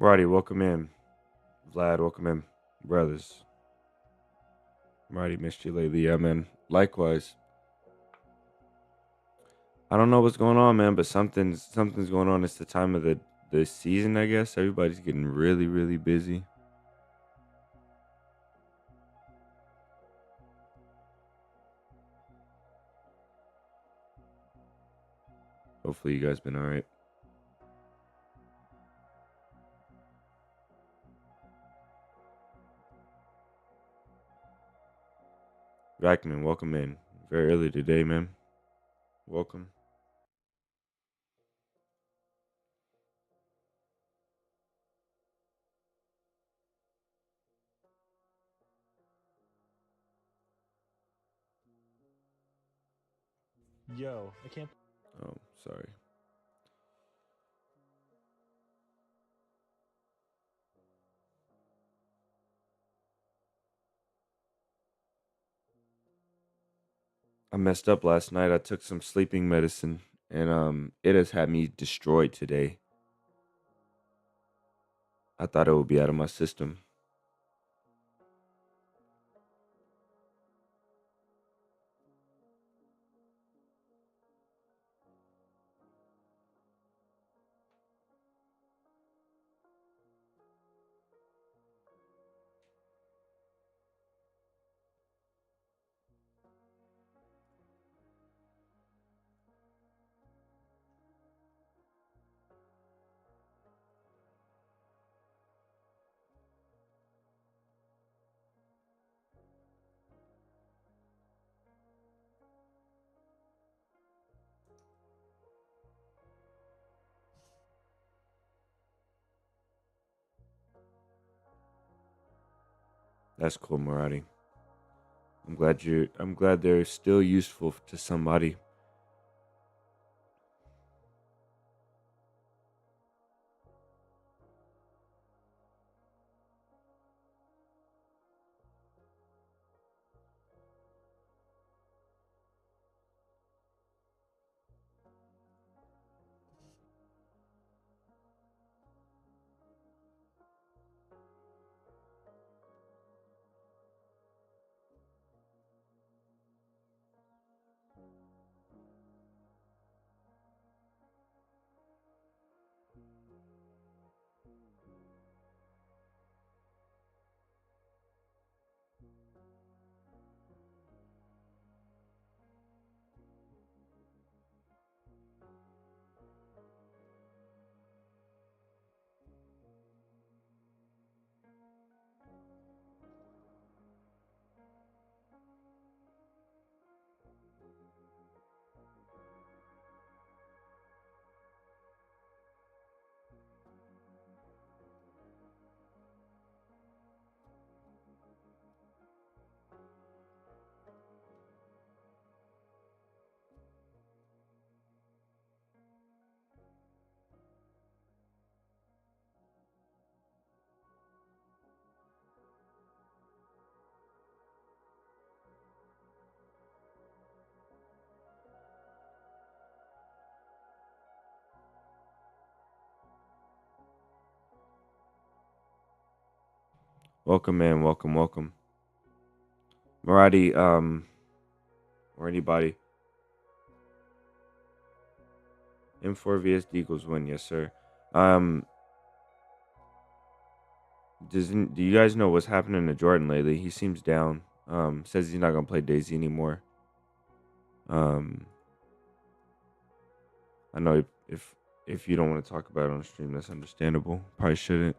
Roddy, welcome in. Vlad, welcome in. Brothers. Roddy, missed you lately. Yeah, man. Likewise. I don't know what's going on, man, but something's going on. It's the time of the season, I guess. Everybody's getting really, really busy. Hopefully you guys been alright. Rackman, welcome in. Very early today, man. Welcome. Yo, I can't. Oh, sorry. I messed up last night. I took some sleeping medicine and it has had me destroyed today. I thought it would be out of my system. That's cool, Marati. I'm glad they're still useful to somebody. Welcome, man. Welcome, welcome. Marati, or anybody. M4 VSD equals 1, yes, sir. Um, do you guys know what's happening to Jordan lately? He seems down. Says he's not gonna play DayZ anymore. Um, I know if you don't want to talk about it on stream, that's understandable. Probably shouldn't.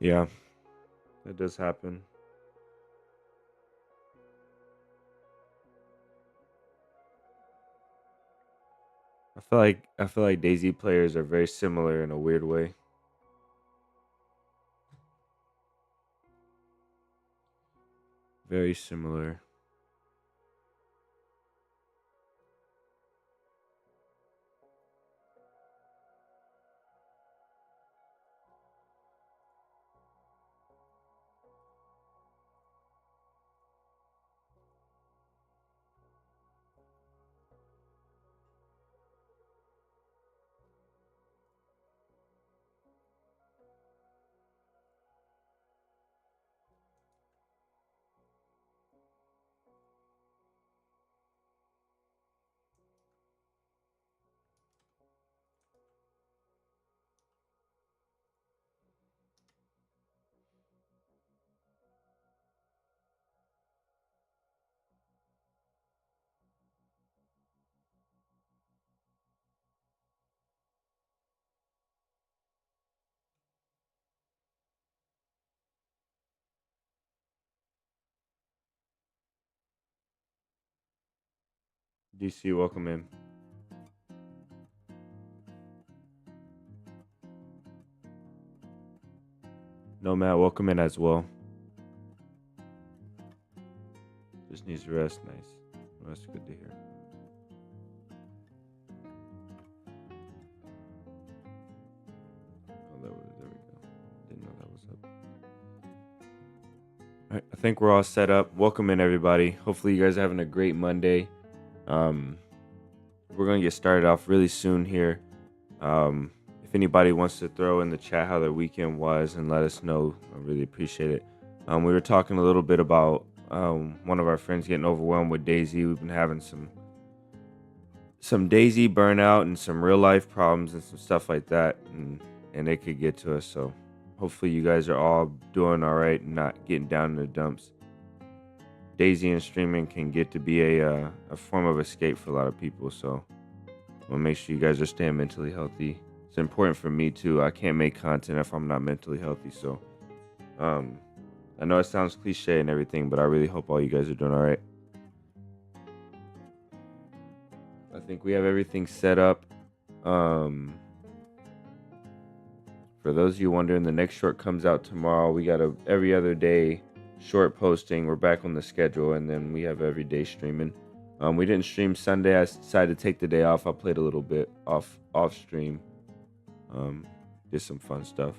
Yeah, that does happen. I feel like DayZ players are very similar in a weird way. Very similar. DC, welcome in. Nomad, welcome in as well. Just needs rest. Nice. Well, that's good to hear. Oh, there we go. Didn't know that was up. All right, I think we're all set up. Welcome in, everybody. Hopefully, you guys are having a great Monday. Um, we're gonna get started off really soon here. If anybody wants to throw in the chat how their weekend was and let us know, I really appreciate it. We were talking a little bit about one of our friends getting overwhelmed with DayZ. We've been having some DayZ burnout and some real life problems and some stuff like that, and it could get to us. So hopefully you guys are all doing all right and not getting down in the dumps. DayZ and streaming can get to be a form of escape for a lot of people. So I want to make sure you guys are staying mentally healthy. It's important for me too. I can't make content if I'm not mentally healthy. So I know it sounds cliche and everything, but I really hope all you guys are doing all right. I think we have everything set up. For those of you wondering, the next short comes out tomorrow. We got a every other day short posting. We're back on the schedule, and then we have every day streaming. We didn't stream Sunday. I decided to take the day off. I played a little bit off stream. Did some fun stuff.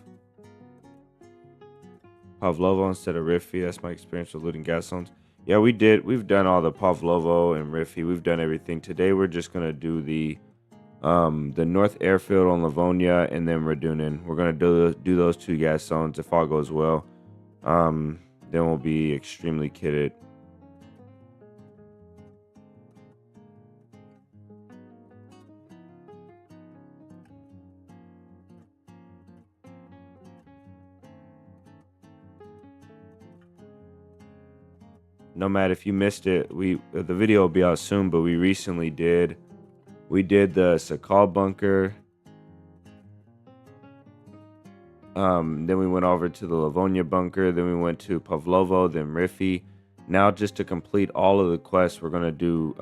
Pavlovo instead of Riffy. That's my experience with looting gas zones. Yeah, we did. We've done all the Pavlovo and Riffy. We've done everything. Today we're just gonna do the North Airfield on Livonia and then Radunin. We're gonna do those two gas zones if all goes well. Then we'll be extremely kitted. Nomad, if you missed it, the video will be out soon, but we recently did the Sakal bunker. Then we went over to the Livonia bunker. Then we went to Pavlovo, then Riffy. Now, just to complete all of the quests, we're gonna do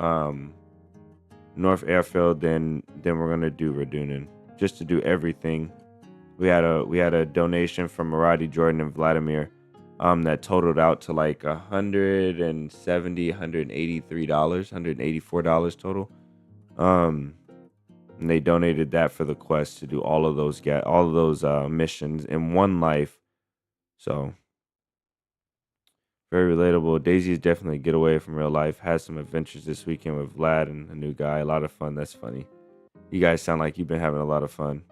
North Airfield. Then we're gonna do Radunin, just to do everything. We had a donation from Maradi, Jordan, and Vladimir. That totaled out to like $170, $183, $184 total. And they donated that for the quest to do all of those missions in one life. So very relatable. DayZ is definitely a getaway from real life. Had some adventures this weekend with Vlad and a new guy. A lot of fun. That's funny. You guys sound like you've been having a lot of fun.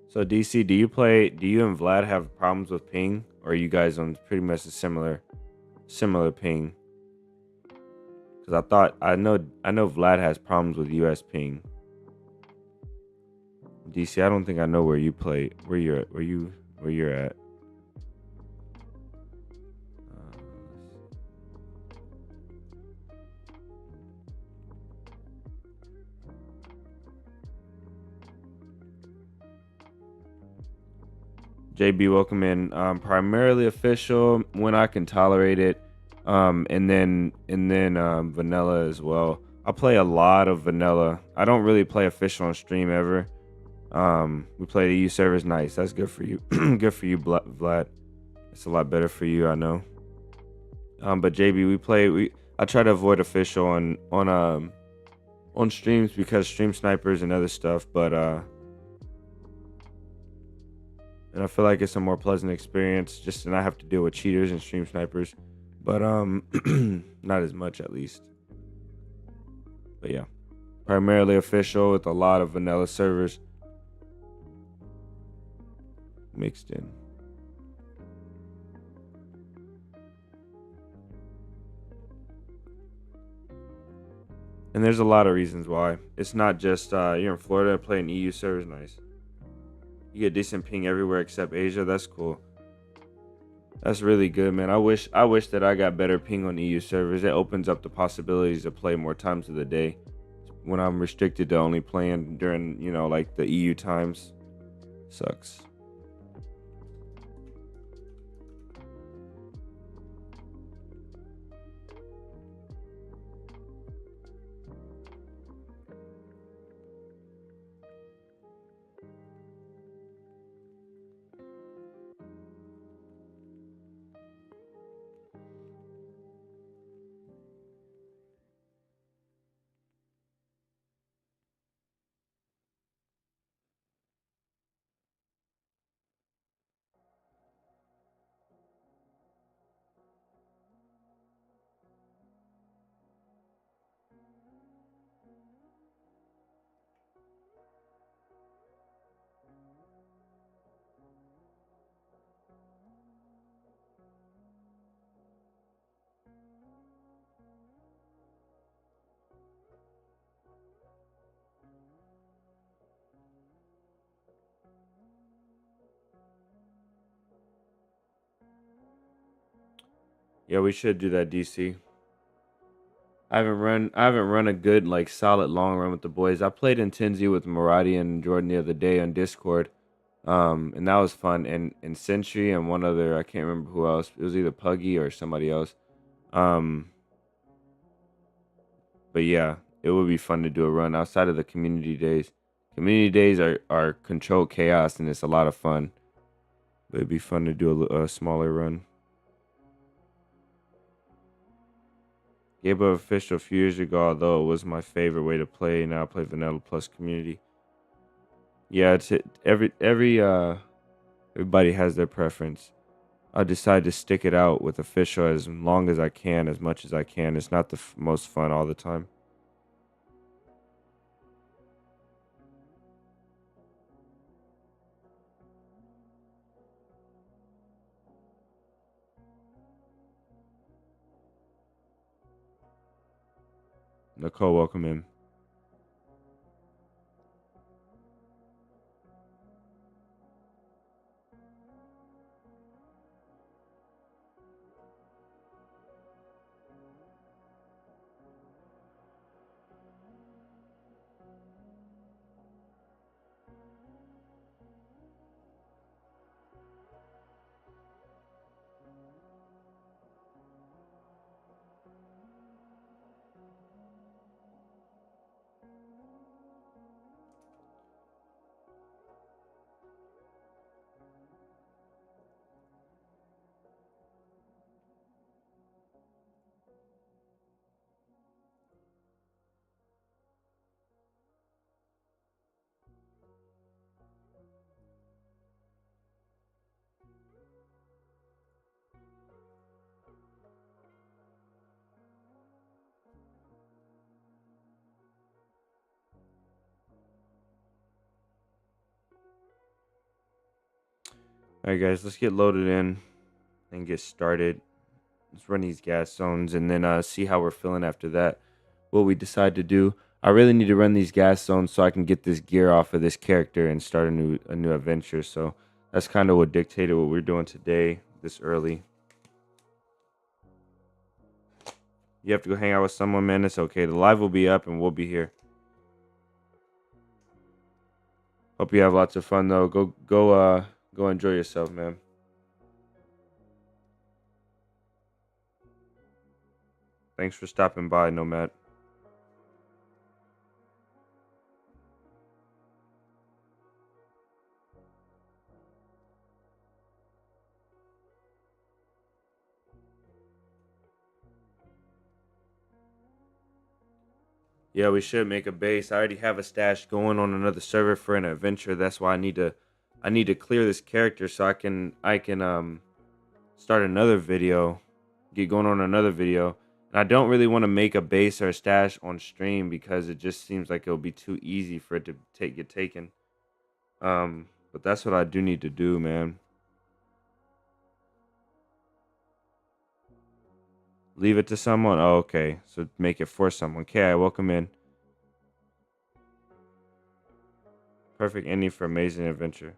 So DC, do you and Vlad have problems with ping, or are you guys on pretty much a similar similar ping. Because I know Vlad has problems with US ping. DC, I don't think I know where you play, where you're at. Uh, JB, welcome in. Primarily official when I can tolerate it, and then vanilla as well. I play a lot of vanilla. I don't really play official on stream ever. We play the EU servers. Nice. That's good for you. Good for you, Vlad. It's a lot better for you, I know. But JB, I try to avoid official on streams because stream snipers and other stuff. But and I feel like it's a more pleasant experience. Just and I have to deal with cheaters and stream snipers, but not as much at least. But yeah, primarily official with a lot of vanilla servers mixed in. And there's a lot of reasons why. It's not just you're in Florida playing EU servers. Nice. You get decent ping everywhere except Asia. That's cool. That's really good, man. I wish that I got better ping on EU servers. It opens up the possibilities to play more times of the day. When I'm restricted to only playing during, like the EU times. Sucks. Yeah, we should do that, DC. I haven't run a good like solid long run with the boys. I played in Tenzi with Maradi and Jordan the other day on Discord. And that was fun. And Sentry and one other, I can't remember who else. It was either Puggy or somebody else. Um, but yeah, it would be fun to do a run outside of the community days. Community days are controlled chaos and it's a lot of fun. But it'd be fun to do a smaller run. Gave up official a few years ago, although it was my favorite way to play. Now I play vanilla plus community. Yeah, everybody has their preference. I decide to stick it out with official as long as I can, as much as I can. It's not the most fun all the time. Nicole, welcome in. All right, guys, let's get loaded in and get started. let's run these gas zones and then see how we're feeling after that. What we decide to do. I really need to run these gas zones so I can get this gear off of this character and start a new adventure. So that's kind of what dictated what we're doing today, this early. You have to go hang out with someone, man. It's okay. The live will be up and we'll be here. Hope you have lots of fun though. Go enjoy yourself, man. Thanks for stopping by, Nomad. Yeah, we should make a base. I already have a stash going on another server for an adventure. That's why I need to clear this character so I can start another video, get going on another video. And I don't really want to make a base or a stash on stream because it just seems like it'll be too easy for it to get taken. But that's what I do need to do, man. Leave it to someone? Oh, okay. So make it for someone. Okay, I welcome in. Perfect ending for amazing adventure.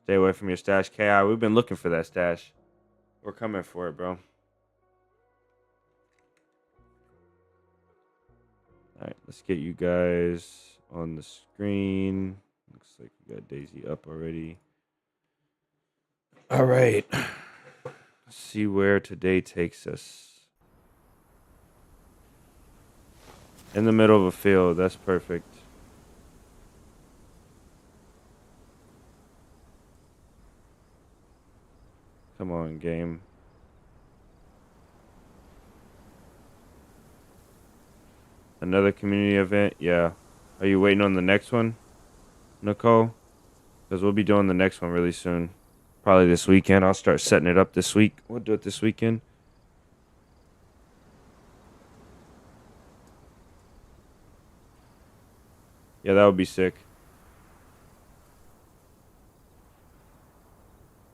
Stay away from your stash. KI, we've been looking for that stash. We're coming for it, bro. Alright, let's get you guys on the screen. Looks like we got DayZ up already. Alright. See where today takes us. In the middle of a field, that's perfect. Come on, game. Another community event? Yeah. Are you waiting on the next one, Nicole? Because we'll be doing the next one really soon. Probably this weekend. I'll start setting it up this week. We'll do it this weekend. Yeah, that would be sick.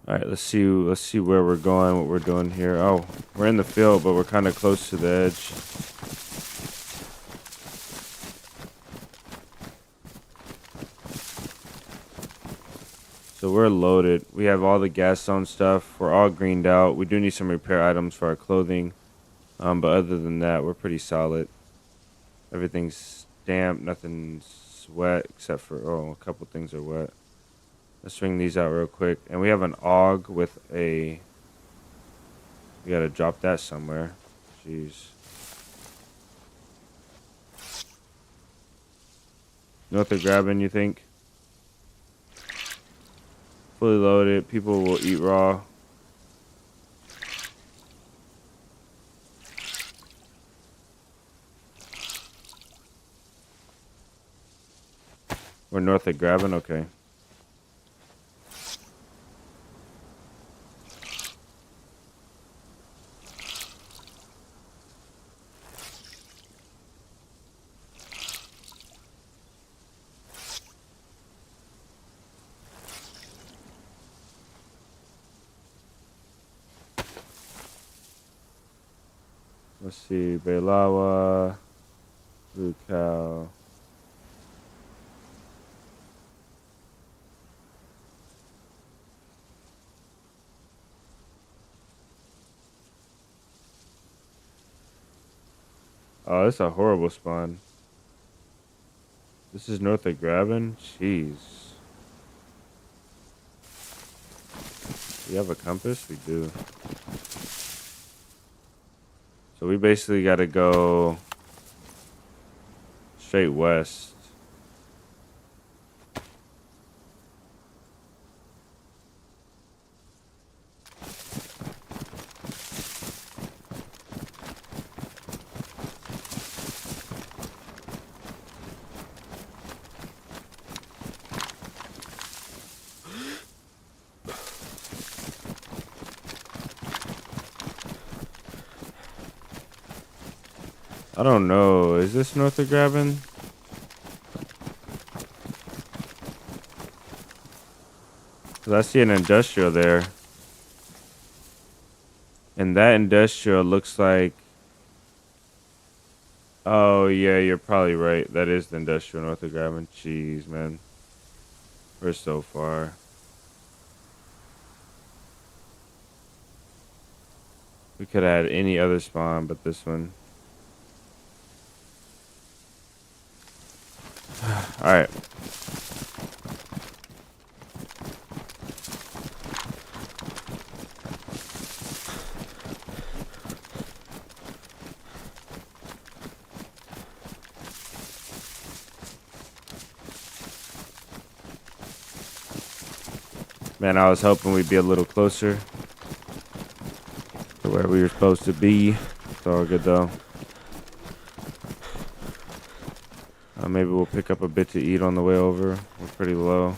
All right, let's see where we're going, what we're doing here. Oh, we're in the field, but we're kind of close to the edge. So we're loaded. We have all the gas zone stuff. We're all greened out. We do need some repair items for our clothing. But other than that, we're pretty solid. Everything's damp. Nothing's wet except for, a couple things are wet. Let's swing these out real quick. And we have an AUG with a... We gotta drop that somewhere. Jeez. You know what they're grabbing, you think? Fully loaded. People will eat raw. We're north of grabbing? Okay. Let's see, Belawa, Blue Cow. Oh, that's a horrible spawn. This is north of Graben? Jeez. Do you have a compass? We do. So we basically got to go straight west. I don't know. Is this north of Graben? Because I see an industrial there. And that industrial looks like... Oh, yeah, you're probably right. That is the industrial north of Grabbing. Jeez, man. We're so far. We could have had any other spawn but this one. Alright. Man, I was hoping we'd be a little closer to where we were supposed to be. It's all good though. Maybe we'll pick up a bit to eat on the way over. We're pretty low.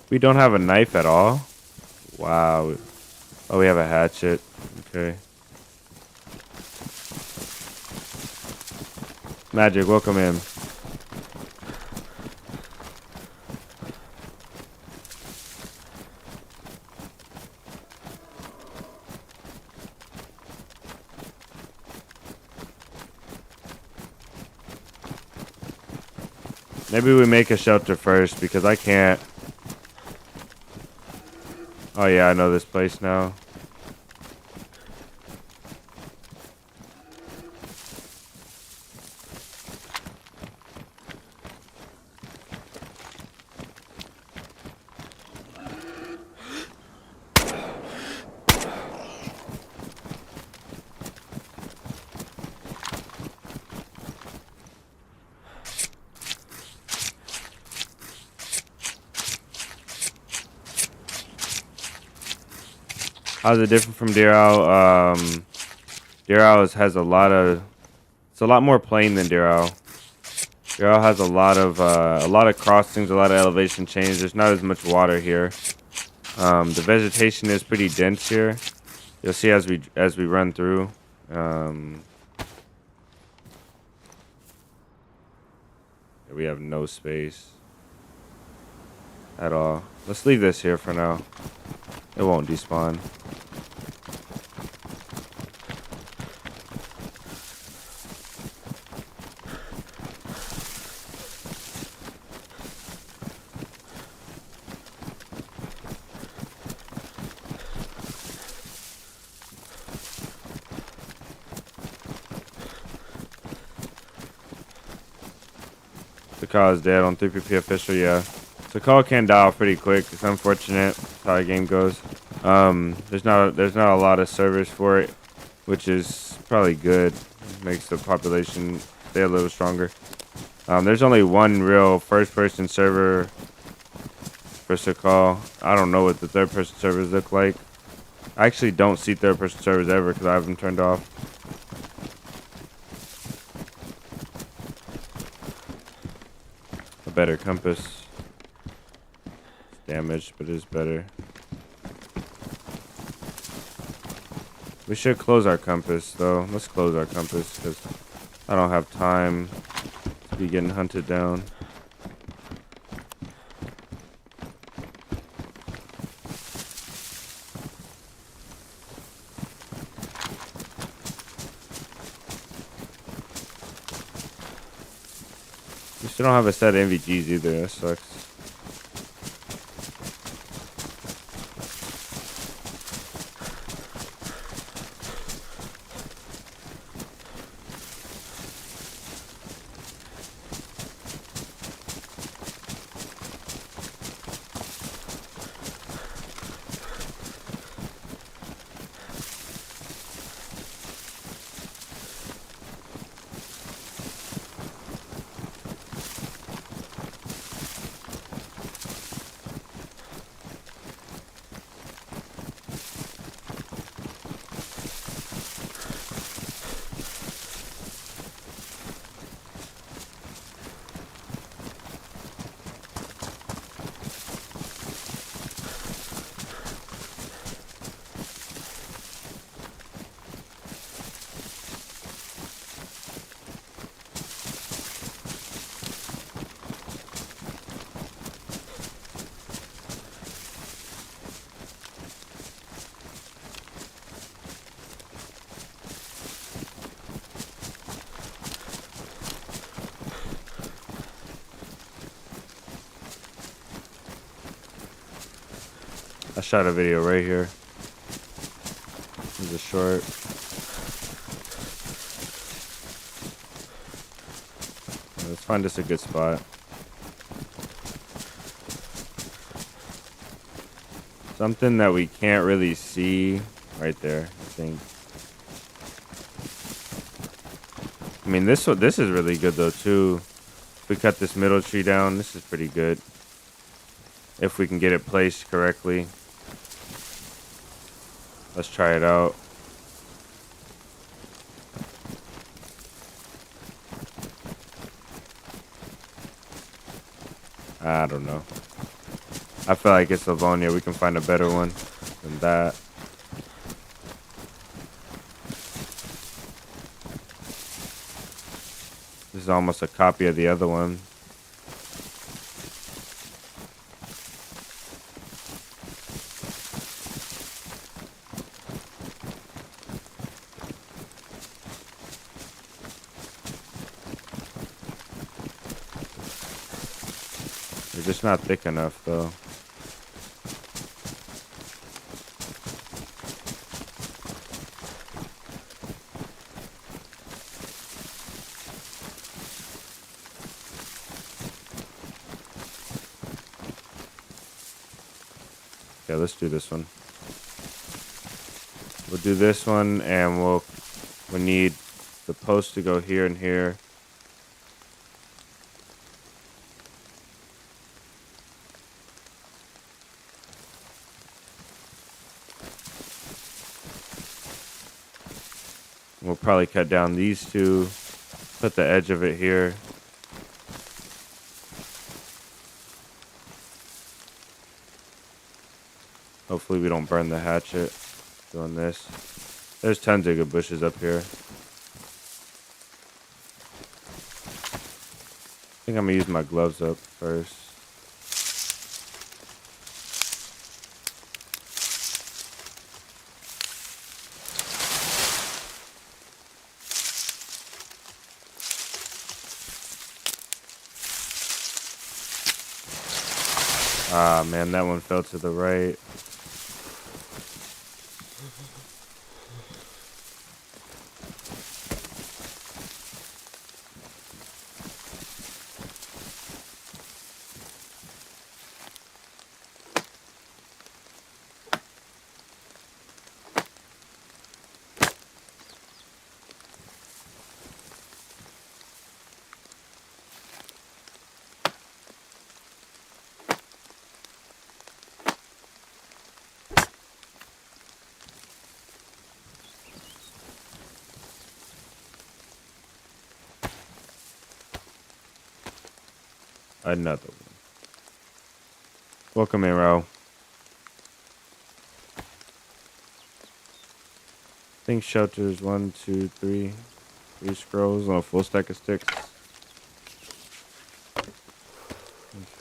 We don't have a knife at all. Wow. Oh, we have a hatchet. Okay. Magic, welcome in. Maybe we make a shelter first because I can't. Oh yeah, I know this place now. How's it different from Deer Owl? Deer Owl has a lot more plain than Deer Owl. Deer Owl has a lot of crossings, a lot of elevation change. There's not as much water here. The vegetation is pretty dense here. You'll see as we run through. We have no space at all. Let's leave this here for now. It won't despawn. The call is dead on 3PP official, yeah. The call can die off pretty quick. It's unfortunate. That's how the game goes. There's not a lot of servers for it, which is probably good. Makes the population stay a little stronger. There's only one real first-person server for Sakal. I don't know what the third-person servers look like. I actually don't see third-person servers ever because I have them turned off. A better compass. It's damaged, but it is better. We should close our compass, though. Let's close our compass because I don't have time to be getting hunted down. We still don't have a set of NVGs either. That sucks. shot a video right here. This is a short. Let's find us a good spot. Something that we can't really see right there, I think. I mean, this is really good though too. If we cut this middle tree down, this is pretty good. If we can get it placed correctly. Let's try it out. I don't know. I feel like it's Livonia. We can find a better one than that. This is almost a copy of the other one. They're just not thick enough though. Okay, let's do this one. We'll do this one, and we need the post to go here and here. We'll probably cut down these two, put the edge of it here. Hopefully we don't burn the hatchet doing this. There's tons of good bushes up here. I think I'm gonna use my gloves up first. Ah, man, that one fell to the right. Another one. Welcome in, Ro. I think shelters 1, 2, 3. 3 scrolls on a full stack of sticks.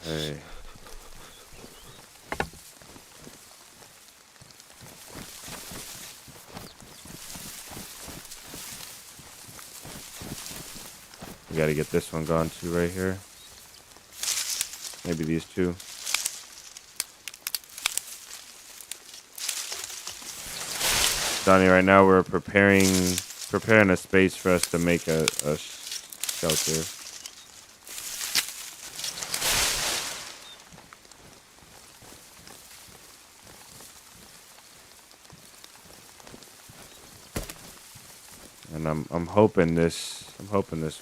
Okay. We gotta get this one gone too right here. Maybe these two. Donnie, right now we're preparing a space for us to make a shelter. And I'm hoping this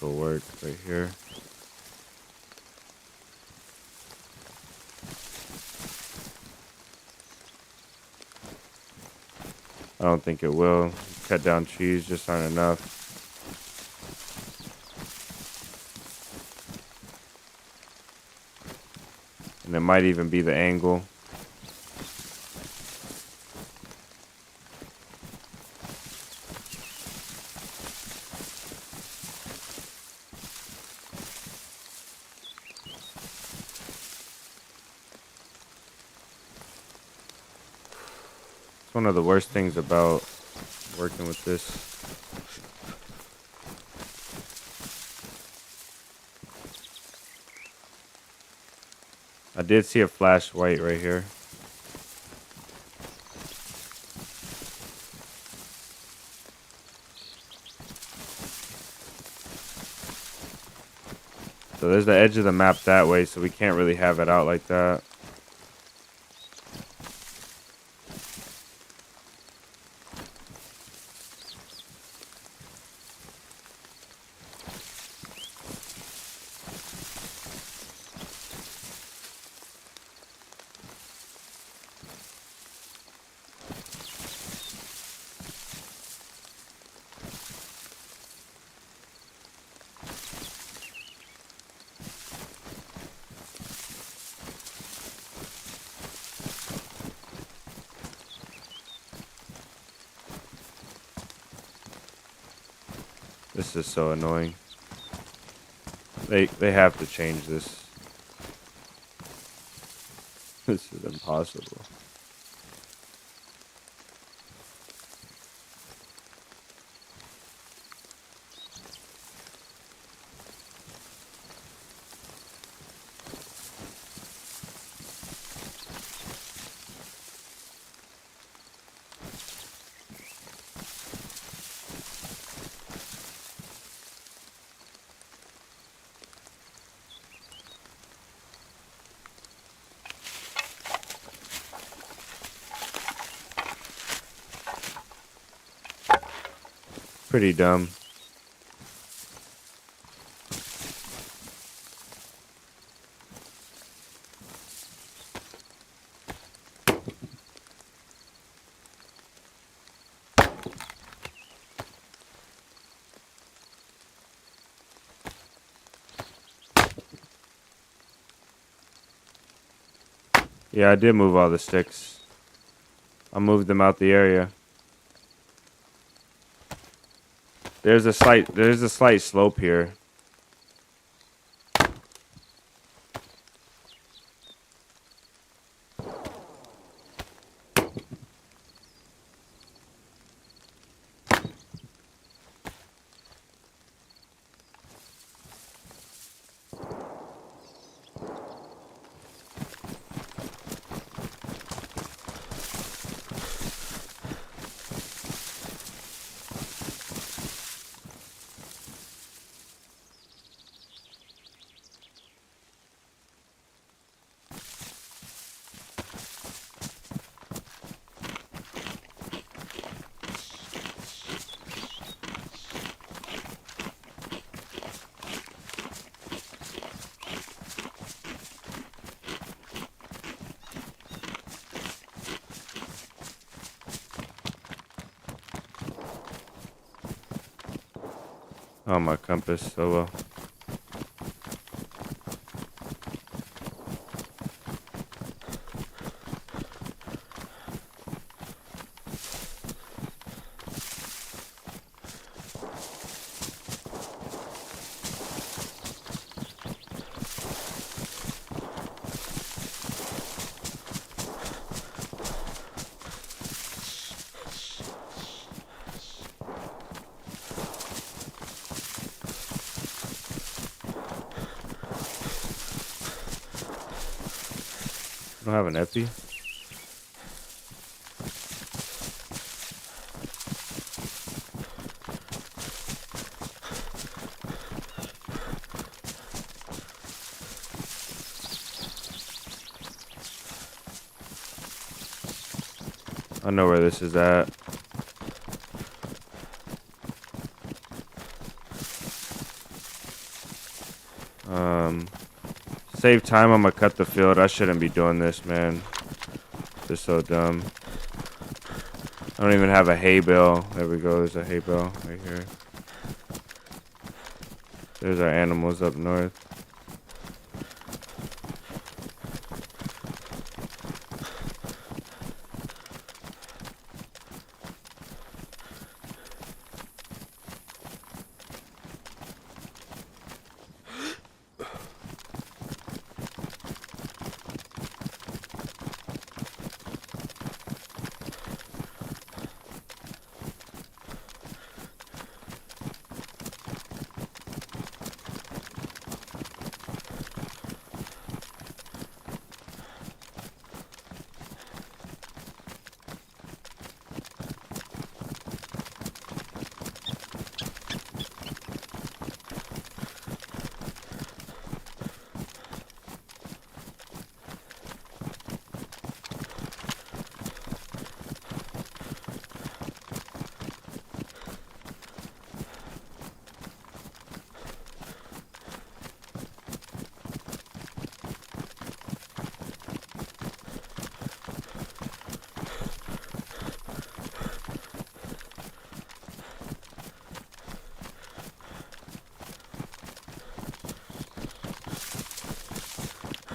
will work right here. I don't think it will. Cut down trees just aren't enough. And it might even be the angle. It's one of the worst things about working with this. I did see a flash white right here. So there's the edge of the map that way, so we can't really have it out like that. This is so annoying. They have to change this. This is impossible. Pretty dumb. Yeah, I did move all the sticks. I moved them out the area. There's a slight slope here. Oh, my compass. So well. I don't have an epi. I know where this is at. Save time, I'm gonna cut the field. I shouldn't be doing this, man. This is so dumb. I don't even have a hay bale. There we go, there's a hay bale right here. There's our animals up north.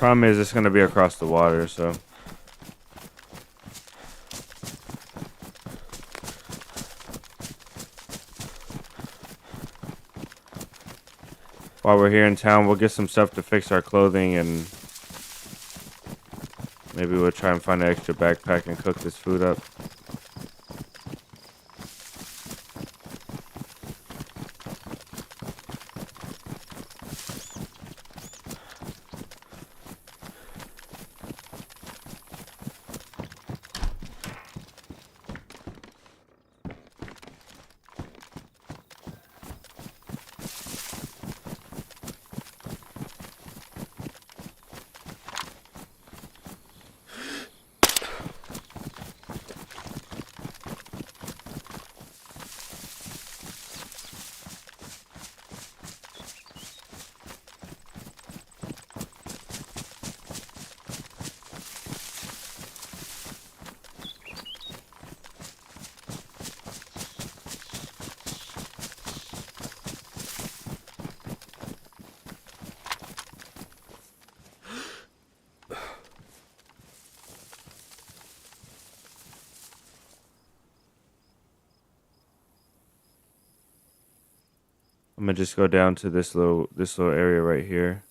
Problem is, it's gonna be across the water, so. While we're here in town, we'll get some stuff to fix our clothing, and maybe we'll try and find an extra backpack and cook this food up. I'm gonna just go down to this little area right here.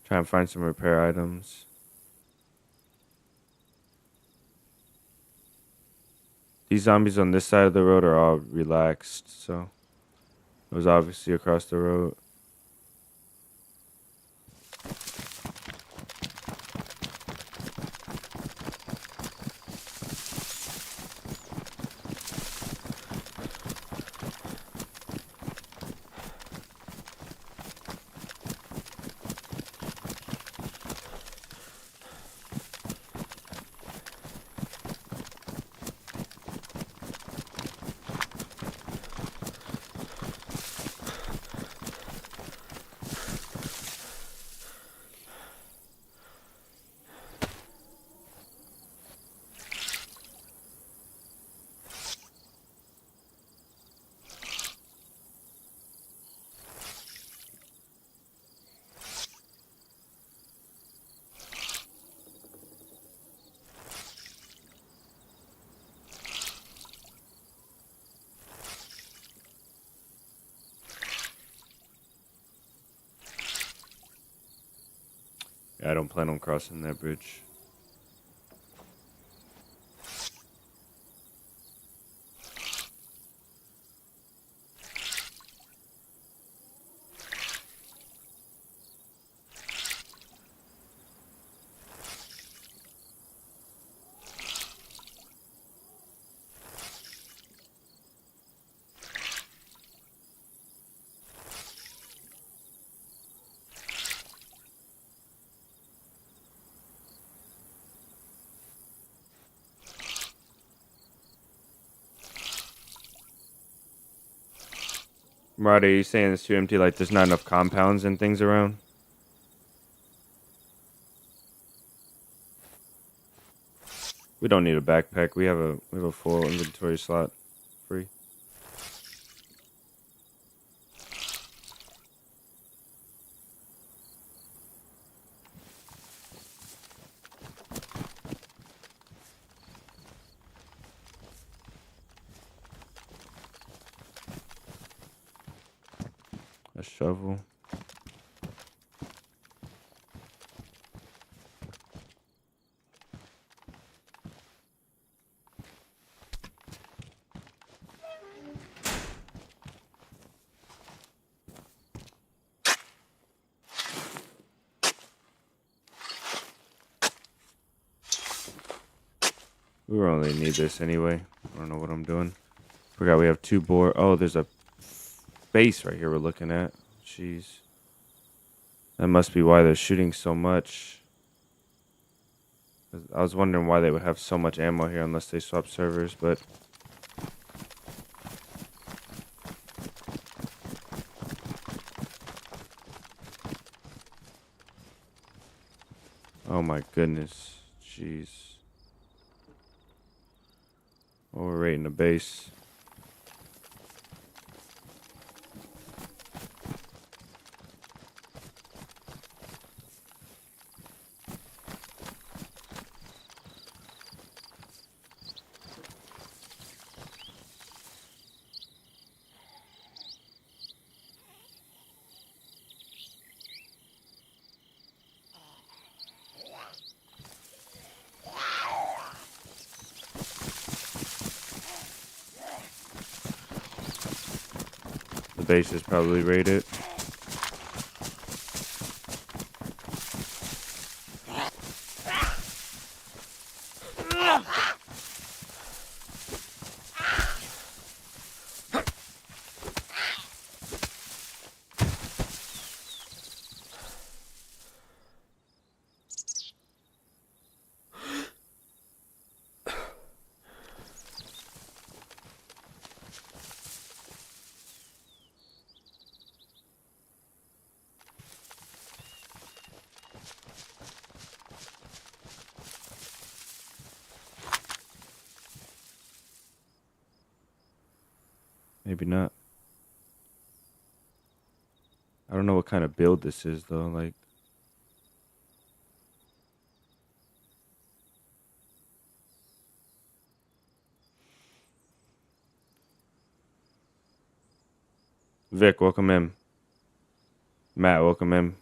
Try and find some repair items. These zombies on this side of the road are all relaxed, so it was obviously across the road. I don't plan on crossing that bridge. Marty, are you saying it's too empty, like there's not enough compounds and things around? We don't need a backpack. We have a full inventory slot free. A shovel. We will only need this anyway. I don't know what I'm doing. Forgot we have 2 boar. Oh, there's a base right here we're looking at. Jeez. That must be why they're shooting so much. I was wondering why they would have so much ammo here unless they swap servers, but... Oh my goodness. Jeez. Overrating the base. base is probably raided. Maybe not. I don't know what kind of build this is though, like. Vic, welcome in. Matt, welcome in.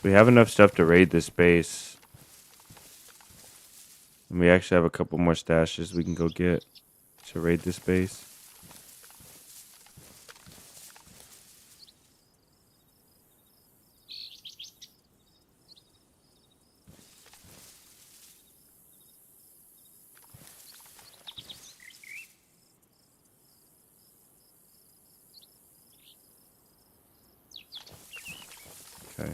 We have enough stuff to raid this base. And we actually have a couple more stashes we can go get to raid this base. Okay.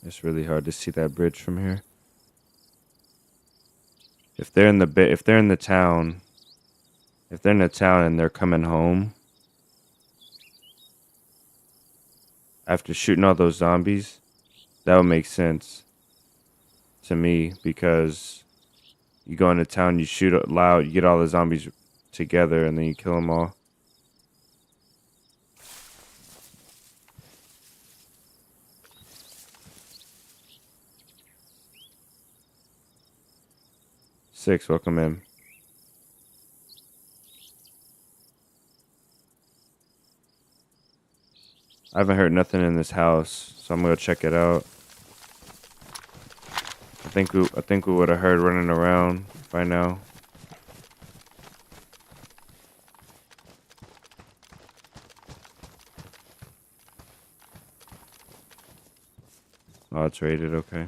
It's really hard to see that bridge from here. If they're in the town, and they're coming home after shooting all those zombies, that would make sense to me, because you go into town, you shoot it loud, you get all the zombies together, and then you kill them all. Six, welcome in. I haven't heard nothing in this house, so I'm gonna check it out. I think we would have heard running around by now. Oh, it's raided, okay.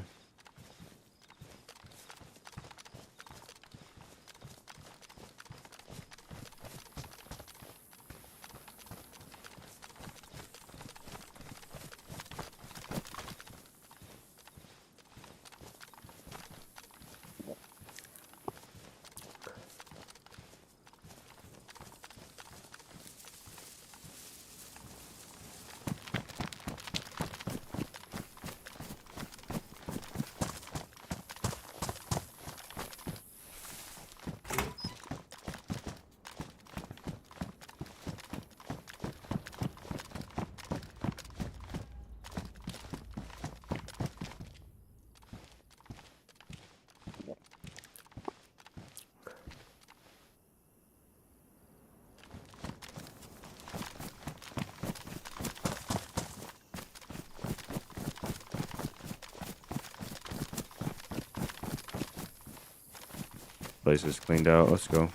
Place is cleaned out. Let's go.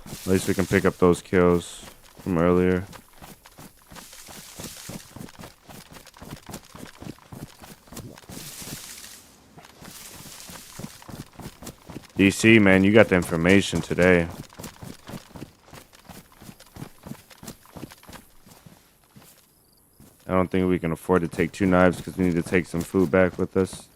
At least we can pick up those kills from earlier. DC, man, you got the information today. I don't think we can afford to take 2 knives because we need to take some food back with us.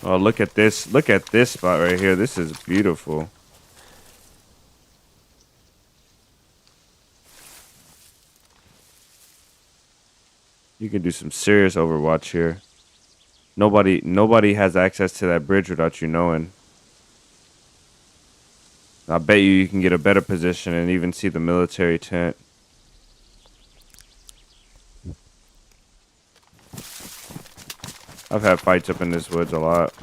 Oh, look at this. Look at this spot right here. This is beautiful. You can do some serious Overwatch here. Nobody has access to that bridge without you knowing. I bet you can get a better position and even see the military tent. I've had fights up in this woods a lot.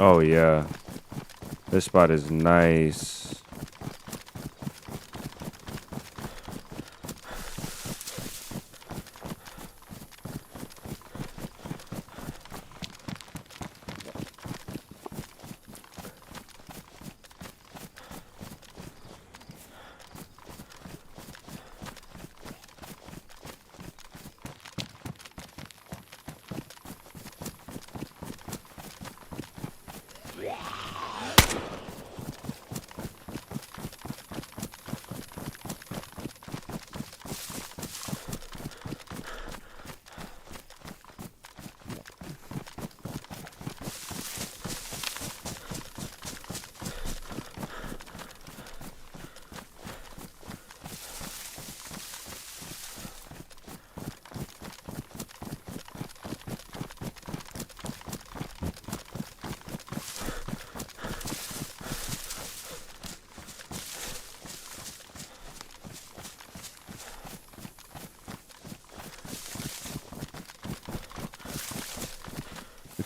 Oh yeah, this spot is nice.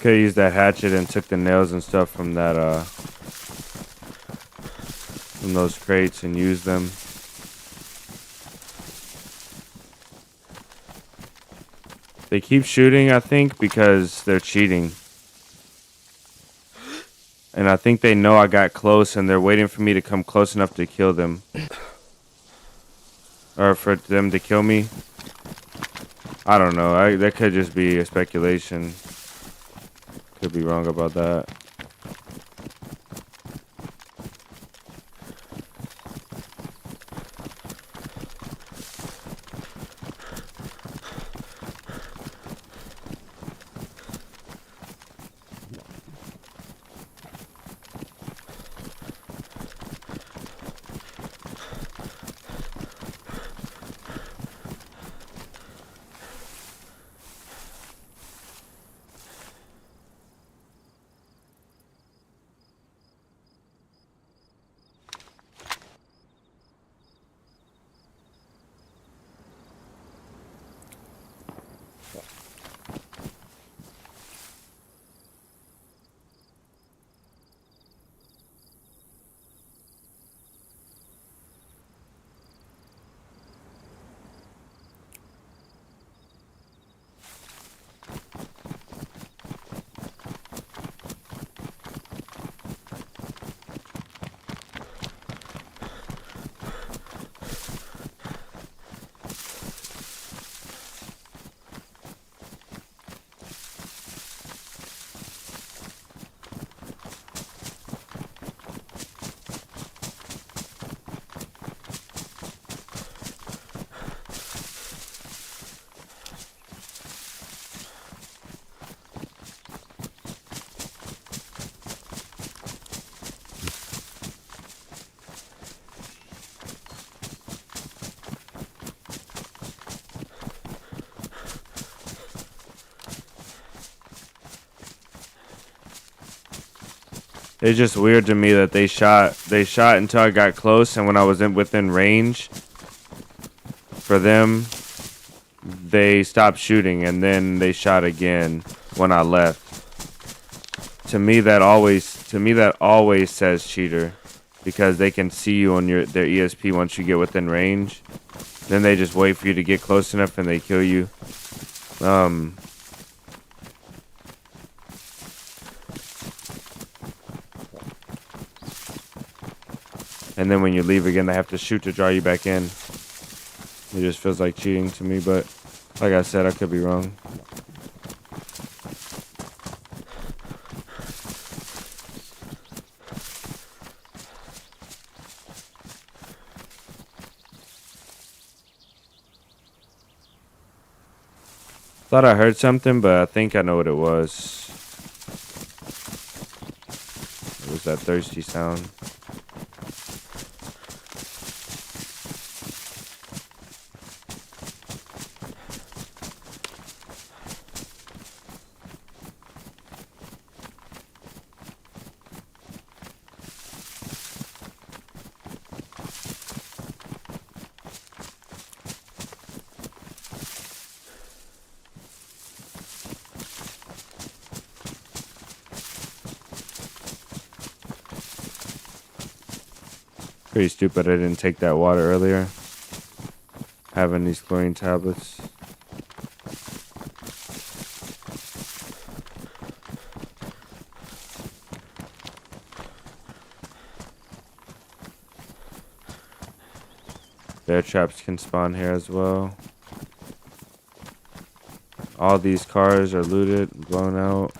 Could have used that hatchet and took the nails and stuff from that from those crates and used them. They keep shooting, I think, because they're cheating. And I think they know I got close and they're waiting for me to come close enough to kill them. Or for them to kill me. I don't know. That could just be a speculation. Could be wrong about that. It's just weird to me that they shot until I got close, and when I was within range for them, they stopped shooting and then they shot again when I left. To me that always says cheater, because they can see you on their ESP once you get within range. Then they just wait for you to get close enough and they kill you. And then when you leave again, they have to shoot to draw you back in. It just feels like cheating to me, but like I said, I could be wrong. Thought I heard something, but I think I know what it was. It was that thirsty sound. Pretty stupid I didn't take that water earlier. Having these chlorine tablets. Bear traps can spawn here as well. All these cars are looted, blown out.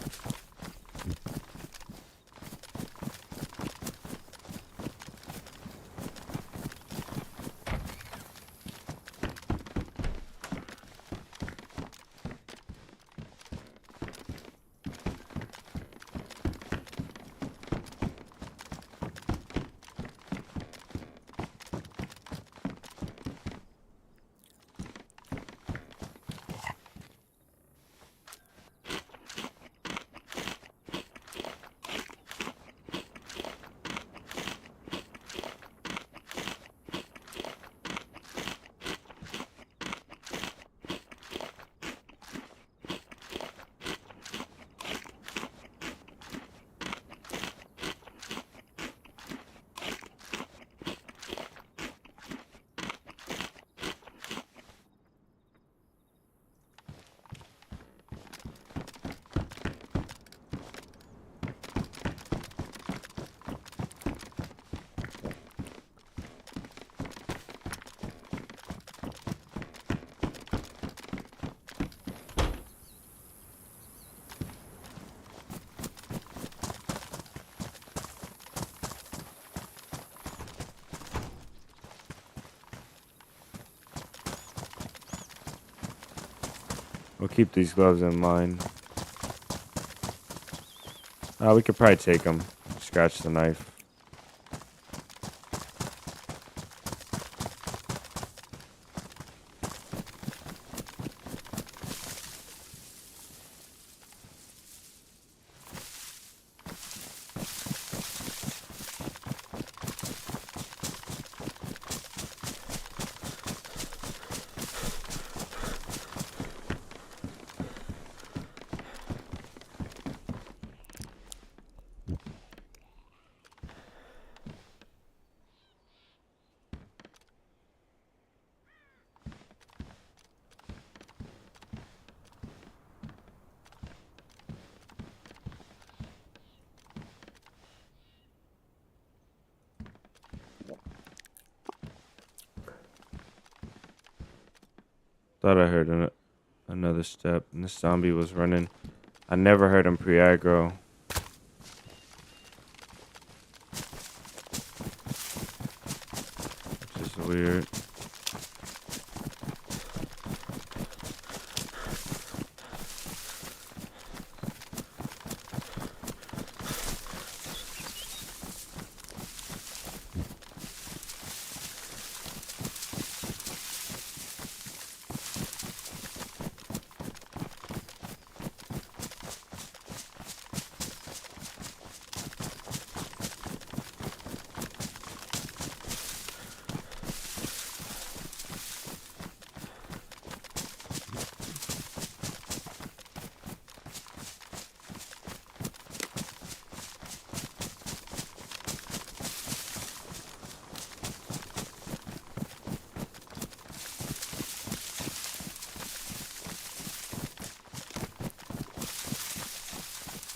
We'll keep these gloves in mind. We could probably take them. Scratch the knife. Thought I heard another step, and this zombie was running. I never heard him pre-aggro. Which is weird.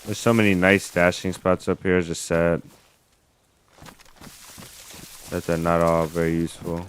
There's so many nice stashing spots up here. It's just sad that are not all very useful.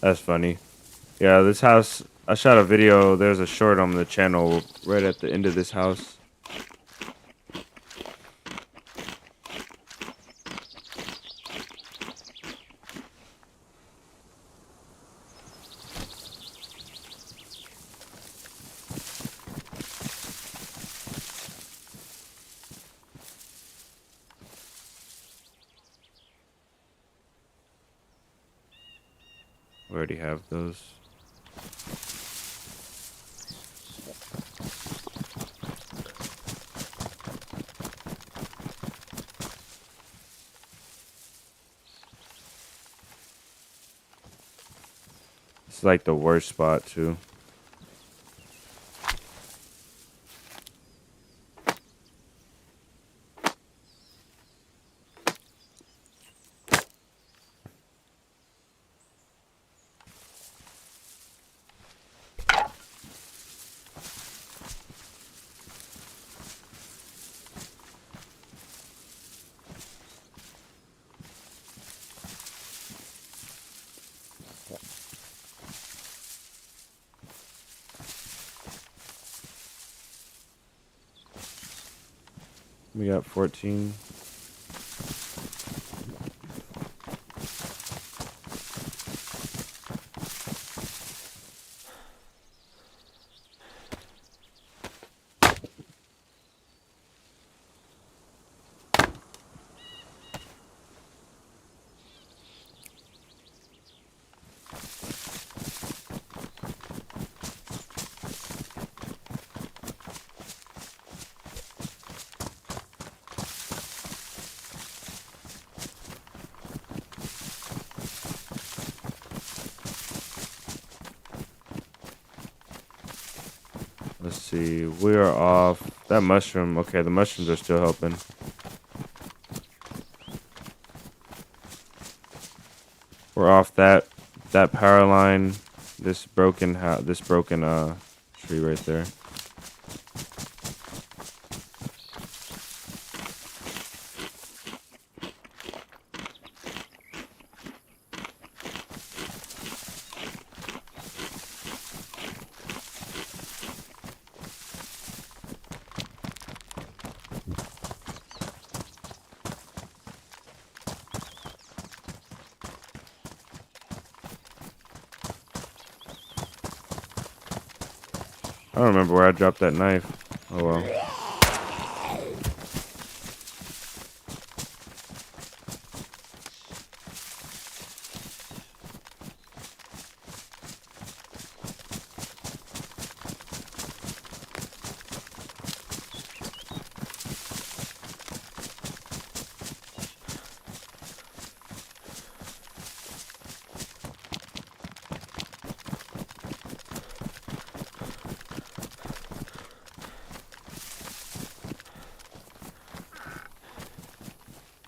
That's funny. Yeah, this house, I shot a video. There's a short on the channel right at the end of this house. We already have those. It's like the worst spot too. We got 14. Let's see. We are off. That mushroom. Okay, the mushrooms are still helping. We're off that power line. This broken tree right there. I don't remember where I dropped that knife. Oh well.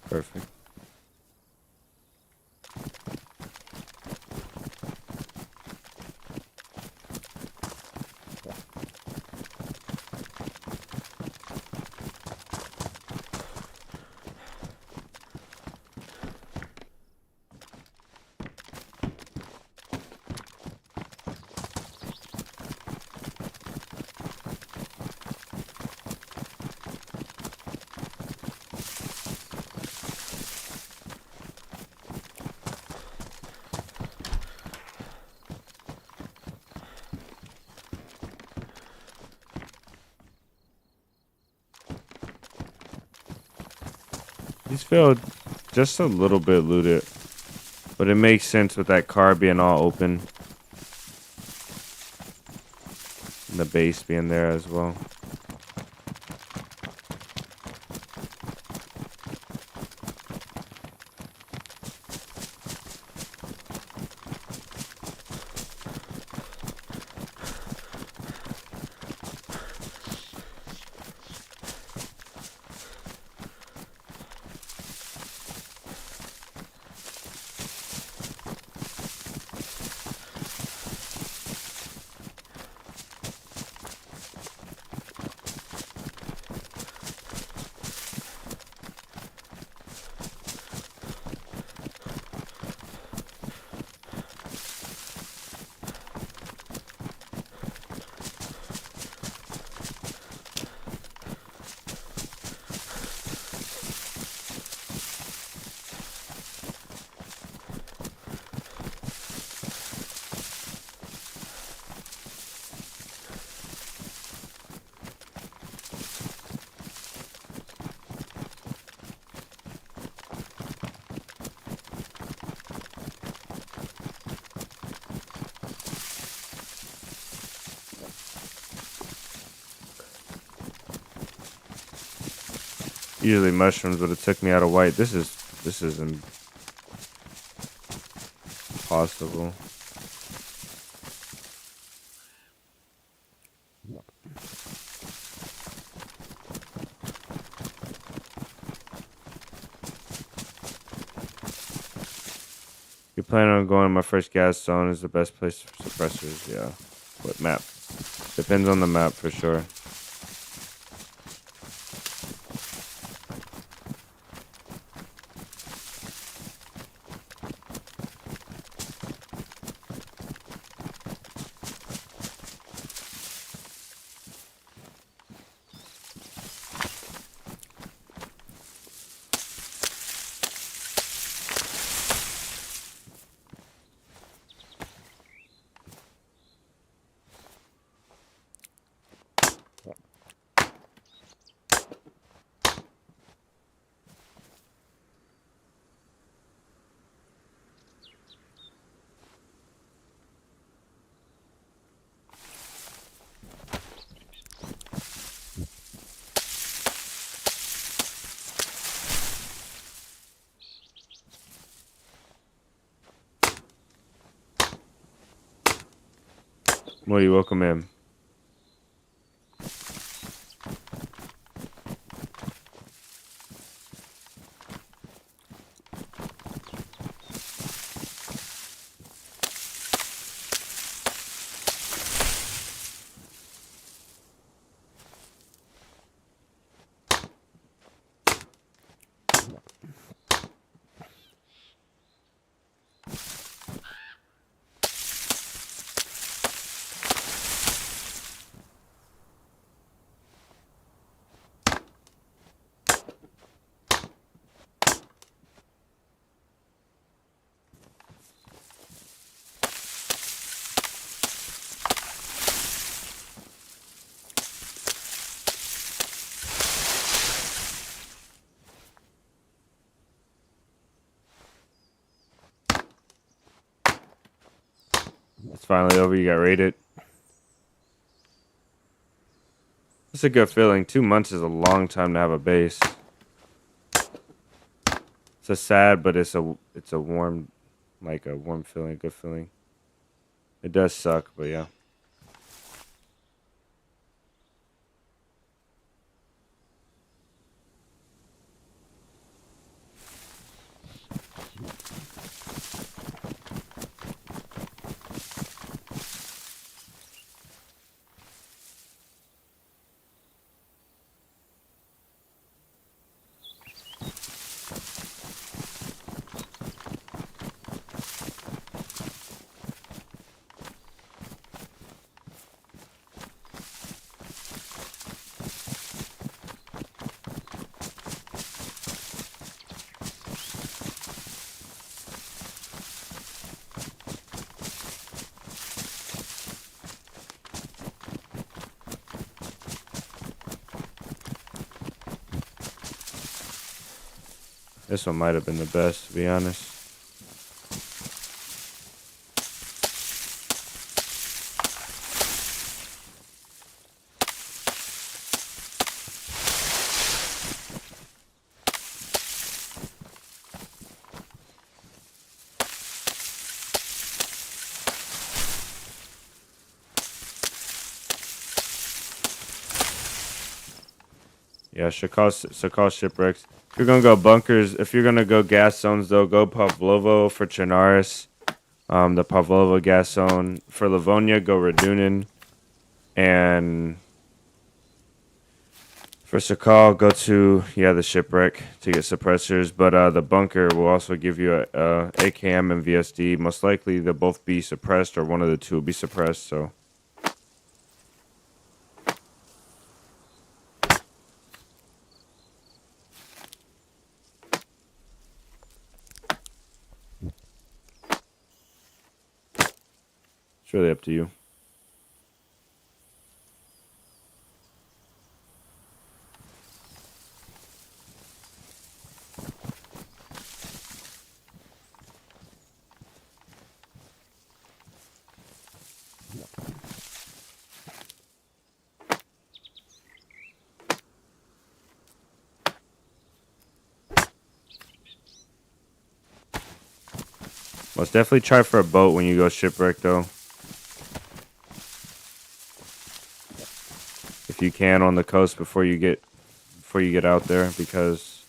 Perfect. These feel just a little bit looted. But it makes sense with that car being all open. And the base being there as well. Usually mushrooms, but it took me out of white. This is impossible. You're planning on going to my first gas zone is the best place for suppressors, yeah. What map? Depends on the map for sure. Morty, welcome in. It's finally over. You got raided. It's a good feeling. 2 months is a long time to have a base. It's a sad, but it's a warm, like a warm feeling, good feeling. It does suck, but yeah. This one might have been the best, to be honest. Yeah, Sakal shipwrecks. If you're gonna go bunkers, if you're gonna go gas zones though, go Pavlovo for Chernarus. The Pavlovo gas zone. For Livonia, go Radunin. And for Sakal, go to the shipwreck to get suppressors. But the bunker will also give you a AKM and VSD. Most likely they'll both be suppressed, or one of the two will be suppressed. So. It's really up to you. Most definitely try for a boat when you go shipwreck, though. If you can, on the coast before you get out there, because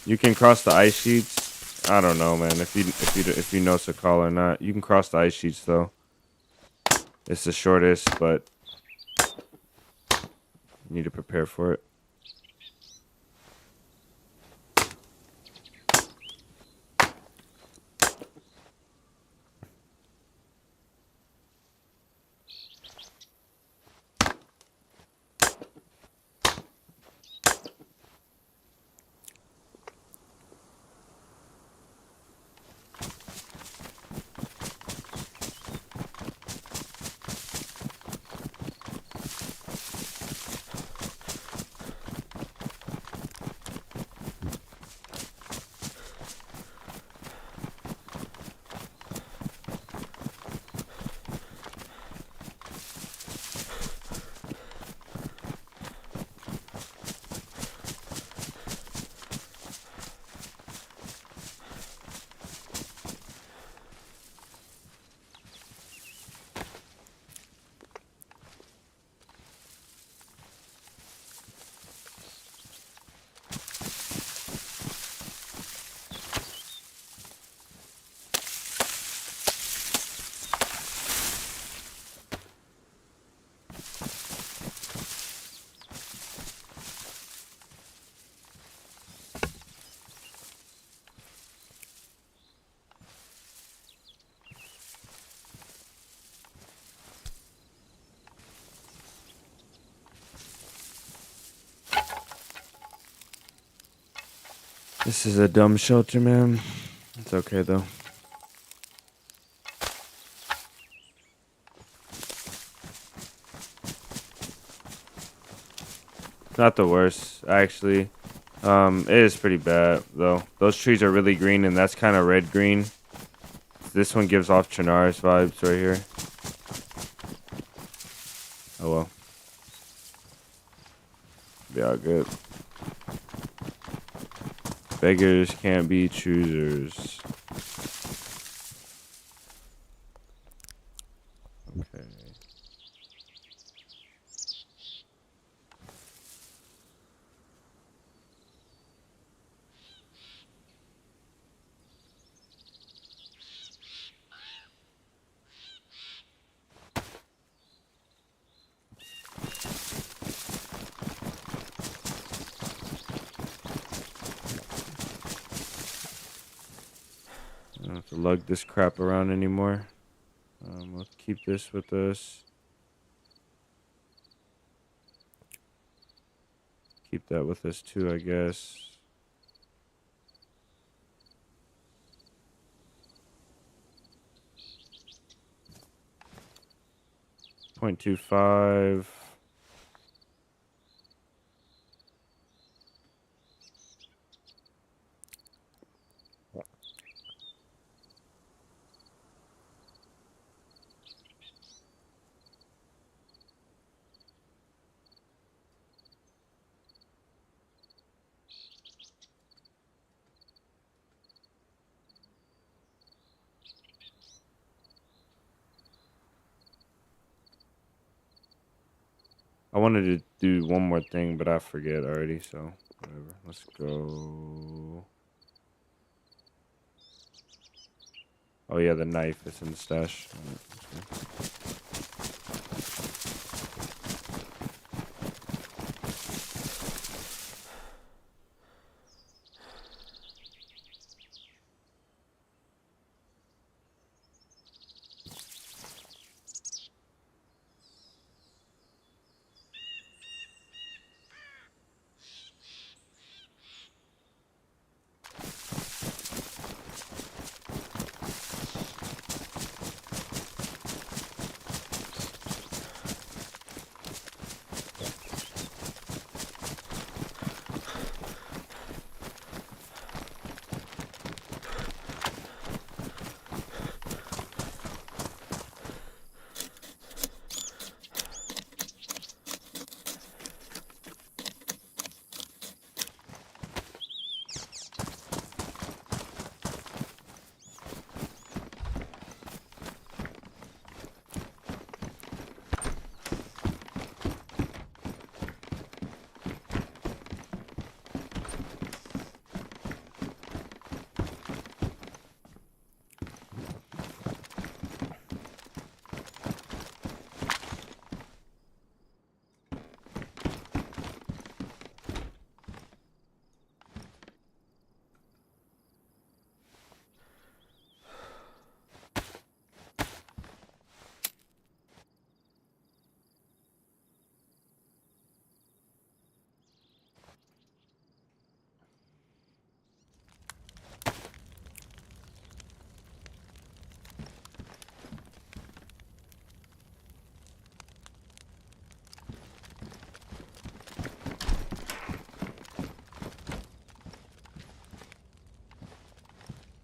you can cross the ice sheets. I don't know, man. If you know Sakal or not, you can cross the ice sheets though. It's the shortest, but you need to prepare for it. This is a dumb shelter, man. It's okay though. Not the worst, actually. It is pretty bad though. Those trees are really green, and that's kind of red green. This one gives off Chernarus vibes right here. Oh well. Be all good. Beggars can't be choosers. Okay. I don't have to lug this crap around anymore. Let's keep this with us. Keep that with us too, I guess. .25. I wanted to do one more thing, but I forget already, so whatever. Let's go. Oh yeah, the knife is in the stash. All right, let's go.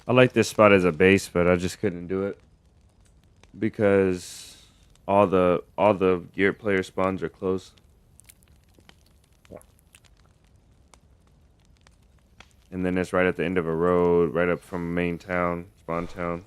I like this spot as a base, but I just couldn't do it because all the geared player spawns are close. And then it's right at the end of a road, right up from main town, spawn town.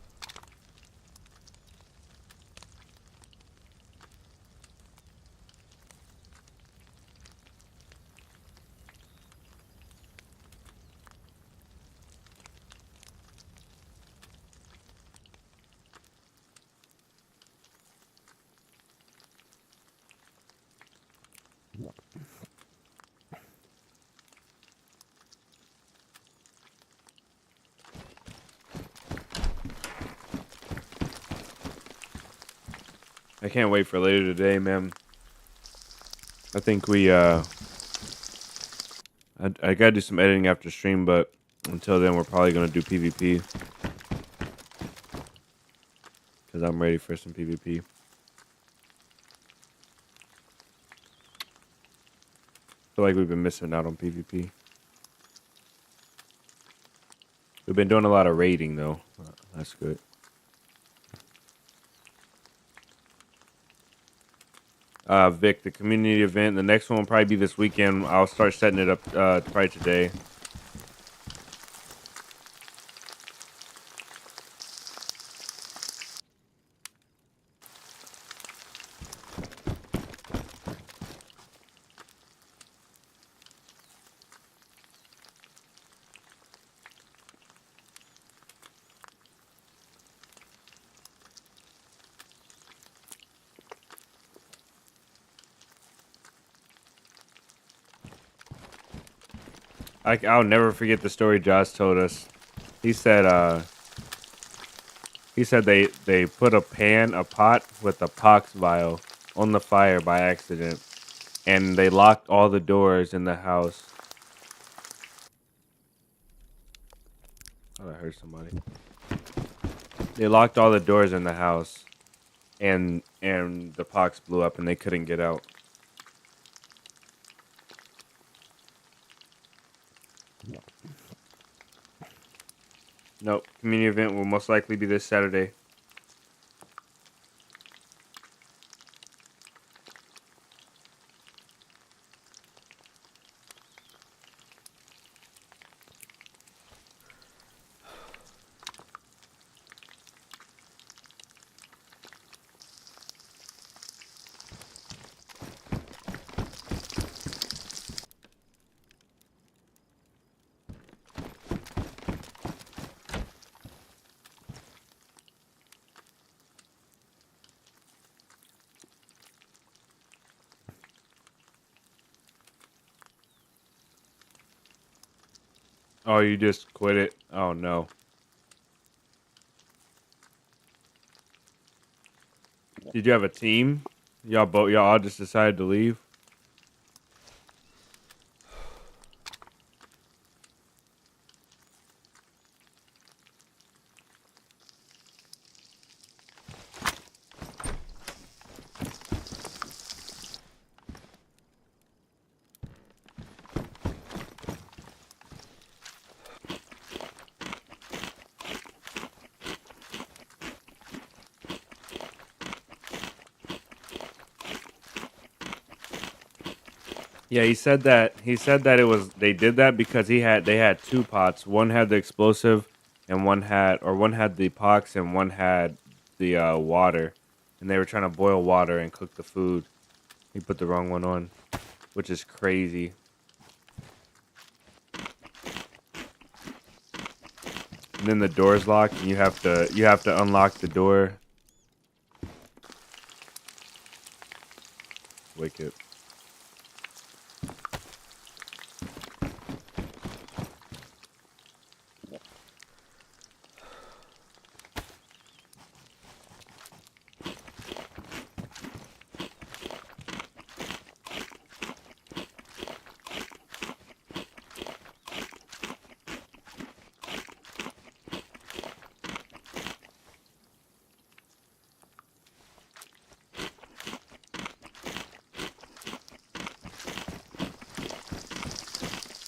I can't wait for later today, man. I think I gotta do some editing after stream, but until then, we're probably gonna do PvP because I'm ready for some PvP. Feel like we've been missing out on PvP. We've been doing a lot of raiding though. That's good. Vic, the community event. The next one will probably be this weekend. I'll start setting it up probably today. I'll never forget the story Josh told us. He said they put a pot with a pox vial on the fire by accident, and they locked all the doors in the house. Oh, I heard somebody. They locked all the doors in the house, and the pox blew up, and they couldn't get out. Nope. Community event will most likely be this Saturday. Oh, you just quit it? Oh, no. Did you have a team? Y'all all just decided to leave? Yeah, he said that they did that because they had two pots. One had the explosive and one had the pox and one had the water. And they were trying to boil water and cook the food. He put the wrong one on, which is crazy. And then the door's locked and you have to unlock the door. Wicked.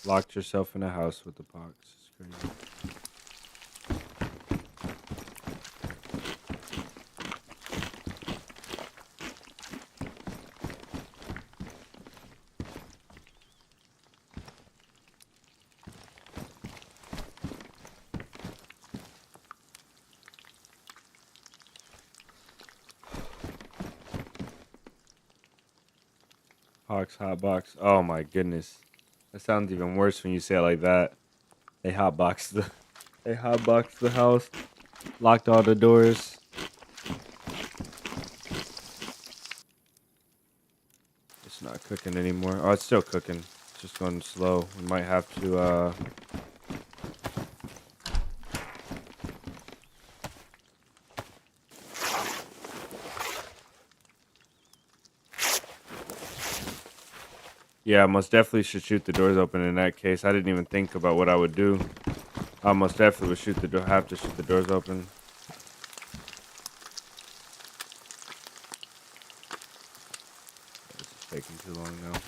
Locked yourself in a house with the pox. It's crazy. Pox, hot box. Oh my goodness. That sounds even worse when you say it like that. They hotboxed the they hotboxed the house, locked all the doors. It's not cooking anymore. Oh, it's still cooking. It's just going slow. We might have to yeah, most definitely should shoot the doors open in that case. I didn't even think about what I would do. I most definitely would have to shoot the doors open. This is taking too long now.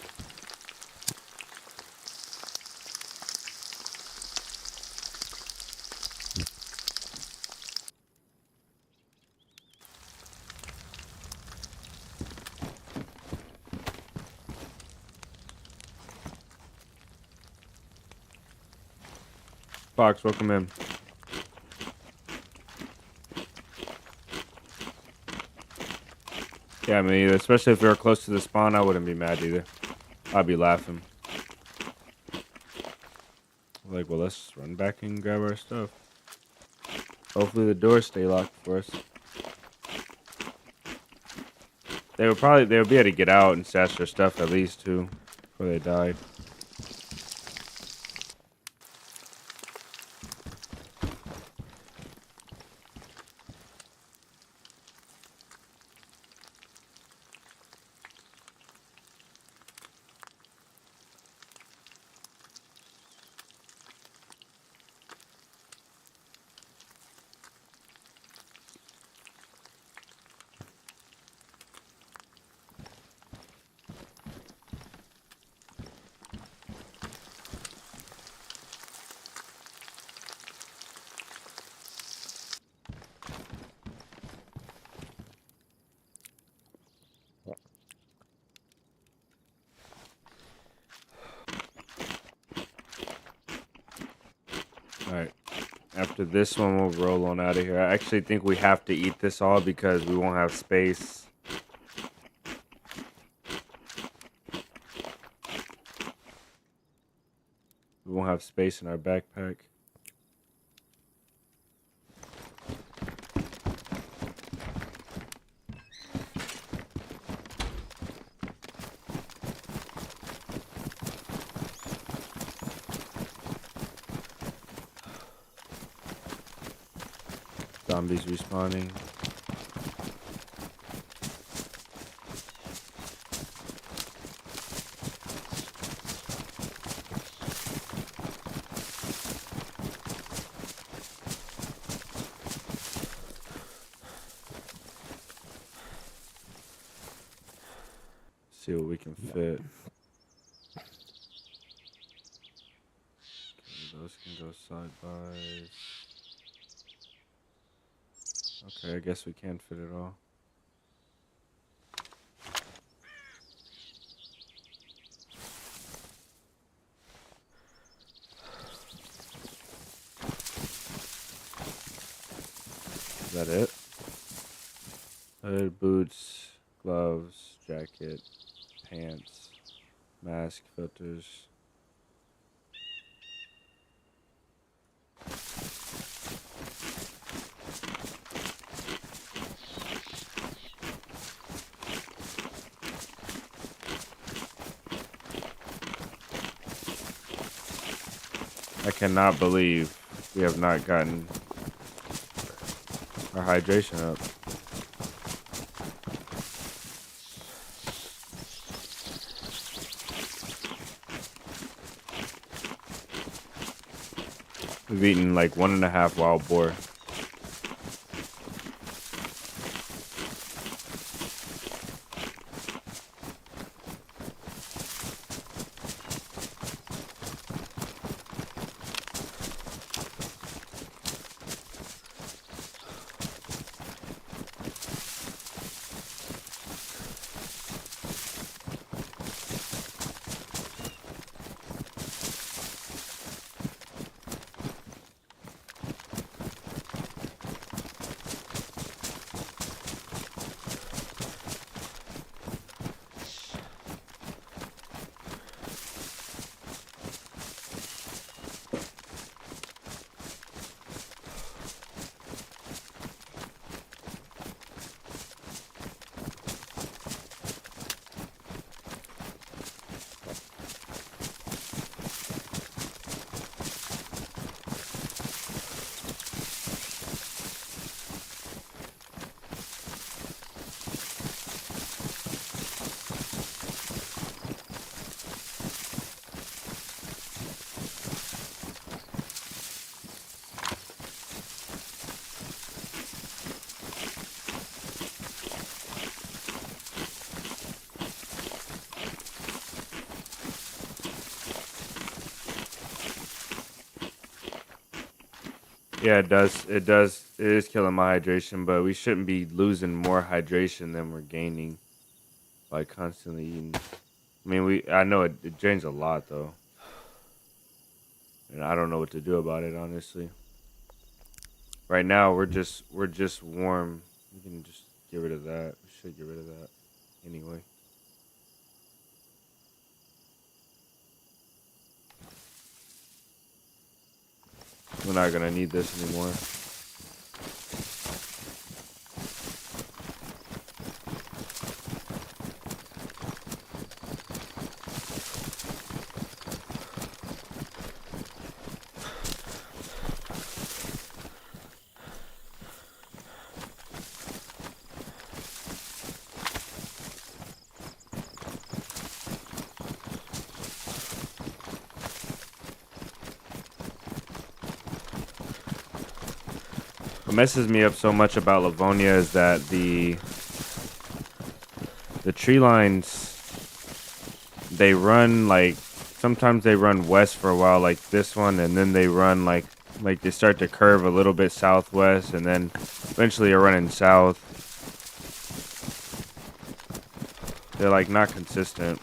Fox, welcome in. Yeah, me either. Especially if we were close to the spawn, I wouldn't be mad either. I'd be laughing. Like, well, let's run back and grab our stuff. Hopefully the doors stay locked for us. They would be able to get out and stash their stuff at least too before they died. Alright. After this one, we'll roll on out of here. I actually think we have to eat this all because we won't have space. We won't have space in our backpack. Zombies respawning. See what we can fit. Okay, those can go side bys. Okay, I guess we can fit it all. Is that it? Hood, boots, gloves, jacket, pants, mask, filters. I cannot believe we have not gotten our hydration up. We've eaten like 1.5 wild boar. Yeah, it does. It does. It is killing my hydration, but we shouldn't be losing more hydration than we're gaining by constantly eating. I mean, I know it drains a lot though, and I don't know what to do about it, honestly. Right now, we're just warm. We can just get rid of that. We should get rid of that anyway. We're not gonna need this anymore. What messes me up so much about Livonia is that the tree lines, they run like, sometimes they run west for a while like this one, and then they run like they start to curve a little bit southwest, and then eventually are running south. They're like not consistent.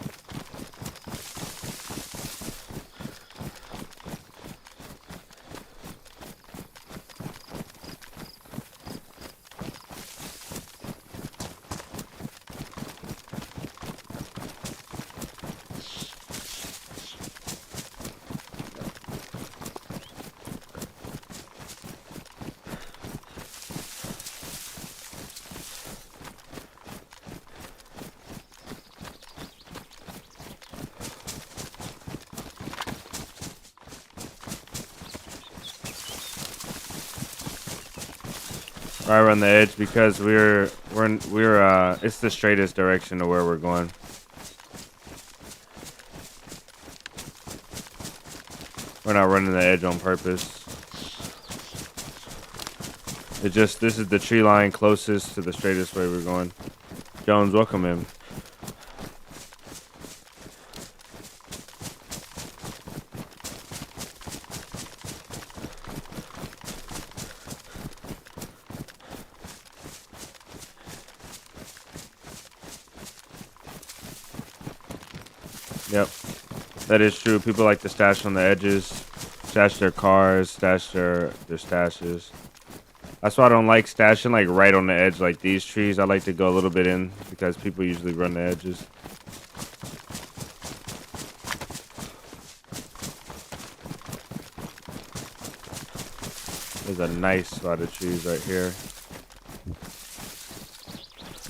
right around the edge because it's the straightest direction to where we're going. We're not running the edge on purpose. This is the tree line closest to the straightest way we're going. Jones, welcome in. Yep, that is true. People like to stash on the edges, stash their cars, stash their stashes. That's why I don't like stashing like right on the edge like these trees. I like to go a little bit in because people usually run the edges. There's a nice spot of trees right here.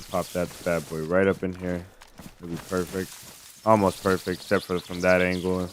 Pop that bad boy right up in here. It'll be perfect. Almost perfect, except for from that angle.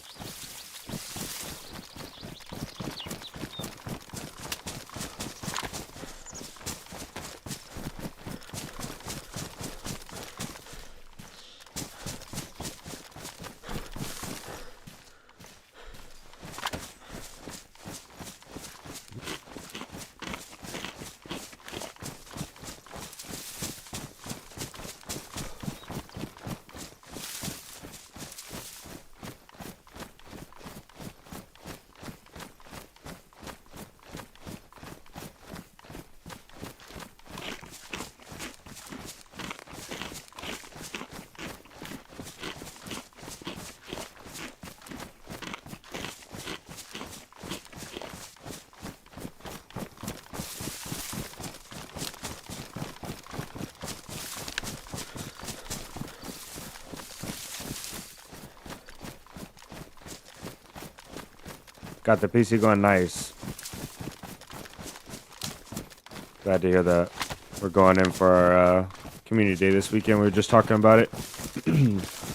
Got the PC going nice. Glad to hear that. We're going in for our community day this weekend. We were just talking about it.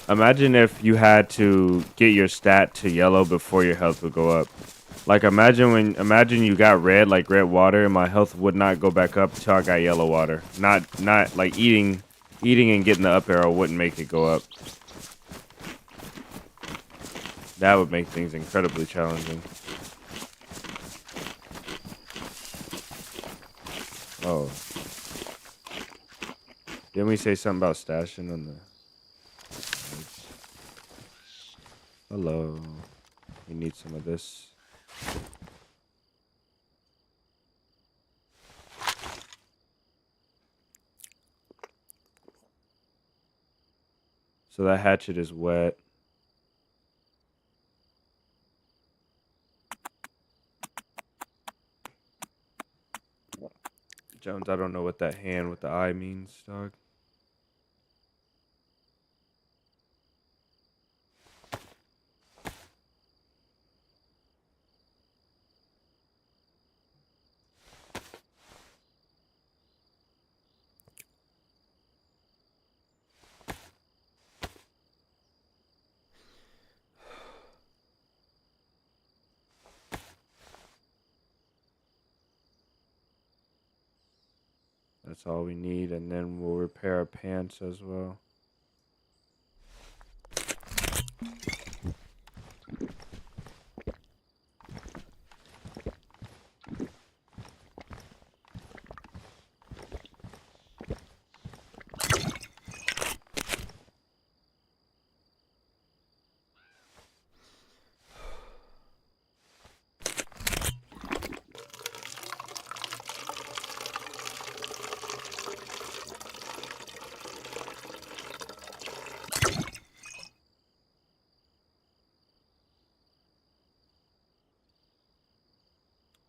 Imagine if you had to get your stat to yellow before your health would go up. Like imagine you got red, like red water, and my health would not go back up till I got yellow water. Not like eating and getting the up arrow wouldn't make it go up. That would make things incredibly challenging. Oh. Didn't we say something about stashing on the... Hello. We need some of this. So that hatchet is wet. Jones, I don't know what that hand with the eye means, dog. That's all we need, and then we'll repair our pants as well.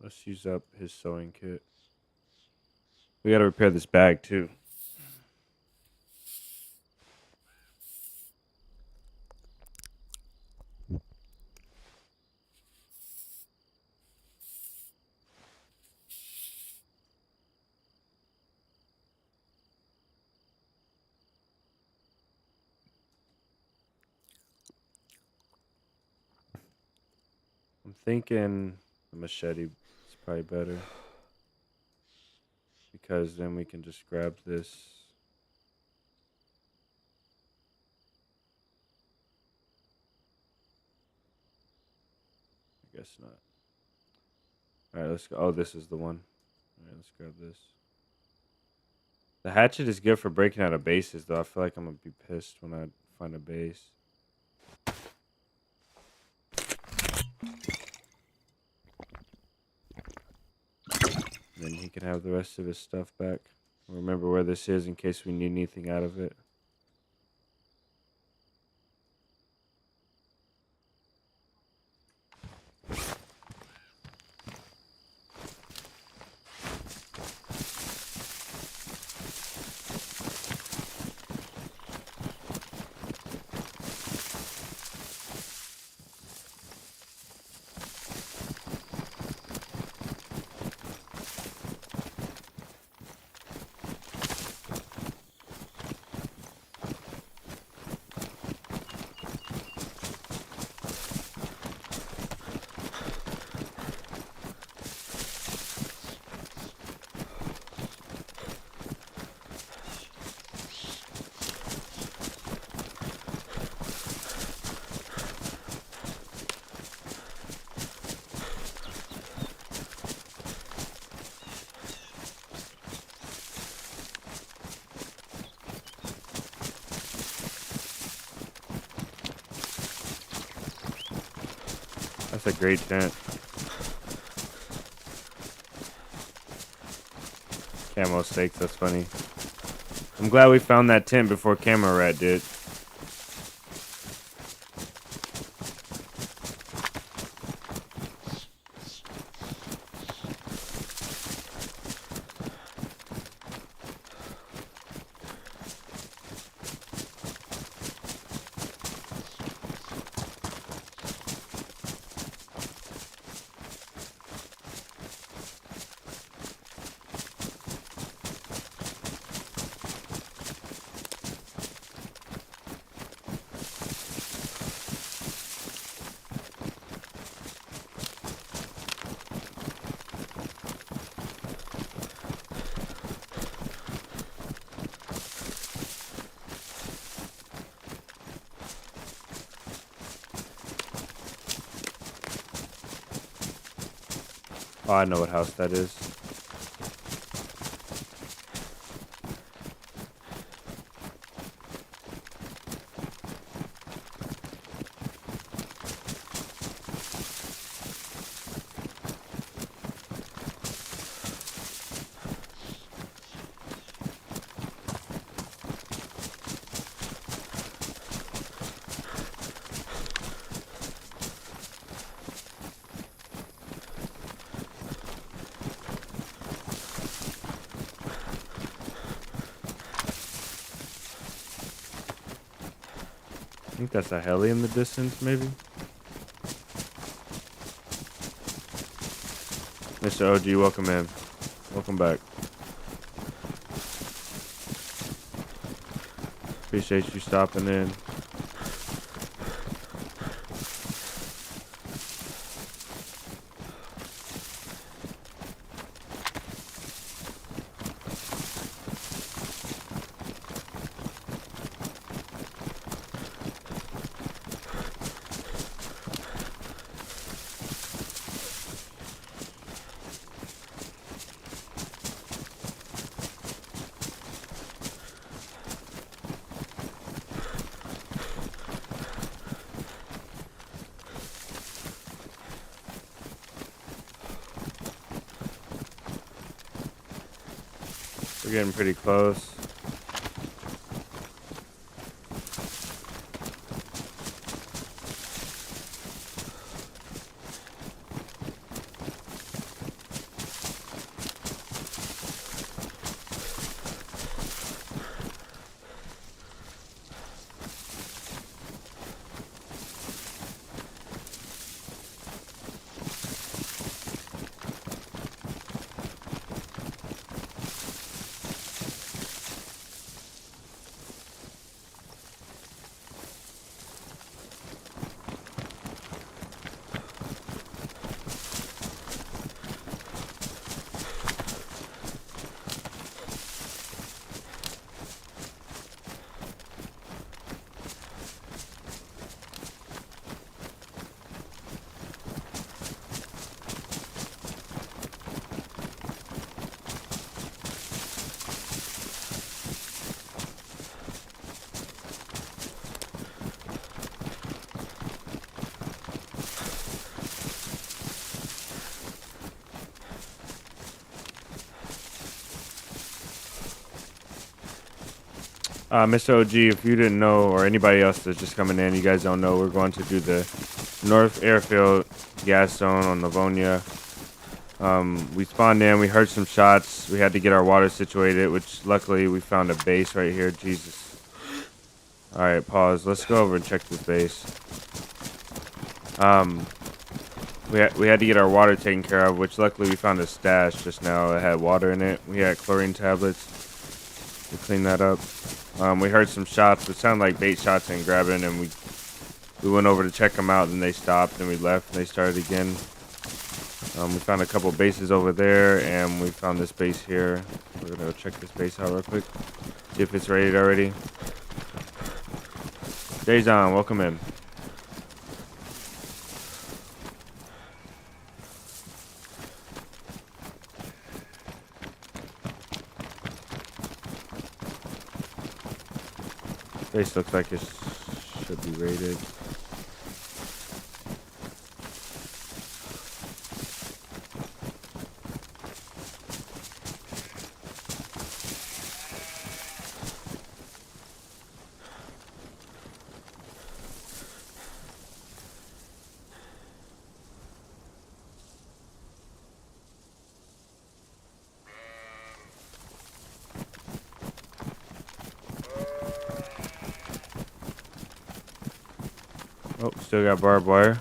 Let's use up his sewing kit. We gotta repair this bag too. I'm thinking the machete is probably better because then we can just grab this. I guess not. Alright, let's go. Oh, this is the one. Alright, let's grab this. The hatchet is good for breaking out of bases, though. I feel like I'm going to be pissed when I find a base. And then he can have the rest of his stuff back. Remember where this is in case we need anything out of it. That's a great tent. Camo steaks, that's funny. I'm glad we found that tent before Camera Rat did. Oh, I know what house that is. I think that's a heli in the distance, maybe. Mr. OG, welcome in. Welcome back. Appreciate you stopping in. We're getting pretty close. Mr. OG, if you didn't know, or anybody else that's just coming in, you guys don't know, we're going to do the North Airfield gas zone on Livonia. We spawned in, we heard some shots, we had to get our water situated, which luckily we found a base right here. Jesus. Alright, pause. Let's go over and check this base. We had to get our water taken care of, which luckily we found a stash just now that had water in it. We had chlorine tablets. We cleaned that up. We heard some shots, which sounded like bait shots and grabbing, and we went over to check them out, and they stopped, and we left, and they started again. We found a couple bases over there, and we found this base here. We're gonna go check this base out real quick, see if it's raided already. 𝙏𝙤𝙙𝙧𝙚, welcome in. Base looks like it should be raided. Oh, still got barbed wire.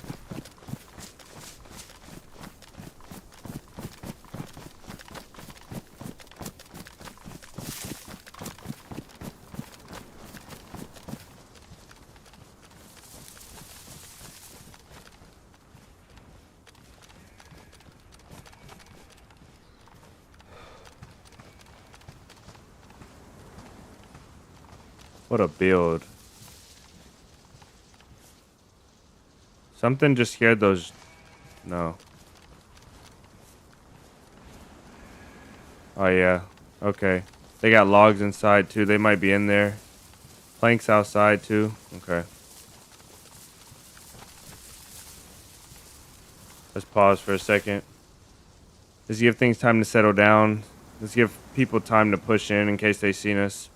What a build. Something just scared those. No. Oh, yeah. Okay. They got logs inside, too. They might be in there. Planks outside, too. Okay. Let's pause for a second. Let's give things time to settle down. Let's give people time to push in case they've seen us.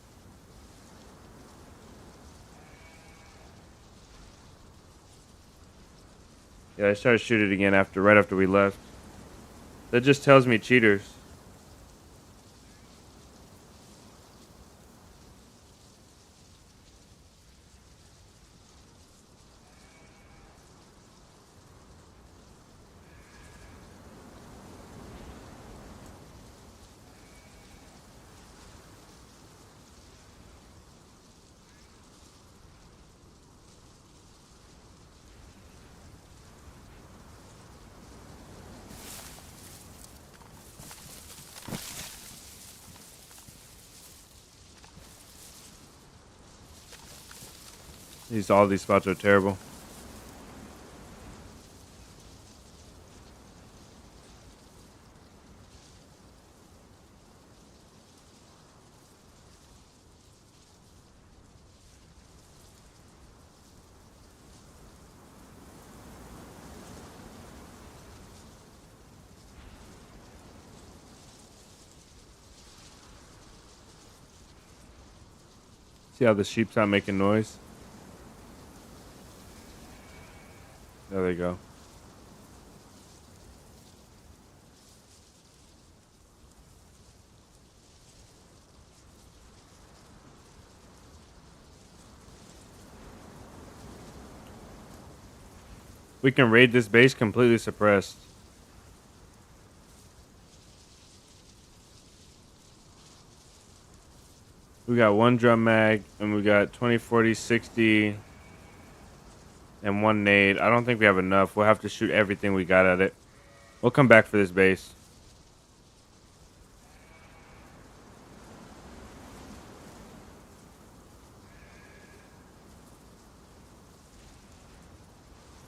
Yeah, I started shooting again right after we left. That just tells me cheaters. All these spots are terrible. See how the sheep's not making noise? There they go. We can raid this base completely suppressed. We got one drum mag, and we got 20, 40, 60, and one nade. I don't think we have enough. We'll have to shoot everything we got at it. We'll come back for this base.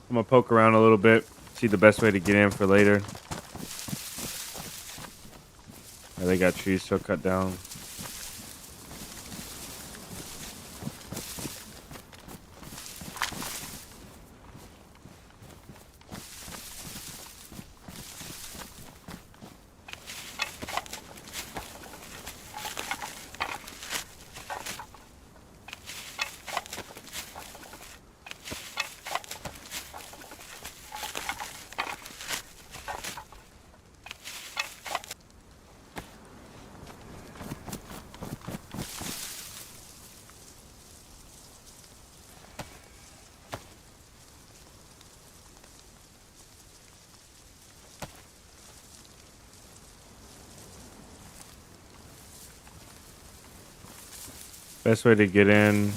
I'm gonna poke around a little bit, see the best way to get in for later. Yeah, they got trees still cut down. Best way to get in.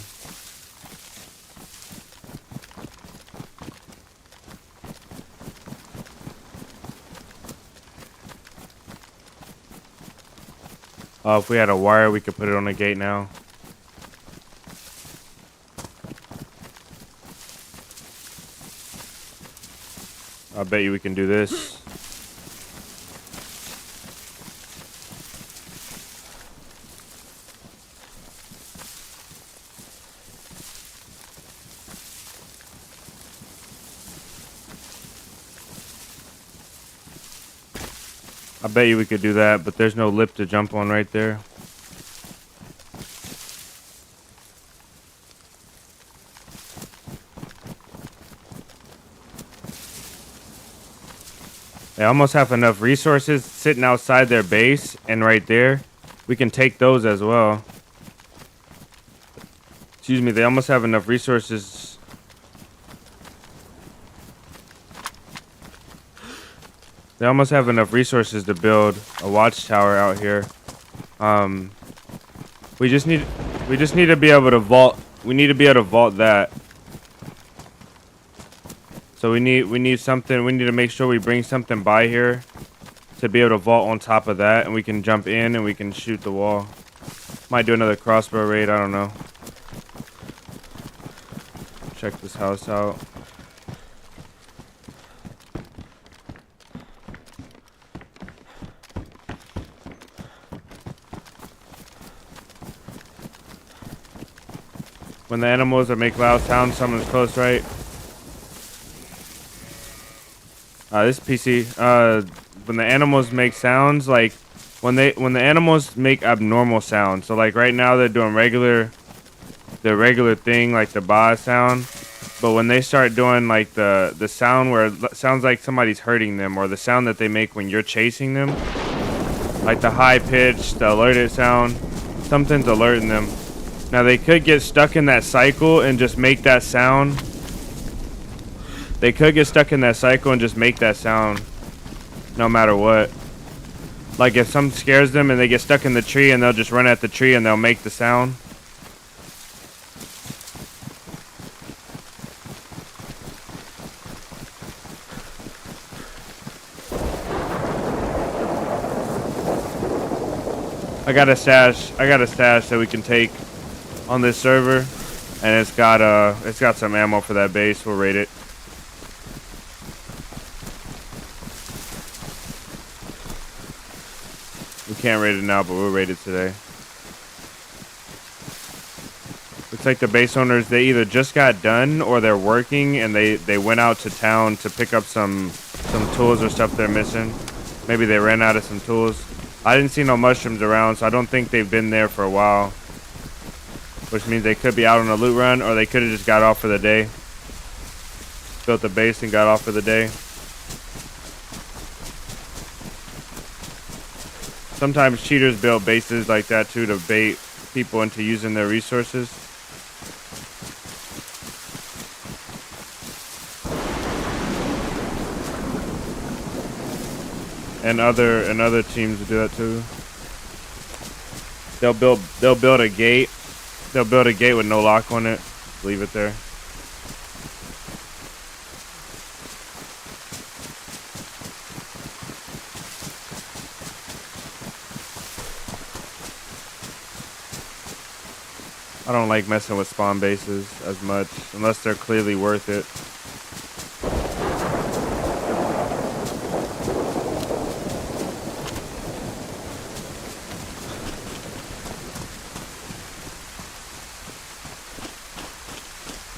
Oh, if we had a wire, we could put it on the gate now. I bet you we can do this. I bet you we could do that, but there's no lip to jump on right there. They almost have enough resources sitting outside their base, and right there, we can take those as well. Excuse me, they almost have enough resources. They almost have enough resources to build a watchtower out here. We just need to be able to vault. We need to be able to vault that. So we need something. We need to make sure we bring something by here to be able to vault on top of that, and we can jump in and we can shoot the wall. Might do another crossbow raid. I don't know. Check this house out. When the animals that make loud sounds, someone's close, right? This PC. When the animals make sounds, like when the animals make abnormal sounds. So like right now they're doing the regular thing, like the ba sound. But when they start doing like the sound where it sounds like somebody's hurting them, or the sound that they make when you're chasing them, like the high pitch, the alerted sound, something's alerting them. Now they could get stuck in that cycle and just make that sound. They could get stuck in that cycle and just make that sound no matter what. Like if something scares them and they get stuck in the tree, and they'll just run at the tree and they'll make the sound. I got a stash that we can take on this server, and it's got some ammo for that base. We'll raid it. We can't raid it now, but we'll raid it today. Looks like the base owners, they either just got done or they're working, and they went out to town to pick up some tools or stuff they're missing. Maybe they ran out of some tools. I didn't see no mushrooms around, so I don't think they've been there for a while. Which means they could be out on a loot run, or they could have just got off for the day. Built a base and got off for the day. Sometimes cheaters build bases like that too to bait people into using their resources. And other teams do that too. They'll build a gate. They'll build a gate with no lock on it. Leave it there. I don't like messing with spawn bases as much unless they're clearly worth it.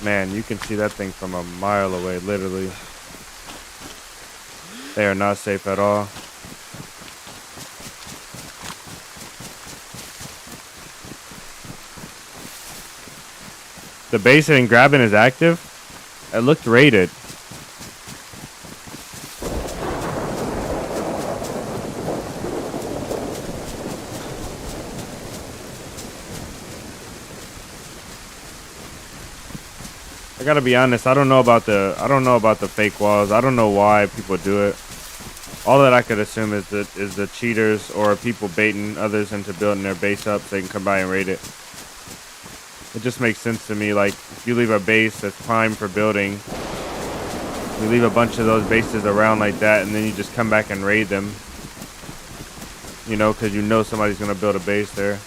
Man, you can see that thing from a mile away, literally. They are not safe at all. The base and grabbing is active. It looked raided. I gotta be honest, I don't know about the fake walls. I don't know why people do it. All that I could assume is the cheaters or people baiting others into building their base up so they can come by and raid it. It just makes sense to me. Like, if you leave a base that's prime for building, you leave a bunch of those bases around like that, and then you just come back and raid them. You know, because you know somebody's going to build a base there.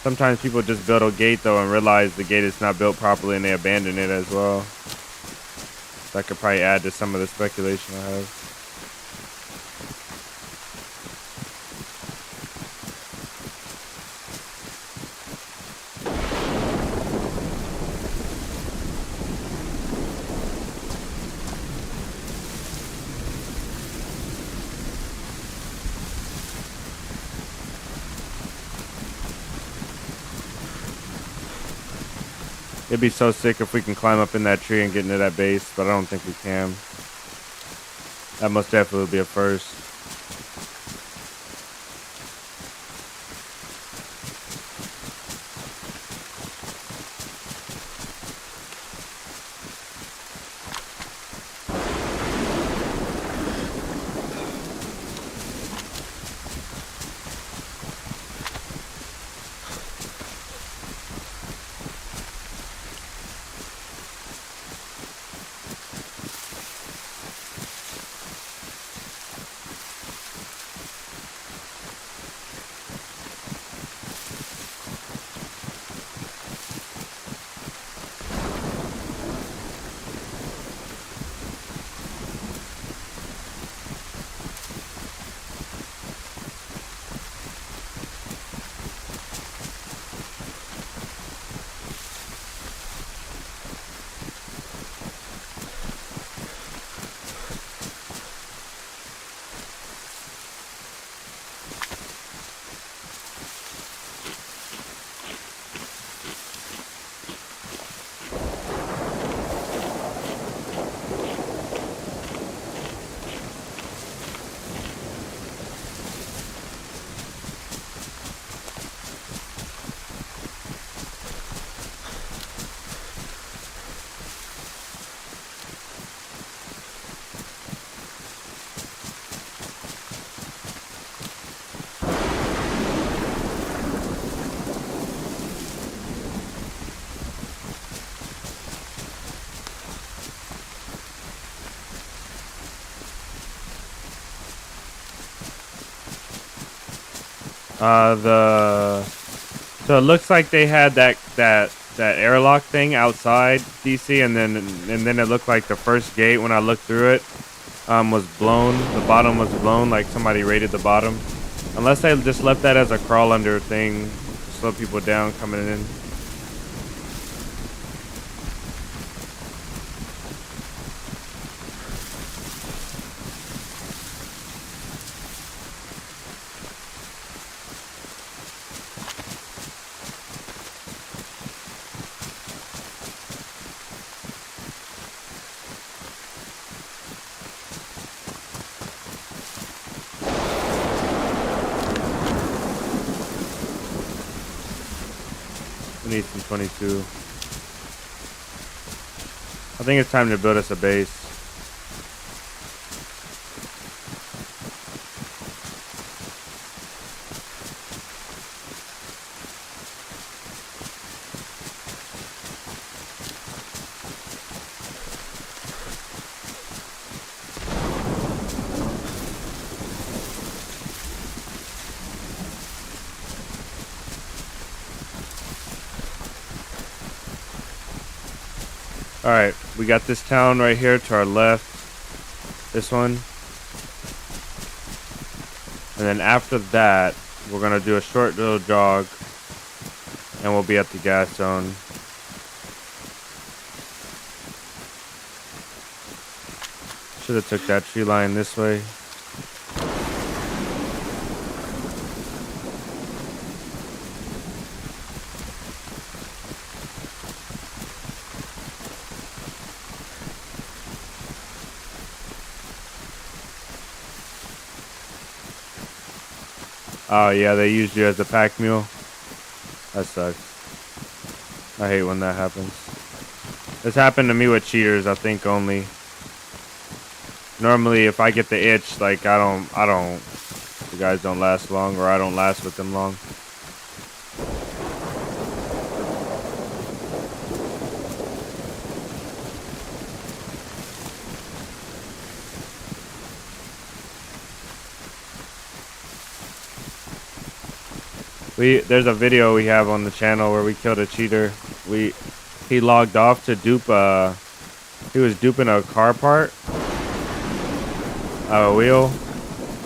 Sometimes people just build a gate, though, and realize the gate is not built properly, and they abandon it as well. That could probably add to some of the speculation I have. It'd be so sick if we can climb up in that tree and get into that base, but I don't think we can. That most definitely would be a first. So it looks like they had that airlock thing outside DC, and then it looked like the first gate when I looked through it was blown. The bottom was blown, like somebody raided the bottom. Unless they just left that as a crawl under thing to slow people down coming in. We need some 22. I think it's time to build us a base. Alright, we got this town right here to our left. This one. And then after that, we're going to do a short little jog. And we'll be at the gas zone. Should have took that tree line this way. Oh yeah, they used you as a pack mule. That sucks. I hate when that happens. This happened to me with cheaters, I think only. Normally if I get the itch, like the guys don't last long, or I don't last with them long. There's a video we have on the channel where we killed a cheater. He logged off to dupe he was duping a car part, a wheel,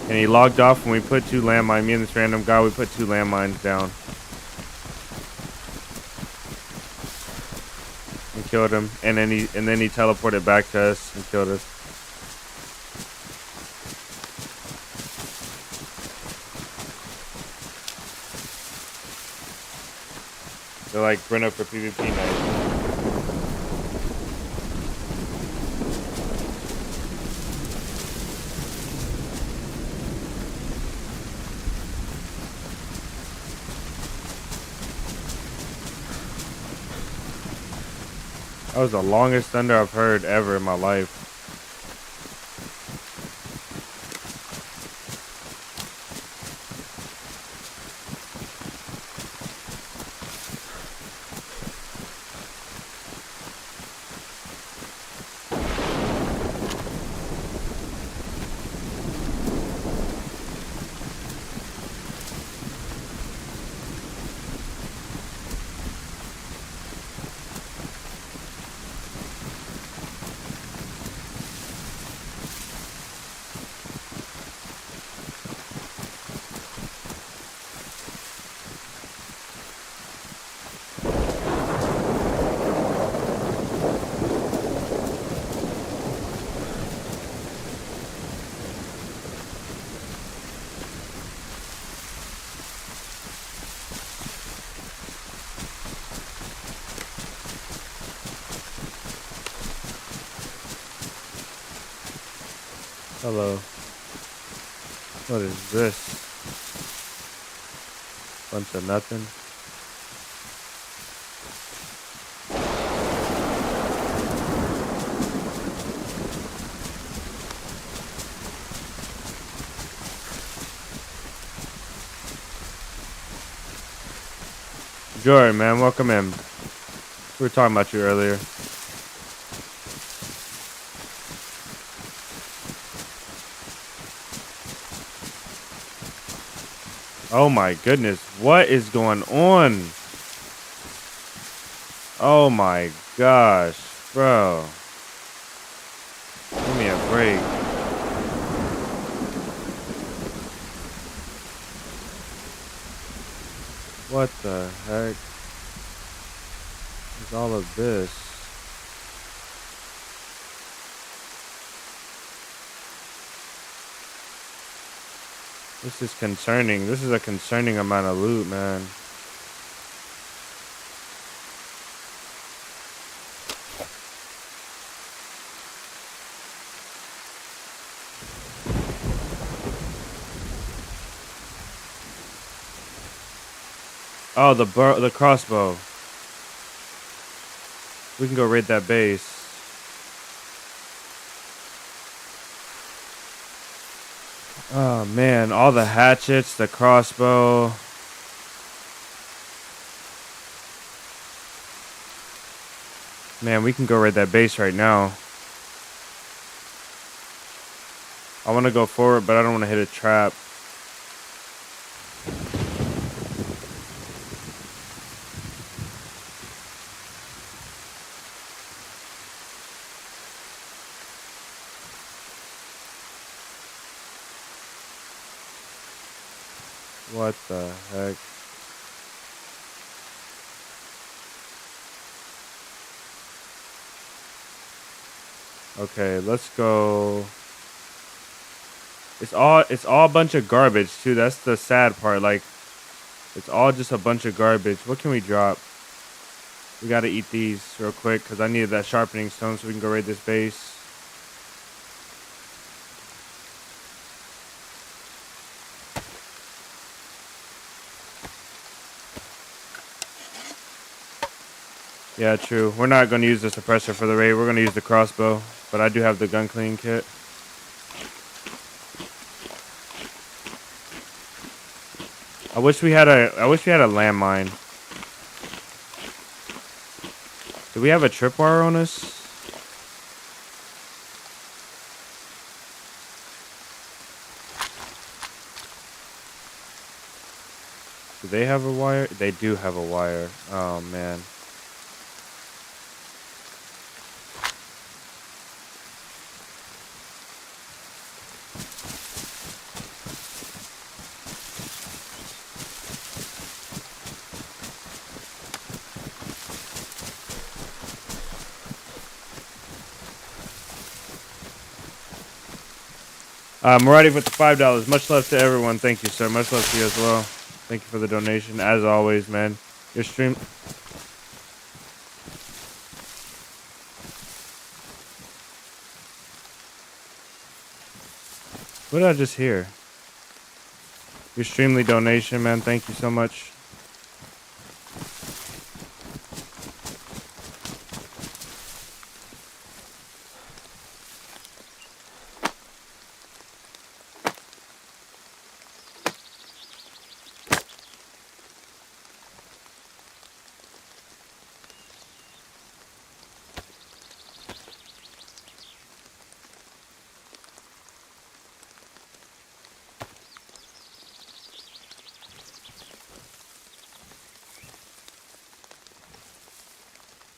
and he logged off and we put 2 landmines. Me and this random guy, we put 2 landmines down and killed him. And then he teleported back to us and killed us. They're like run up for PvP night. That was the longest thunder I've heard ever in my life. Hello. What is this? Bunch of nothing. Jordan, man, welcome in. We were talking about you earlier. Oh my goodness, what is going on? Oh my gosh, bro. Give me a break. What the heck is all of this? This is concerning. This is a concerning amount of loot, man. Oh, the crossbow. We can go raid that base. Oh man, all the hatchets, the crossbow. Man, we can go raid that base right now. I want to go forward, but I don't want to hit a trap. What the heck? Okay, let's go. It's all a bunch of garbage too. That's the sad part. Like, it's all just a bunch of garbage. What can we drop? We gotta eat these real quick because I needed that sharpening stone so we can go raid this base. Yeah, true. We're not going to use the suppressor for the raid. We're going to use the crossbow, but I do have the gun clean kit. I wish we had a landmine. Do we have a tripwire on us? Do they have a wire? They do have a wire. Oh, man. Maradi with the $5. Much love to everyone. Thank you, sir. Much love to you as well. Thank you for the donation. As always, man. Your stream... What did I just hear? Your Streamly donation, man. Thank you so much.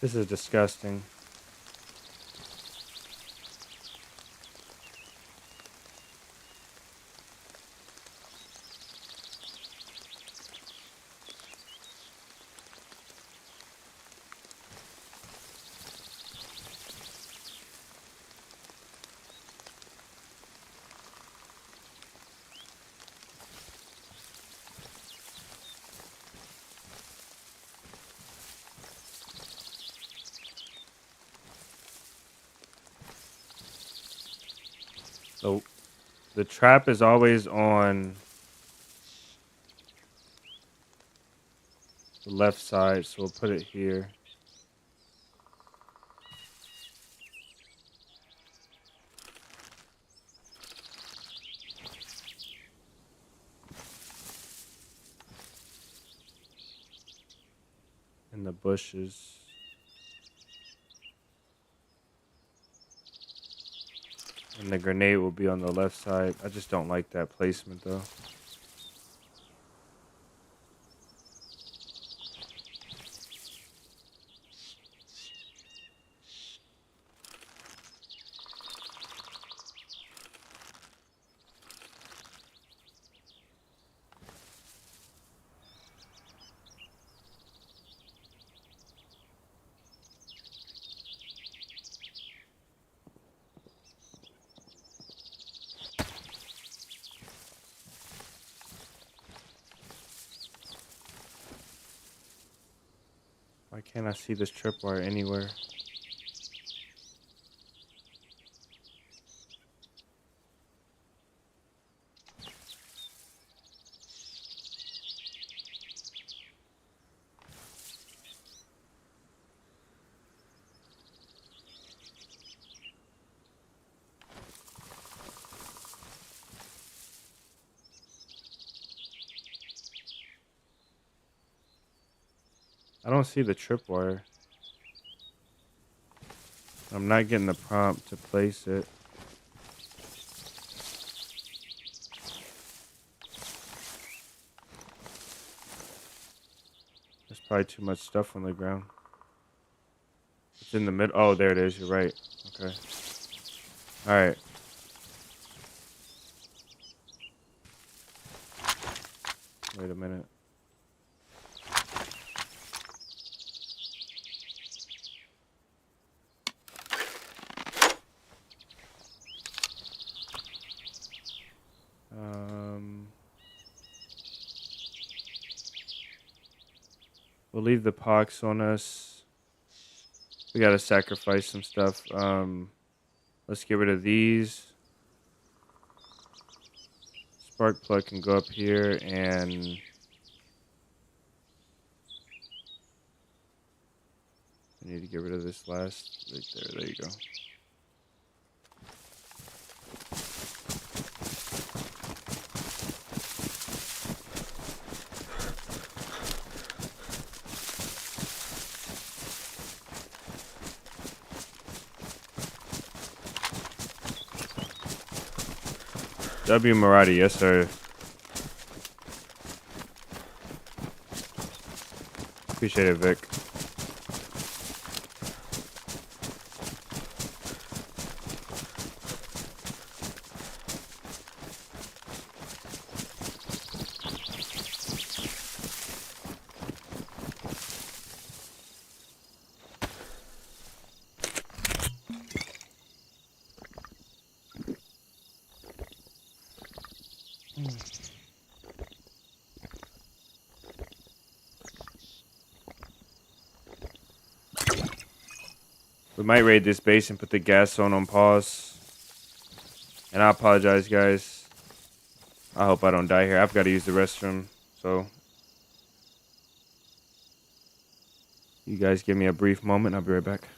This is disgusting. So the trap is always on the left side, so we'll put it here. In the bushes. And the grenade will be on the left side. I just don't like that placement though. Why can't I see this tripwire anywhere? I don't see the tripwire. I'm not getting the prompt to place it. There's probably too much stuff on the ground. It's in the middle. Oh, there it is. You're right. Okay. All right. Wait a minute. We'll leave the pox on us. We gotta sacrifice some stuff. Let's get rid of these. Spark plug can go up here, and I need to get rid of this last right there. There you go. W. Maradi, yes sir. Appreciate it, Vic. We might raid this base and put the gas zone on pause. And I apologize, guys. I hope I don't die here. I've got to use the restroom, so you guys give me a brief moment. I'll be right back.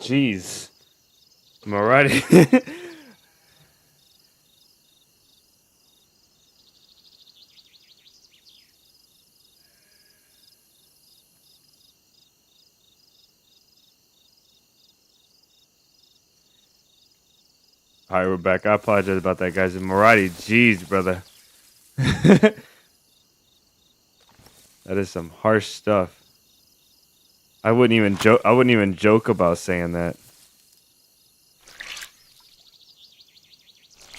Jeez. Alrighty. Alright, we're back. I apologize about that, guys. Marathi, jeez, brother. That is some harsh stuff. I wouldn't even joke about saying that.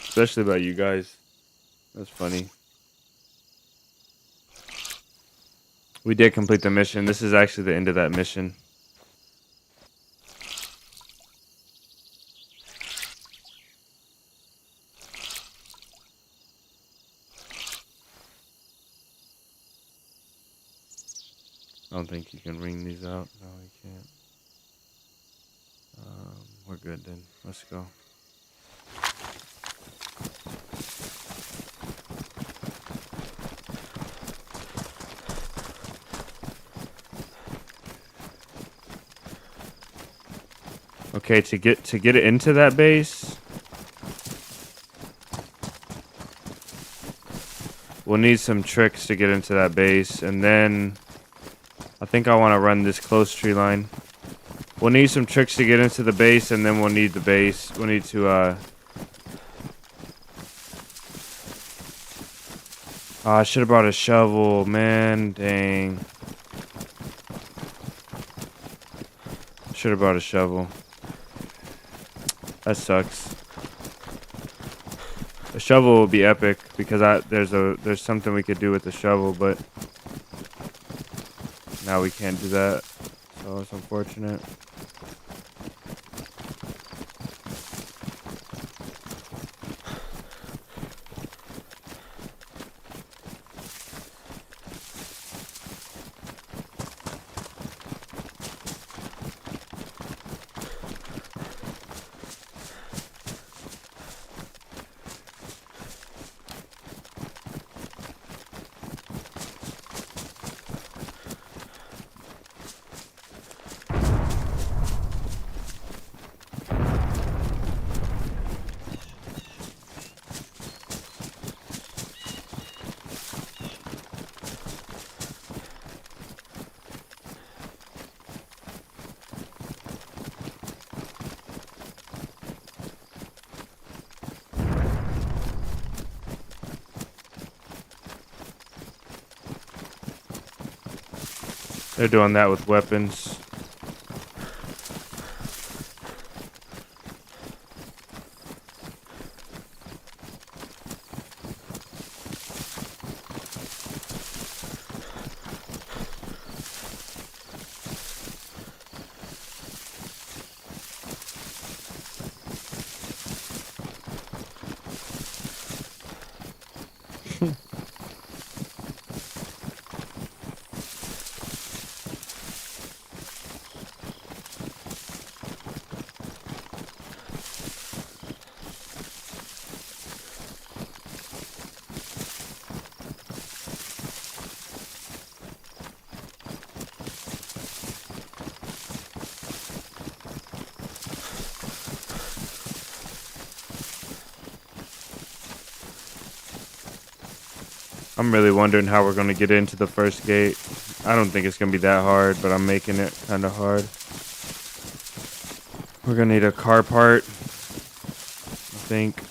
Especially about you guys. That's funny. We did complete the mission. This is actually the end of that mission. I don't think you can ring these out. No, you can't. We're good then. Let's go. Okay, to get it into that base, we'll need some tricks to get into that base, and then I think I want to run this close tree line. We'll need some tricks to get into the base, and then we'll need the base. We'll need to I should have brought a shovel, man. Dang. Should have brought a shovel. That sucks. A shovel would be epic because there's something we could do with the shovel, but now we can't do that. So it's unfortunate. They're doing that with weapons. I'm really wondering how we're going to get into the first gate. I don't think it's going to be that hard, but I'm making it kind of hard. We're going to need a car part, I think.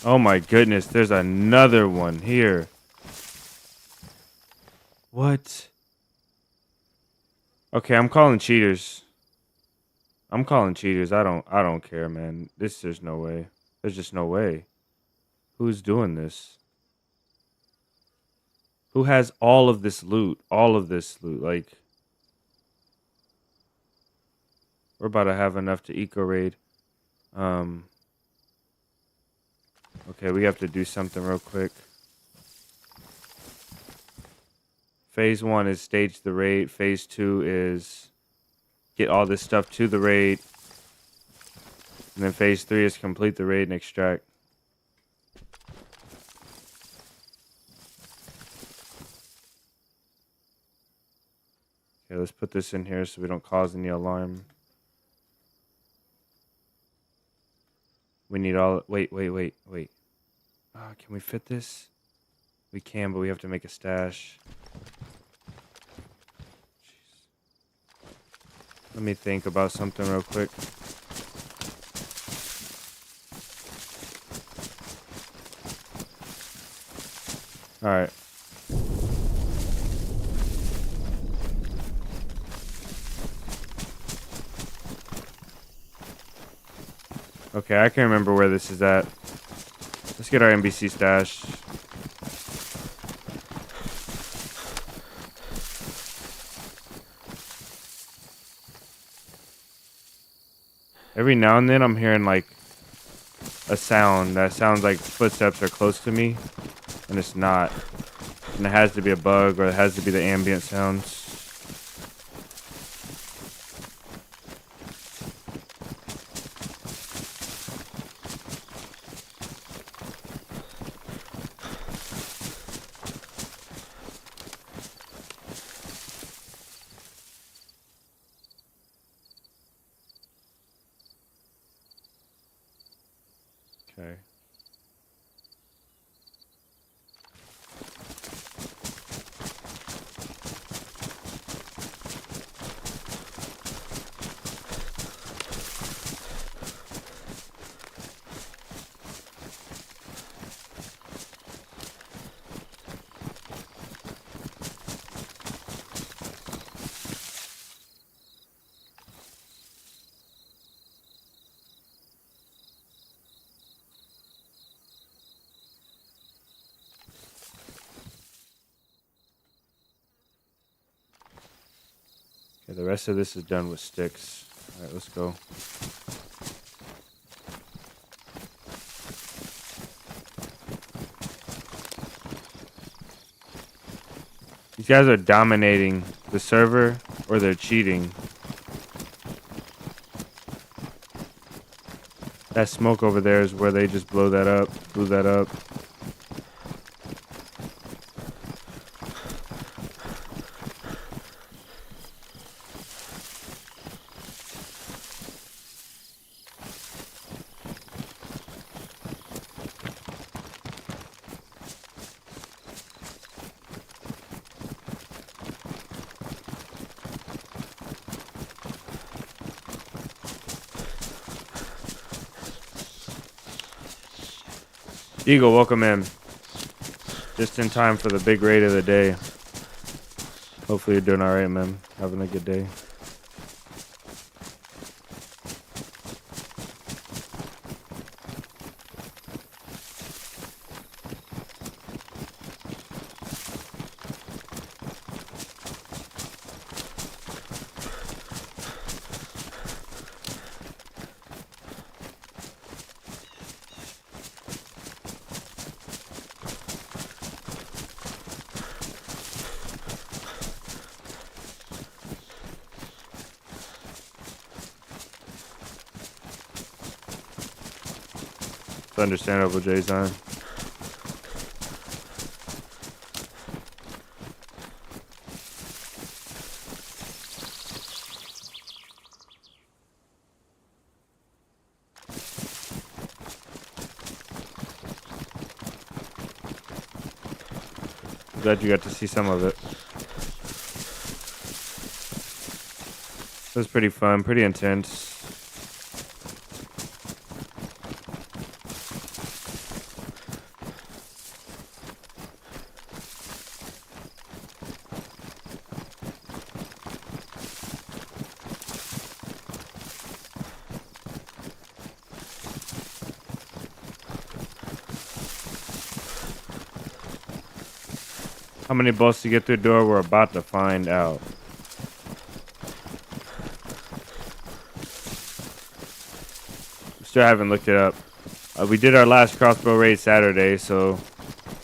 Oh my goodness, there's another one here. What? Okay, I'm calling cheaters. I'm calling cheaters. I don't care, man. There's no way. There's just no way. Who's doing this? Who has all of this loot? All of this loot, like we're about to have enough to eco raid. Okay, we have to do something real quick. Phase 1 is stage the raid. Phase 2 is get all this stuff to the raid. And then phase 3 is complete the raid and extract. Okay, let's put this in here so we don't cause any alarm. We need all... Wait. Can we fit this? We can, but we have to make a stash. Jeez. Let me think about something real quick. Alright. Okay, I can remember where this is at. Let's get our NBC stash. Every now and then I'm hearing like a sound that sounds like footsteps are close to me, and it's not. And it has to be a bug, or it has to be the ambient sounds. Okay. Okay, the rest of this is done with sticks. Alright, let's go. These guys are dominating the server, or they're cheating. That smoke over there is where they just blew that up. Eagle, welcome in. Just in time for the big raid of the day. Hopefully you're doing alright, man. Having a good day. It's understandable, 𝙦𝙬𝙙. Glad you got to see some of it. It was pretty fun, pretty intense. How many bolts to get through the door? We're about to find out. Still haven't looked it up. We did our last crossbow raid Saturday, so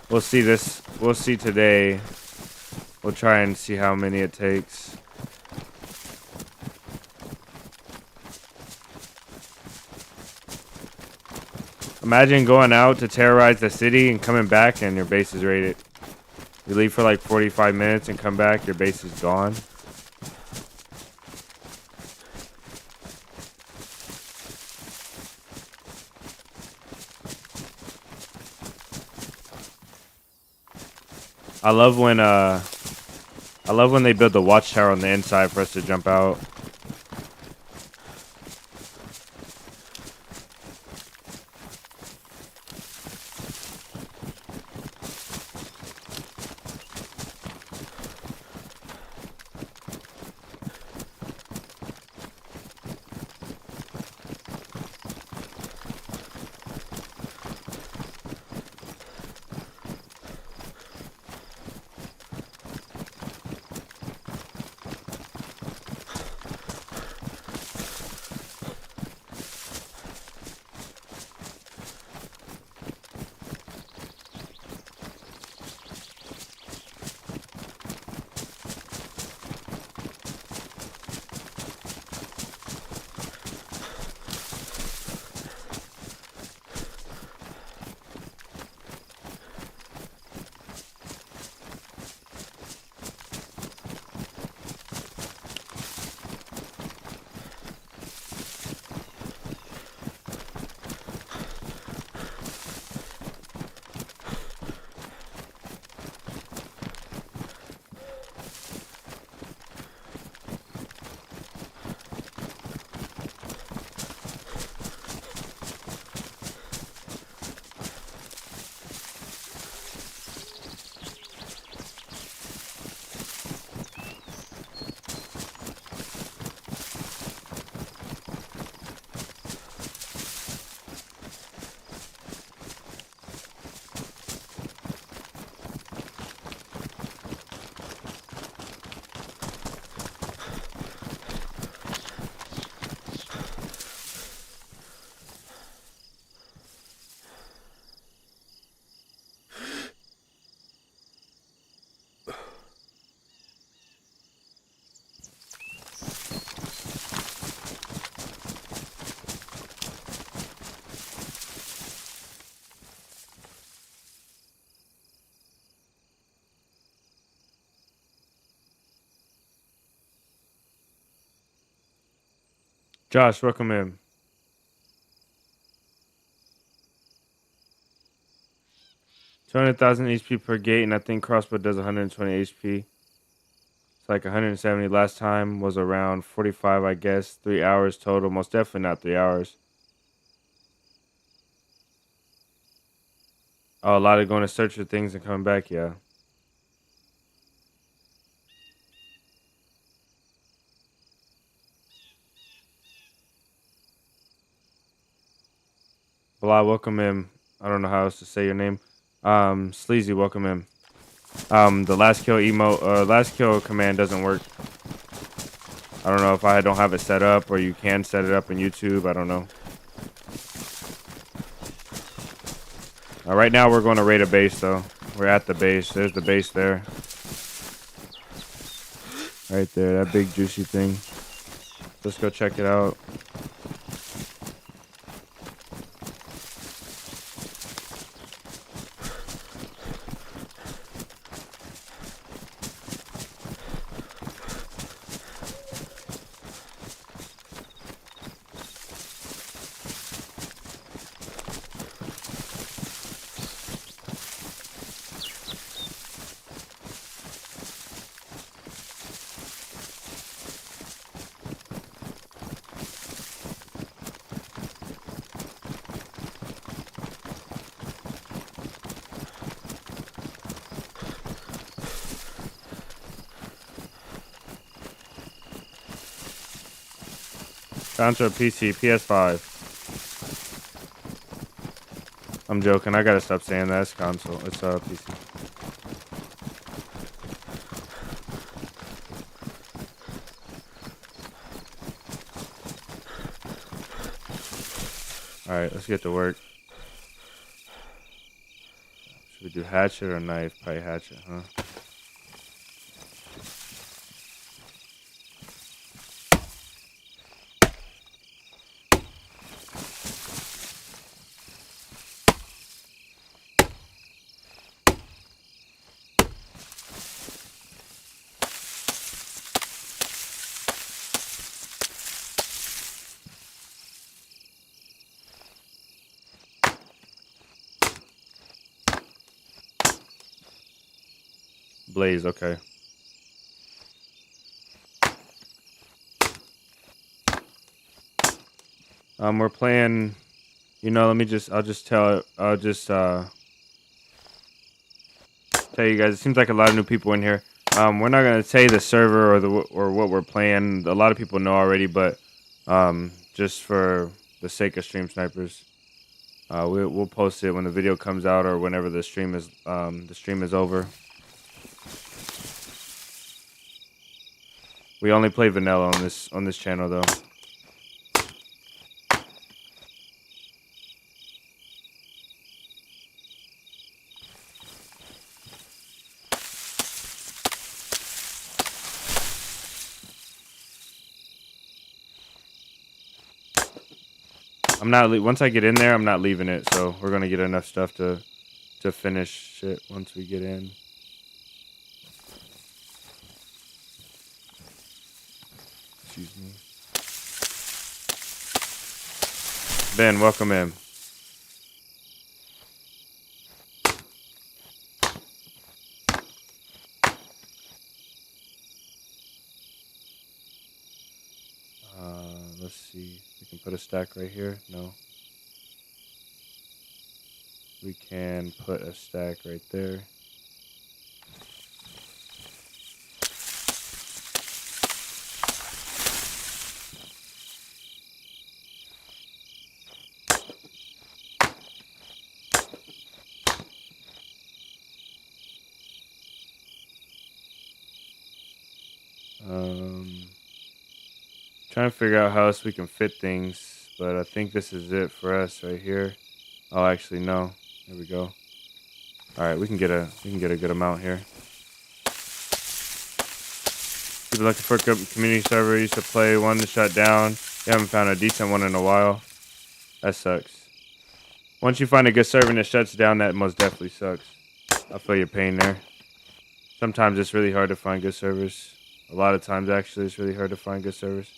we'll see this. We'll see today. We'll try and see how many it takes. Imagine going out to terrorize the city and coming back and your base is raided. You leave for like 45 minutes and come back, your base is gone. I love when they build the watchtower on the inside for us to jump out. Josh, welcome in. 200,000 HP per gate, and I think crossbow does 120 HP. It's like 170 last time, was around 45, I guess. 3 hours total. Most definitely not 3 hours. Oh, a lot of going to search for things and coming back, yeah. Blah, welcome in. I don't know how else to say your name. Sleazy, welcome in. The last kill last kill command doesn't work. I don't know if I don't have it set up or you can set it up in YouTube. I don't know. Right now we're going to raid a base though. We're at the base. There's the base there. Right there, that big juicy thing. Let's go check it out. Down to a PC, PS5. I'm joking. I gotta stop saying that. It's console. It's PC. All right, let's get to work. We do hatchet or knife? Probably hatchet, huh? Blaze, okay. We're playing, I'll just tell you guys, it seems like a lot of new people in here. We're not gonna say the server or what we're playing. A lot of people know already, but just for the sake of stream snipers, we'll post it when the video comes out or whenever the stream is over. We only play vanilla on this channel though. Once I get in there, I'm not leaving it. So we're gonna get enough stuff to finish it once we get in. Excuse me. Ben, welcome in. Let's see. We can put a stack right here. No. We can put a stack right there. Trying to figure out how else we can fit things, but I think this is it for us right here. Oh, actually, no. There we go. All right, we can get a good amount here. People looking for a community server. Used to play one to shut down. You haven't found a decent one in a while. That sucks. Once you find a good server that shuts down, that most definitely sucks. I feel your pain there. Sometimes it's really hard to find good servers. A lot of times, actually, it's really hard to find good servers.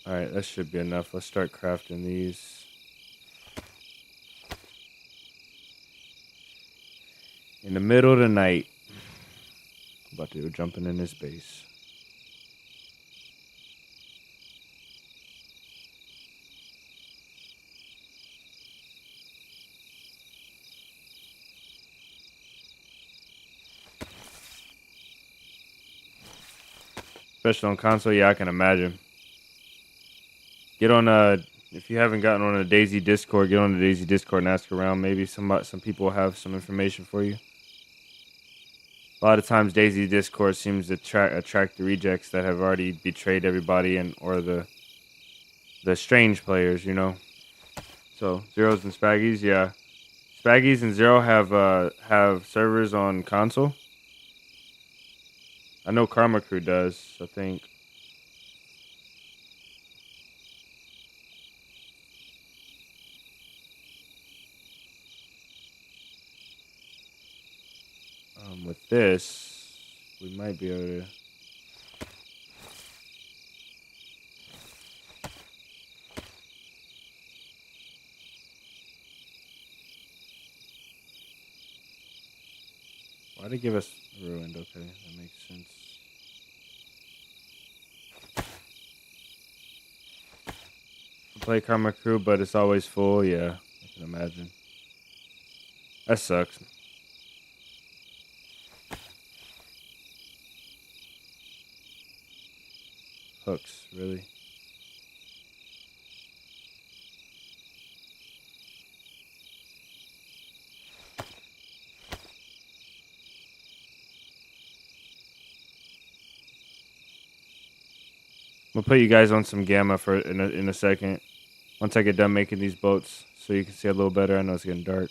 Alright, that should be enough. Let's start crafting these. In the middle of the night. About to go jumping in this base. Especially on console, yeah, I can imagine. Get on if you haven't gotten on a DayZ Discord, get on the DayZ Discord and ask around. Maybe some people will have some information for you. A lot of times DayZ Discord seems to attract the rejects that have already betrayed everybody or the strange players, So Zeros and Spaggies, yeah. Spaggies and Zero have servers on console. I know Karma Crew does, I think. With this, we might be able to. Why'd it give us ruined? Okay, that makes sense. Play Karma Crew, but it's always full. Yeah, I can imagine. That sucks. Hooks, really? We'll put you guys on some gamma for in a second. Once I get done making these boats, so you can see a little better. I know it's getting dark.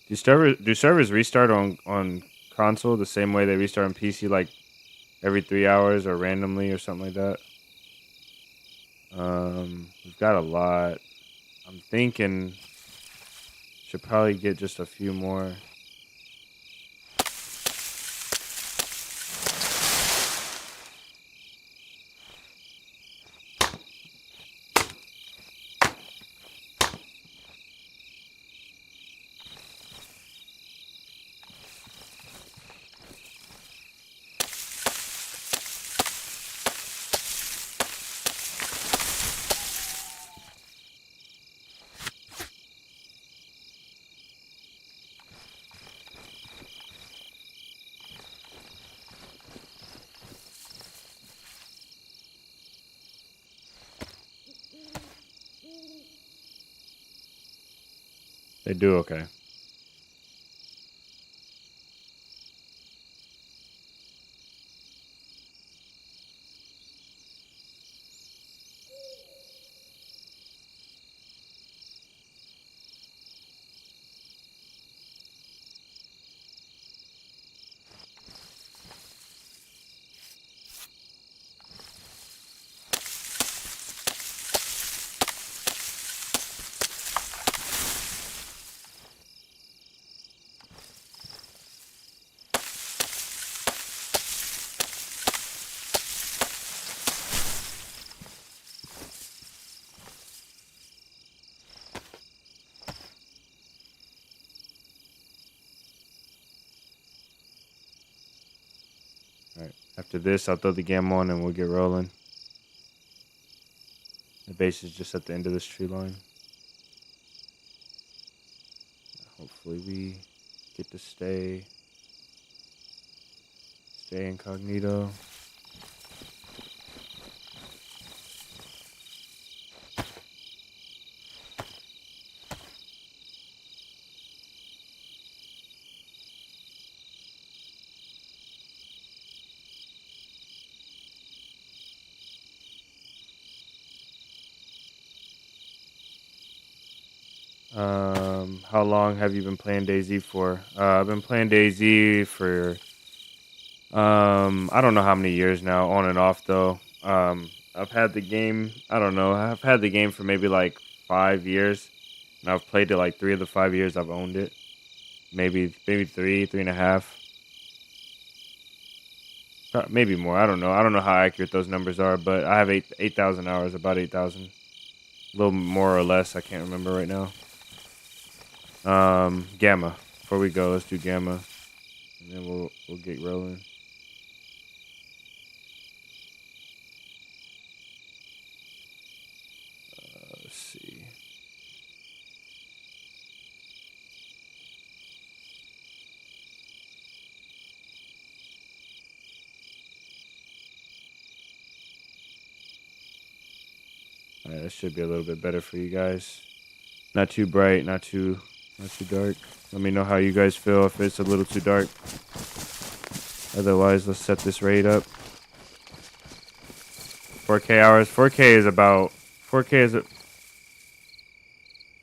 Do servers restart on console the same way they restart on PC, like every 3 hours or randomly or something like that? We've got a lot. I'm thinking should probably get just a few more. They do okay. Alright, after this, I'll throw the gamma on and we'll get rolling. The base is just at the end of this tree line. Hopefully we get to stay incognito. How long have you been playing DayZ for? I've been playing DayZ for I don't know how many years now, on and off though. I've had the game, I don't know, I've had the game for maybe like 5 years, and I've played it like 3 of the 5 years I've owned it. Maybe 3.5. Maybe more. I don't know. I don't know how accurate those numbers are, but I have 8,000 hours, about 8,000. A little more or less, I can't remember right now. Gamma. Before we go, let's do gamma, and then we'll get rolling. Let's see. All right, that should be a little bit better for you guys. Not too bright, not too dark. Let me know how you guys feel if it's a little too dark. Otherwise, let's set this rate up. 4K hours. 4K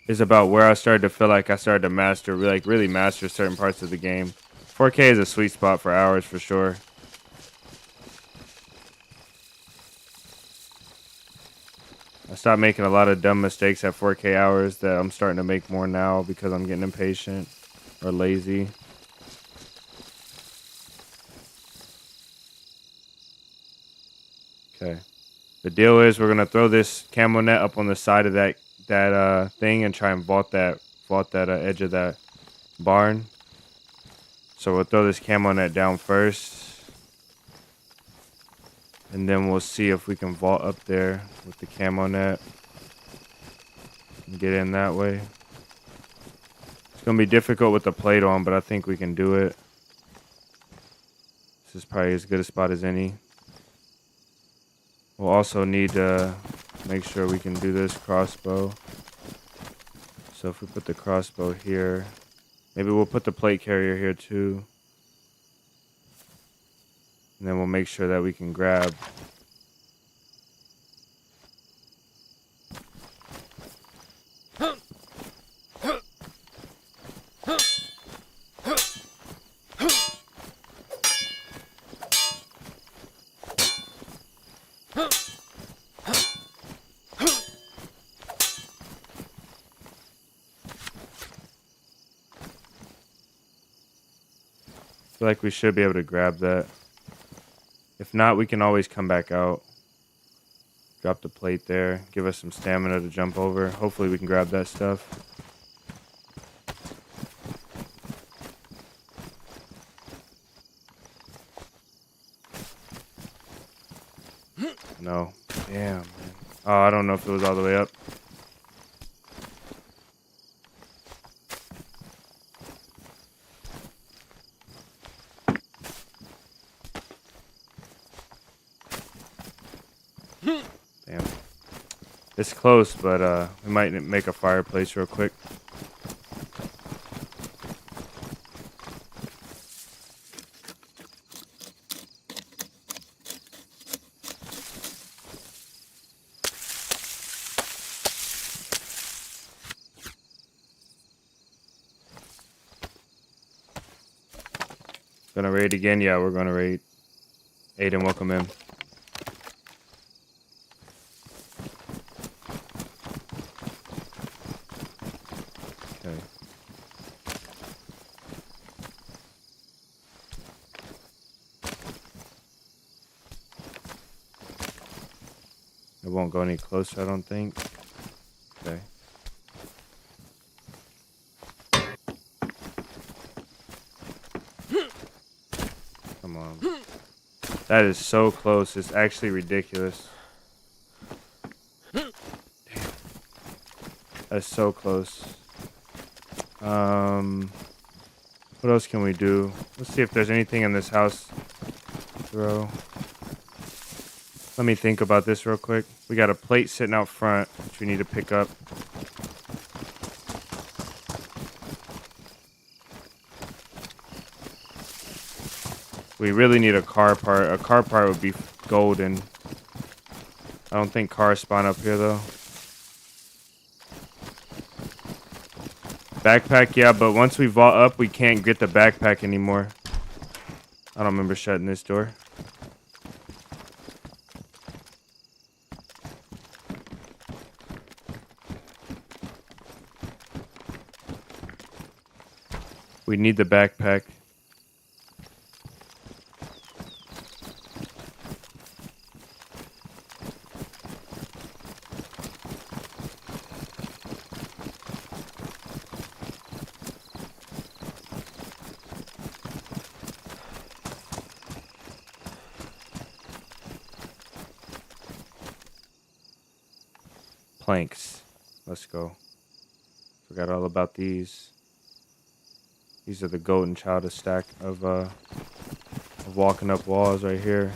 is about where I started to feel like I started to master, like really master certain parts of the game. 4K is a sweet spot for hours for sure. I stopped making a lot of dumb mistakes at 4K hours that I'm starting to make more now because I'm getting impatient or lazy. Okay. The deal is we're gonna throw this camo net up on the side of that thing and try and vault that edge of that barn. So we'll throw this camo net down first, and then we'll see if we can vault up there with the camo net and get in that way. It's gonna be difficult with the plate on, but I think we can do it. This is probably as good a spot as any. We'll also need to make sure we can do this crossbow. So if we put the crossbow here, maybe we'll put the plate carrier here too. And then we'll make sure that we can grab. I feel like we should be able to grab that. If not, we can always come back out. Drop the plate there. Give us some stamina to jump over. Hopefully we can grab that stuff. No. Damn, man. Oh, I don't know if it was all the way up. Damn. It's close, but we might make a fireplace real quick. Gonna raid again? Yeah, we're gonna raid. Aiden, welcome in. Okay. It won't go any closer, I don't think. Okay. Come on. That is so close. It's actually ridiculous. Damn. That's so close. What else can we do? Let's see if there's anything in this house. Throw. Let me think about this real quick. We got a plate sitting out front, which we need to pick up. We really need a car part. A car part would be golden. I don't think cars spawn up here, though. Backpack, yeah, but once we vault up, we can't get the backpack anymore. I don't remember shutting this door. We need the backpack. Planks. Let's go. Forgot all about these. These are the golden child of stack of walking up walls right here.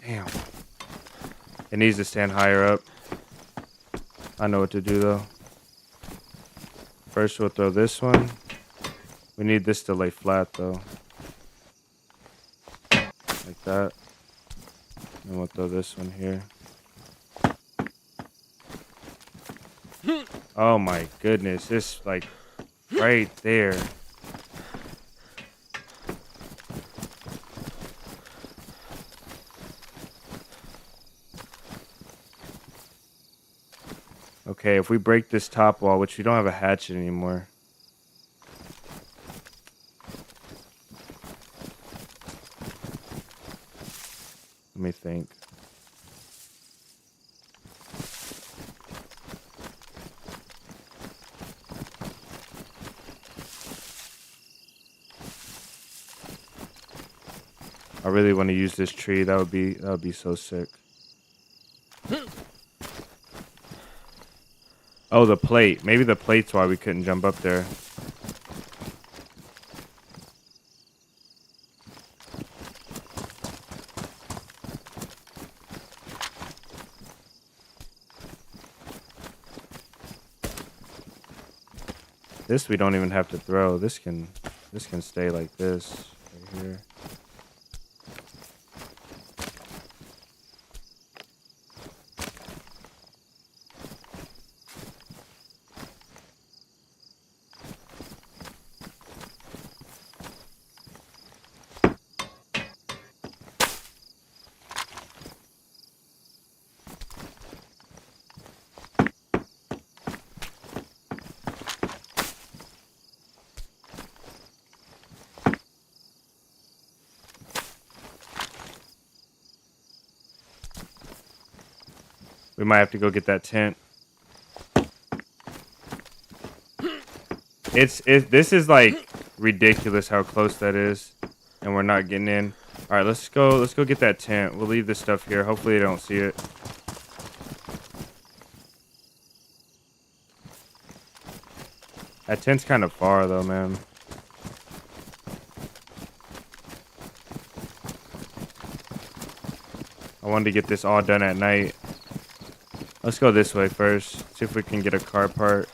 Damn. It needs to stand higher up. I know what to do though. First we'll throw this one. We need this to lay flat though. Like that. And we'll throw this one here. Oh my goodness. It's like right there. Okay, if we break this top wall, which we don't have a hatchet anymore. Let me think. really want to use this tree. That would be so sick. Oh, the plate. Maybe the plate's why we couldn't jump up there. This we don't even have to throw. This can stay like this right here. We might have to go get that tent. This is like ridiculous how close that is, and we're not getting in. All right, let's go get that tent. We'll leave this stuff here. Hopefully they don't see it. That tent's kind of far though, man. I wanted to get this all done at night. Let's go this way first. See if we can get a car part.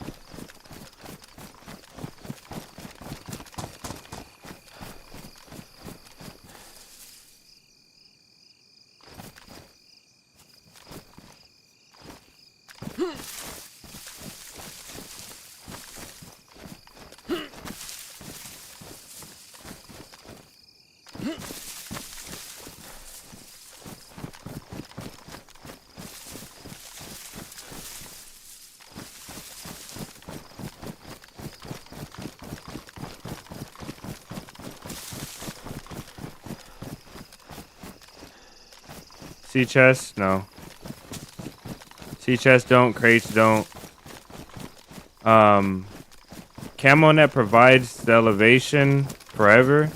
Sea chest? No. Sea chest don't. Crates don't. Camo net provides the elevation forever,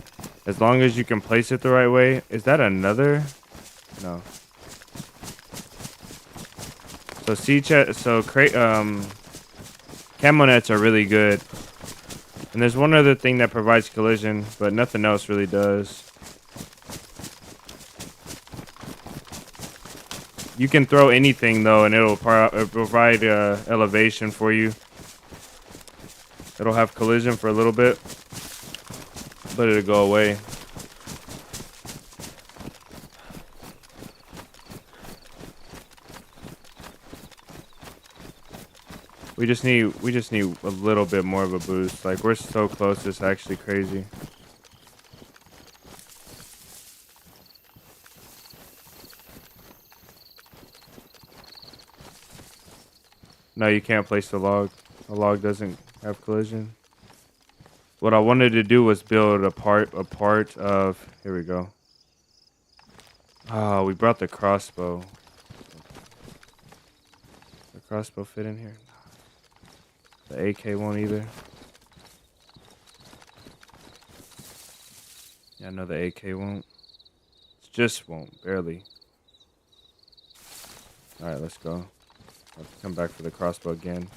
as long as you can place it the right way. Is that another? No. So sea chest. So camo nets are really good. And there's one other thing that provides collision, but nothing else really does. You can throw anything though, and it'll provide elevation for you. It'll have collision for a little bit, but it'll go away. We just need a little bit more of a boost. Like, we're so close, it's actually crazy. No, you can't place the log. A log doesn't have collision. What I wanted to do was build a part of. Here we go. Oh, we brought the crossbow. The crossbow fit in here? The AK won't either. Yeah, I know the AK won't. It just won't, barely. Alright, let's go. I'll have to come back for the crossbow again.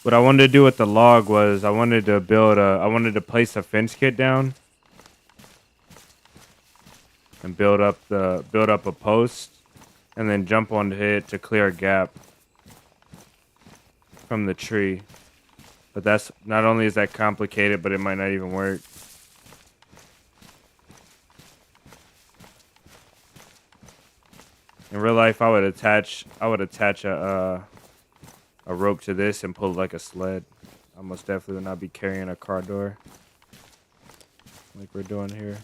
What I wanted to do with the log was I wanted to place a fence kit down and build up a post and then jump onto it to clear a gap from the tree. But that's not only is that complicated, but it might not even work. And real life, I would attach a rope to this and pull it like a sled. I most definitely would not be carrying a car door like we're doing here.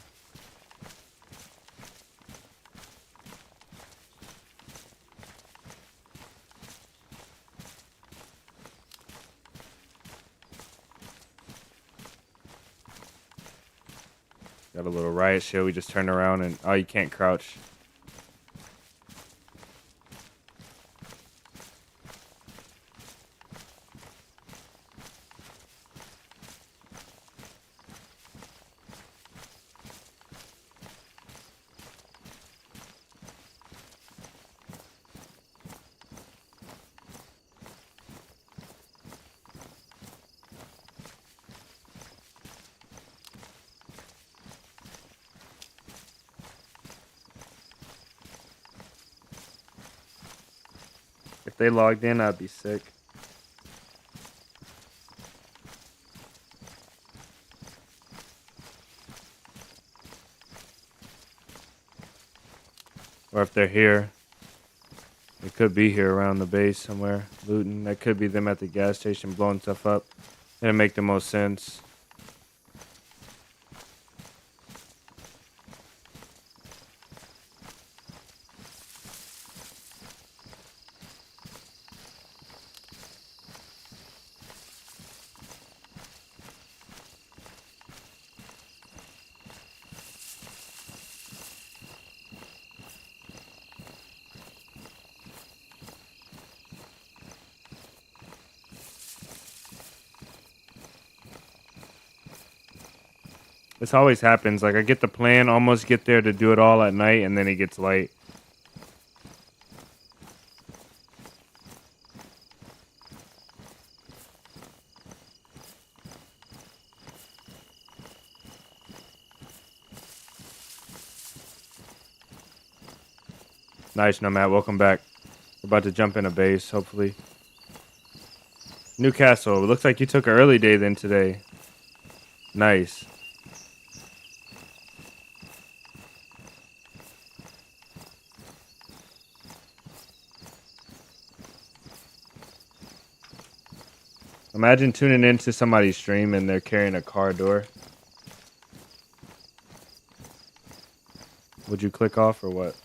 Got a little riot shield. We just turn around and oh, you can't crouch. If they logged in, I'd be sick. Or if they're here, they could be here around the base somewhere, looting. That could be them at the gas station blowing stuff up. It'd make the most sense. This always happens. Like, I get the plan, almost get there to do it all at night, and then it gets light. Nice, Nomad. Welcome back. We're about to jump in a base, hopefully. Newcastle. It looks like you took an early day then today. Nice. Imagine tuning into somebody's stream and they're carrying a car door. Would you click off or what?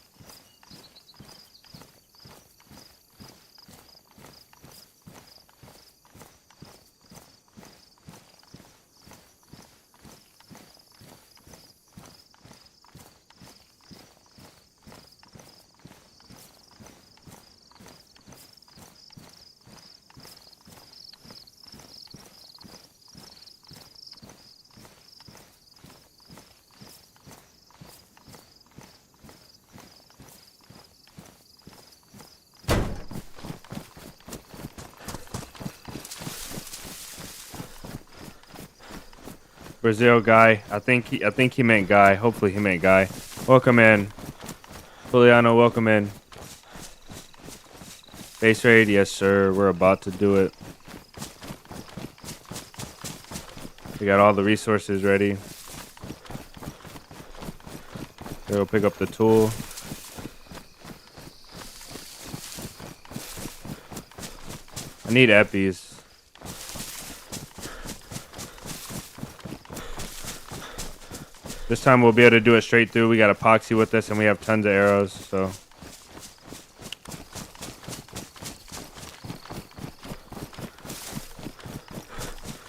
Brazil guy. I think he meant guy. Hopefully he meant guy. Welcome in. Juliano, welcome in. Base raid, yes sir. We're about to do it. We got all the resources ready. Go pick up the tool. I need eppies. This time we'll be able to do it straight through. We got epoxy with us and we have tons of arrows, so.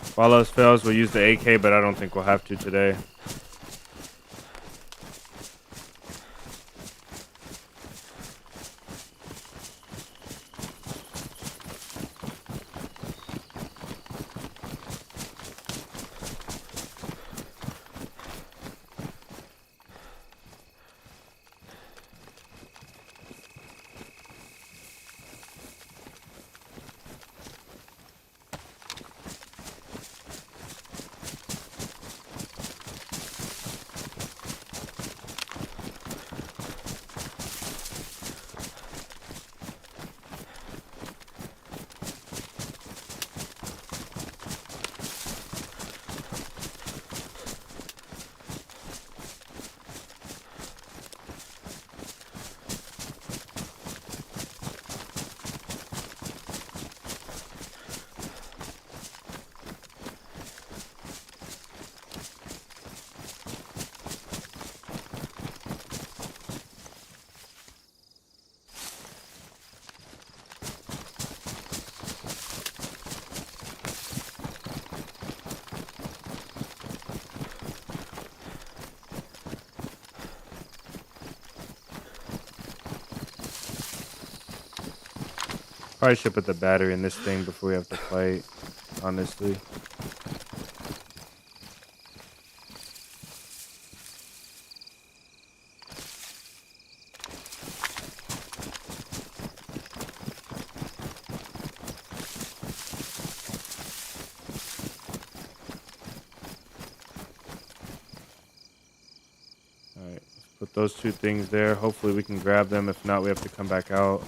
If all else fails, we'll use the AK, but I don't think we'll have to today. Probably should put the battery in this thing before we have to fight, honestly. Alright, let's put those two things there. Hopefully we can grab them. If not, we have to come back out.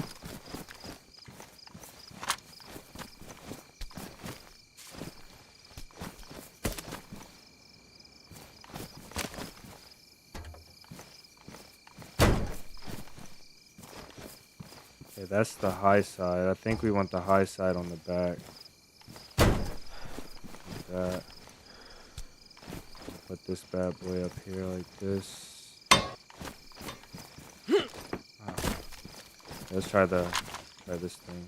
Okay, that's the high side. I think we want the high side on the back. Like that. Put this bad boy up here like this. Let's try this thing.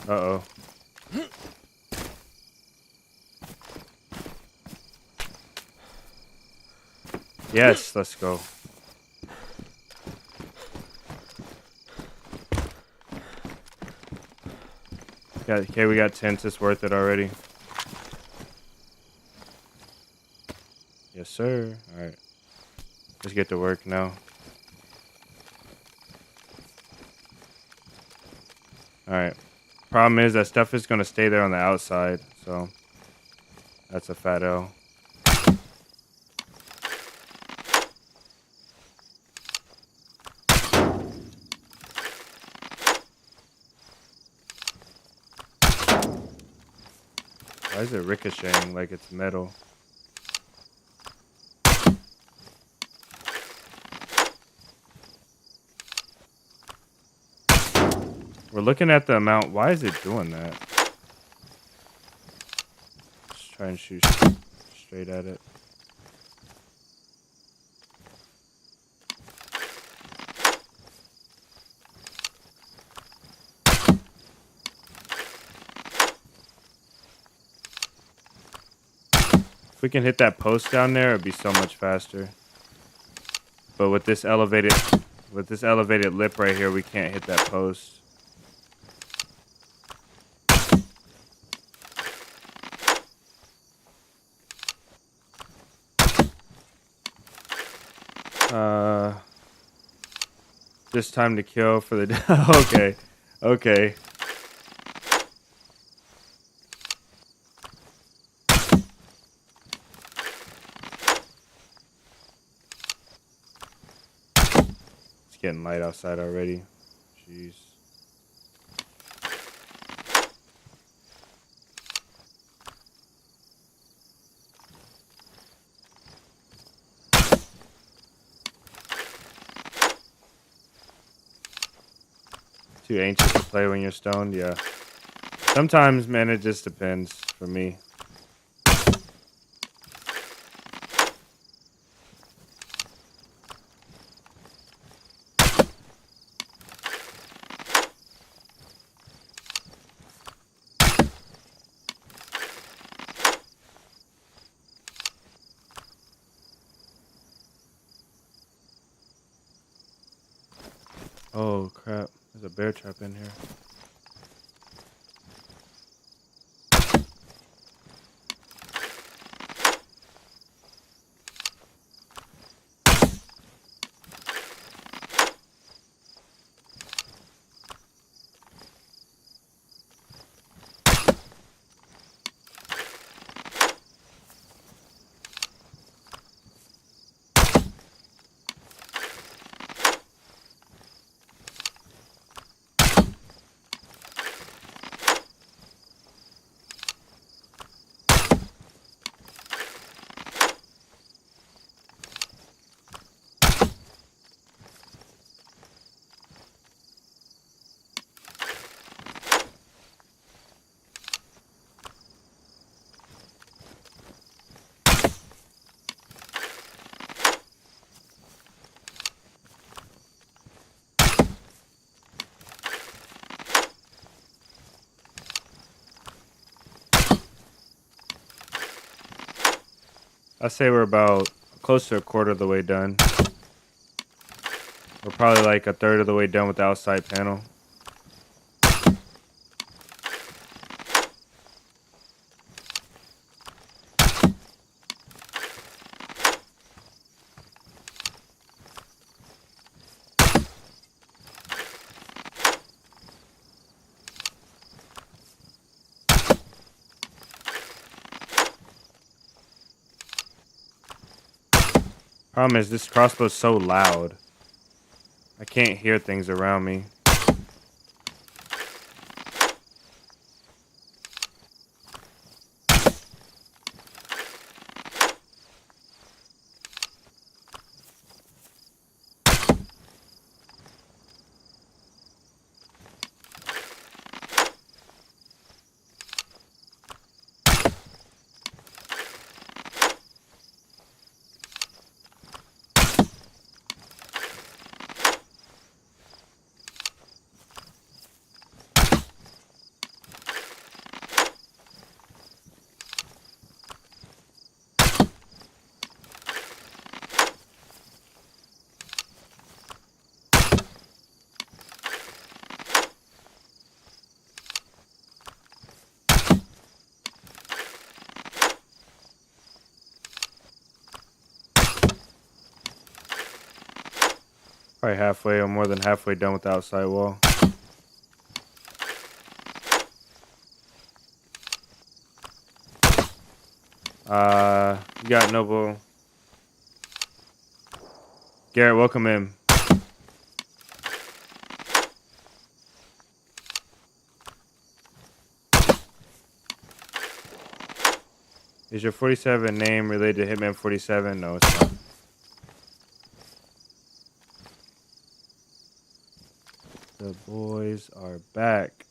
Uh-oh. Yes, let's go. Yeah, okay, we got tents. It's worth it already. Yes, sir. All right. Let's get to work now. All right. Problem is that stuff is going to stay there on the outside, so that's a fat L. Why is it ricocheting like it's metal? We're looking at the amount. Why is it doing that? Just try and shoot straight at it. If we can hit that post down there, it'd be so much faster. But with this elevated lip right here, we can't hit that post. Just time to kill for the okay. Okay. It's getting light outside already. Jeez. Too anxious to play when you're stoned? Yeah. Sometimes, man, it just depends for me. Oh, crap. There's a bear trap in here. I say we're about close to a quarter of the way done. We're probably like a third of the way done with the outside panel. Problem is, this crossbow's so loud. I can't hear things around me. Probably halfway or more than halfway done with the outside wall. You got Noble. Garrett, welcome in. Is your 47 name related to Hitman 47? No, it's not. The boys are back.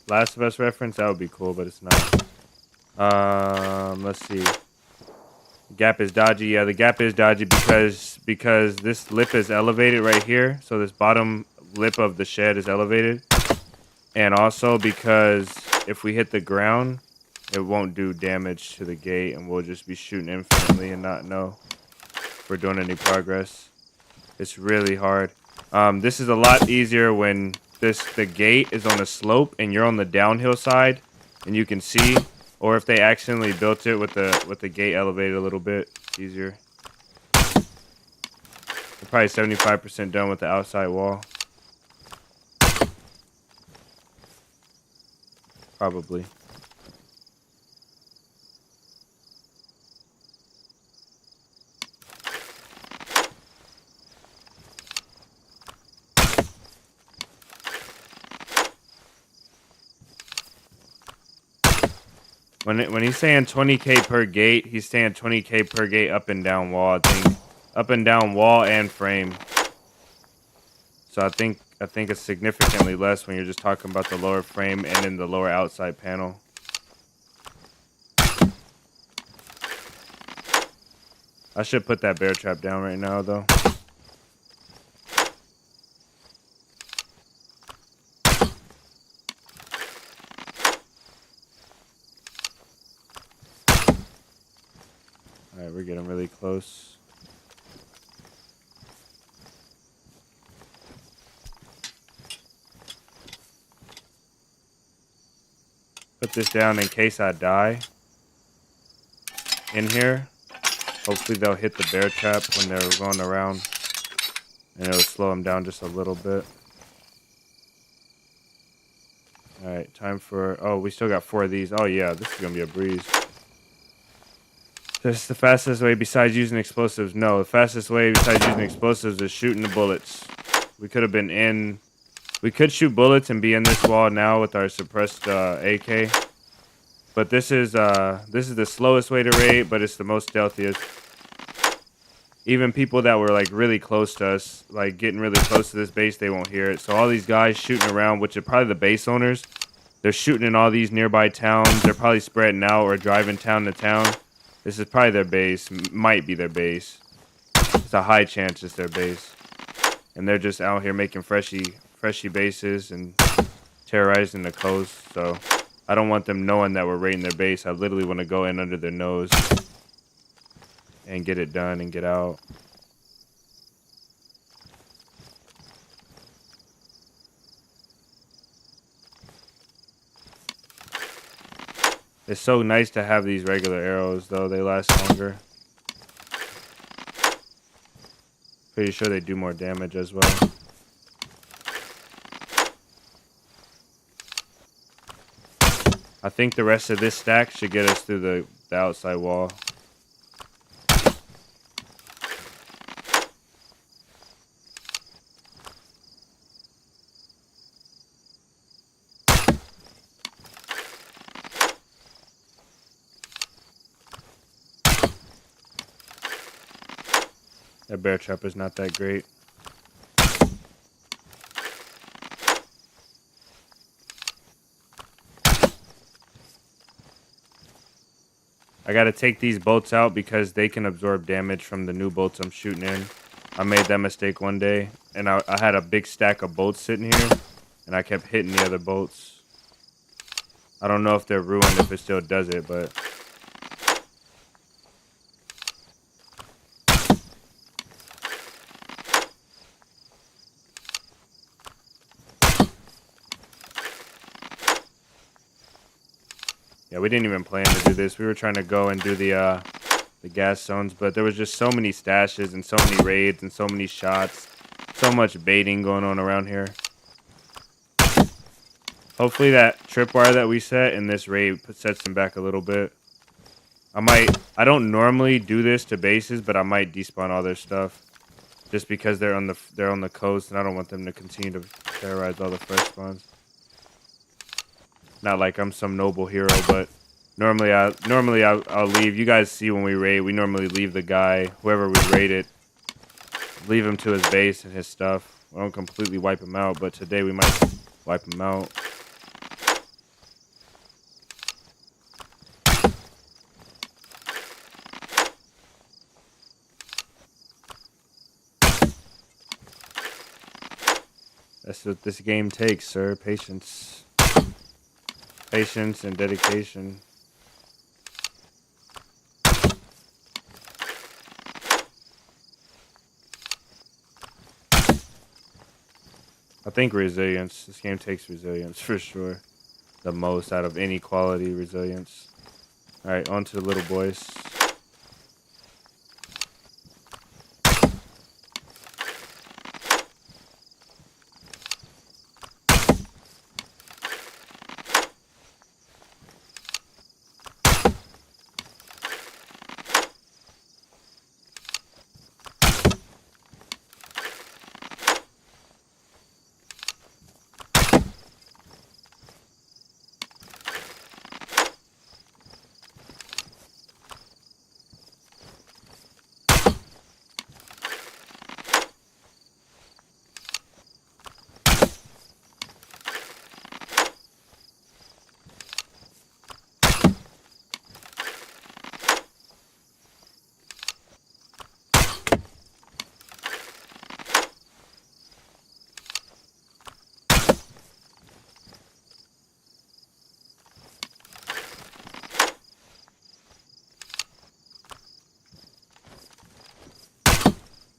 Last of Us reference? That would be cool, but it's not. Let's see. Gap is dodgy. Yeah, the gap is dodgy because this lip is elevated right here. So this bottom lip of the shed is elevated. And also because if we hit the ground, it won't do damage to the gate and we'll just be shooting infinitely and not know if we're doing any progress. It's really hard. This is a lot easier when the gate is on a slope and you're on the downhill side and you can see, or if they accidentally built it with the gate elevated a little bit. It's easier. We're probably 75% done with the outside wall. Probably. When he's saying 20K per gate, he's saying 20K per gate up and down wall. I think up and down wall and frame. So I think it's significantly less when you're just talking about the lower frame and in the lower outside panel. I should put that bear trap down right now, though. Alright, we're getting really close. Put this down in case I die in here. Hopefully they'll hit the bear trap when they're going around and it'll slow them down just a little bit. Alright, time for... Oh, we still got 4 of these. Oh yeah, this is going to be a breeze. This is the fastest way besides using explosives. No, the fastest way besides using explosives is shooting the bullets. We could have been in... We could shoot bullets and be in this wall now with our suppressed AK. But this is the slowest way to raid, but it's the most stealthiest. Even people that were like really close to us, like getting really close to this base, they won't hear it. So all these guys shooting around, which are probably the base owners, they're shooting in all these nearby towns. They're probably spreading out or driving town to town. This is probably their base. Might be their base. It's a high chance it's their base. And they're just out here making freshy bases and terrorizing the coast. So I don't want them knowing that we're raiding their base. I literally want to go in under their nose and get it done and get out. It's so nice to have these regular arrows, though. They last longer. Pretty sure they do more damage as well. I think the rest of this stack should get us through the outside wall. That bear trap is not that great. I gotta take these bolts out because they can absorb damage from the new bolts I'm shooting in. I made that mistake one day, and I had a big stack of bolts sitting here, and I kept hitting the other bolts. I don't know if they're ruined, if it still does it, but... yeah, we didn't even plan to do this. We were trying to go and do the gas zones, but there was just so many stashes and so many raids and so many shots. So much baiting going on around here. Hopefully that tripwire that we set in this raid sets them back a little bit. I don't normally do this to bases, but I might despawn all their stuff. Just because they're on the coast and I don't want them to continue to terrorize all the fresh spawns. Not like I'm some noble hero, but normally I'll leave. You guys see when we raid, we normally leave the guy, whoever we raided, leave him to his base and his stuff. We don't completely wipe him out, but today we might wipe him out. That's what this game takes, sir. Patience. Patience and dedication. I think resilience. This game takes resilience for sure. The most out of any quality resilience. Alright, on to the little boys.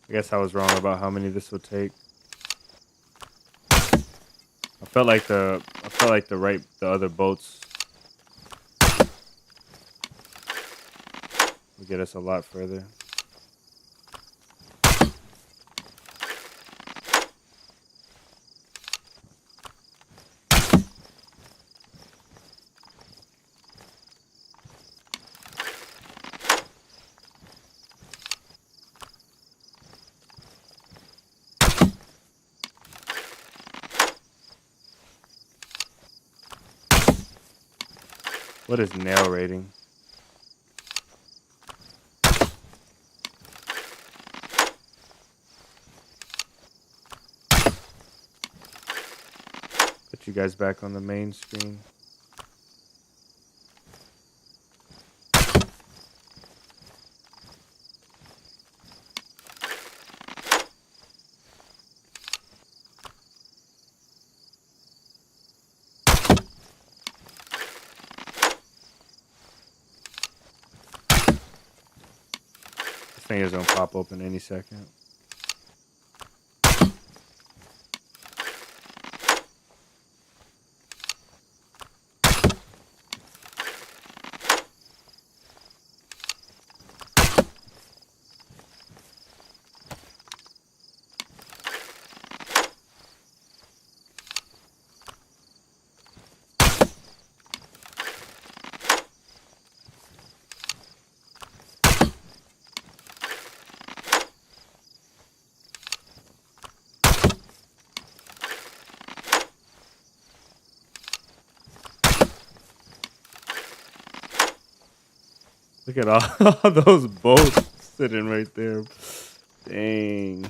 I guess I was wrong about how many this would take. I felt like the other boats would get us a lot further. What is nail rating? Put you guys back on the main screen. thing is gonna pop open any second. Look at all those bolts sitting right there. Dang.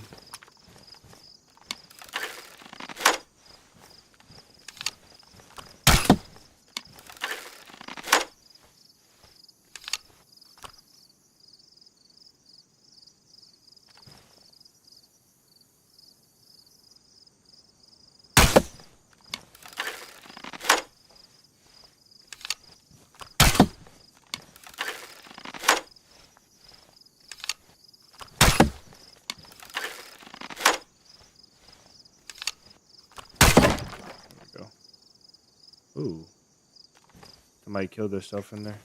Ooh. Somebody killed themselves in there.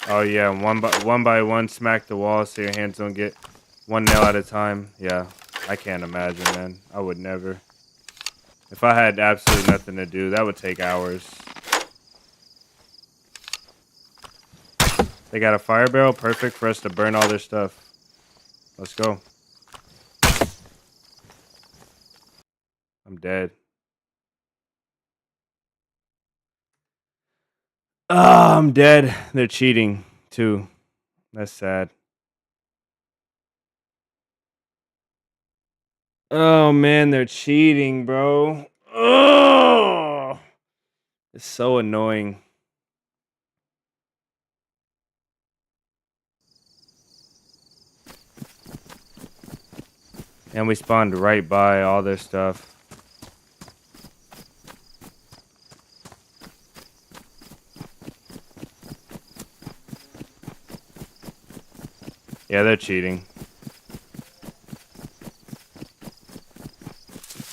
Oh yeah, one by one smack the wall so your hands don't get one nail at a time. Yeah, I can't imagine, man. I would never. If I had absolutely nothing to do, that would take hours. They got a fire barrel, perfect for us to burn all their stuff. Let's go. I'm dead. Oh, I'm dead. They're cheating, too. That's sad. Oh, man, they're cheating, bro. Oh, it's so annoying. And we spawned right by all their stuff. Yeah, they're cheating.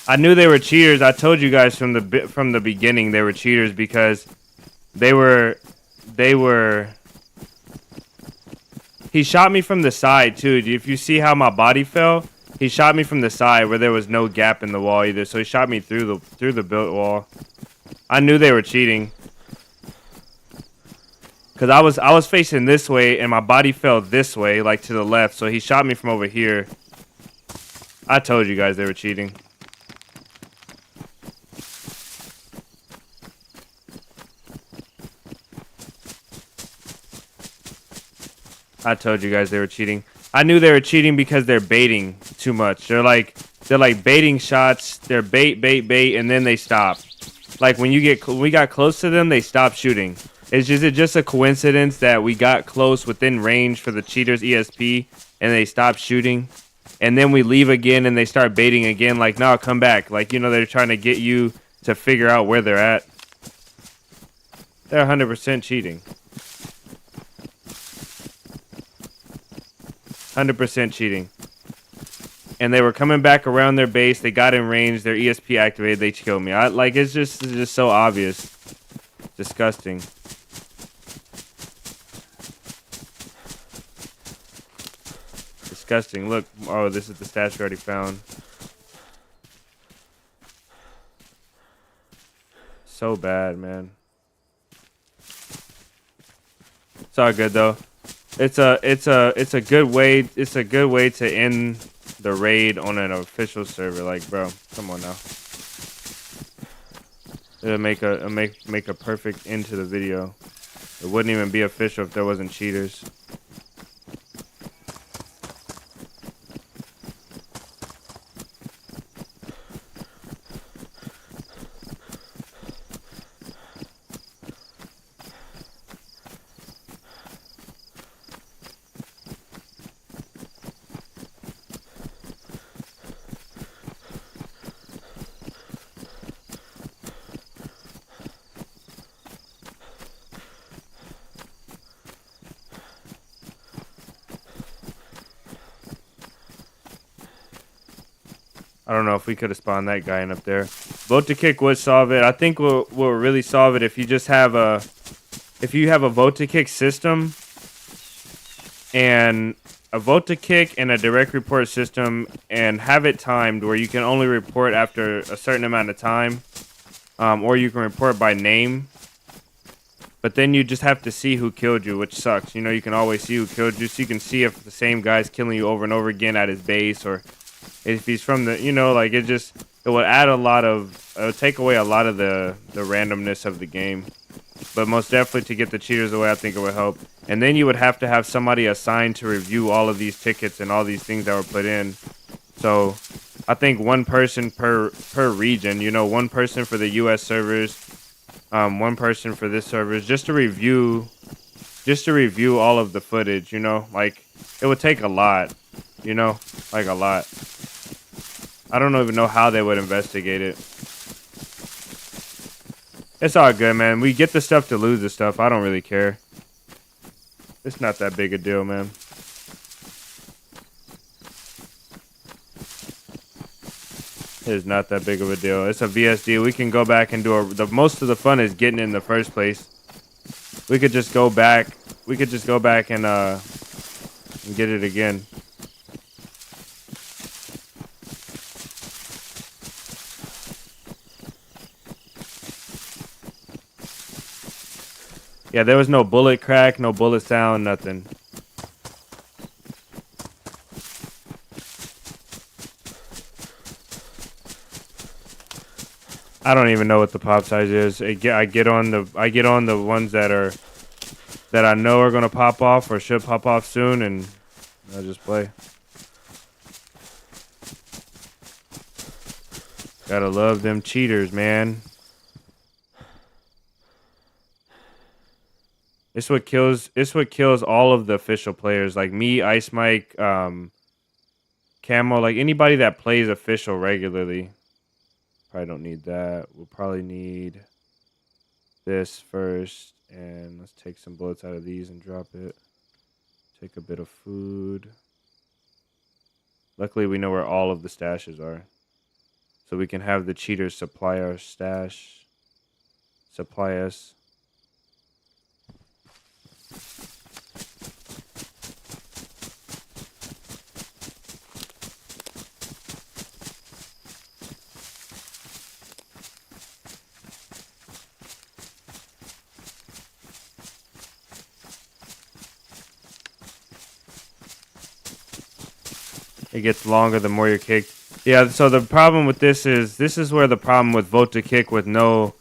I knew they were cheaters. I told you guys from the beginning they were cheaters because they were. He shot me from the side too. If you see how my body fell, he shot me from the side where there was no gap in the wall either. So he shot me through the built wall. I knew they were cheating. Cause I was facing this way and my body fell this way, like to the left. So he shot me from over here. I told you guys they were cheating. I told you guys they were cheating. I knew they were cheating because they're baiting too much. They're like baiting shots. They're bait, and then they stop. Like when we got close to them, they stopped shooting. It's just a coincidence that we got close within range for the cheaters ESP and they stopped shooting. And then we leave again and they start baiting again. Like, no, come back. Like, you know, they're trying to get you to figure out where they're at. They're 100% cheating. 100% cheating. And they were coming back around their base. They got in range. Their ESP activated. They killed me. It's just so obvious. Disgusting. Disgusting. Look. Oh, this is the stats we already found. So bad, man. It's all good though. It's a good way. It's a good way to end the raid on an official server. Like, bro, come on now. It'll make a perfect end to the video. It wouldn't even be official if there wasn't cheaters. I don't know if we could have spawned that guy in up there. Vote to kick would solve it. I think we'll really solve it if you just have a vote to kick system and a vote to kick and a direct report system, and have it timed where you can only report after a certain amount of time, or you can report by name. But then you just have to see who killed you, which sucks. You know, you can always see who killed you, so you can see if the same guy's killing you over and over again at his base, or if he's from the, you know, like it would add it would take away a lot of the randomness of the game. But most definitely to get the cheaters away, I think it would help. And then you would have to have somebody assigned to review all of these tickets and all these things that were put in. So I think one person per region, you know, one person for the US servers, one person for this servers, just to review all of the footage, you know, like it would take a lot, you know, like a lot. I don't even know how they would investigate it. It's all good, man. We get the stuff to lose the stuff. I don't really care. It's not that big a deal, man. It is not that big of a deal. It's a VSD. We can go back and do most of the fun is getting in the first place. We could just go back. We could just go back and get it again. Yeah, there was no bullet crack, no bullet sound, nothing. I don't even know what the pop size is. I get on the ones that I know are gonna pop off or should pop off soon, and I just play. Gotta love them cheaters, man. It's what kills all of the official players, like me, Ice Mike, Camo, like anybody that plays official regularly. Probably don't need that. We'll probably need this first, and let's take some bullets out of these and drop it. Take a bit of food. Luckily, we know where all of the stashes are, so we can have the cheaters supply our stash. Supply us. It gets longer the more you're kicked. Yeah, so the problem with this is where the problem with vote to kick with no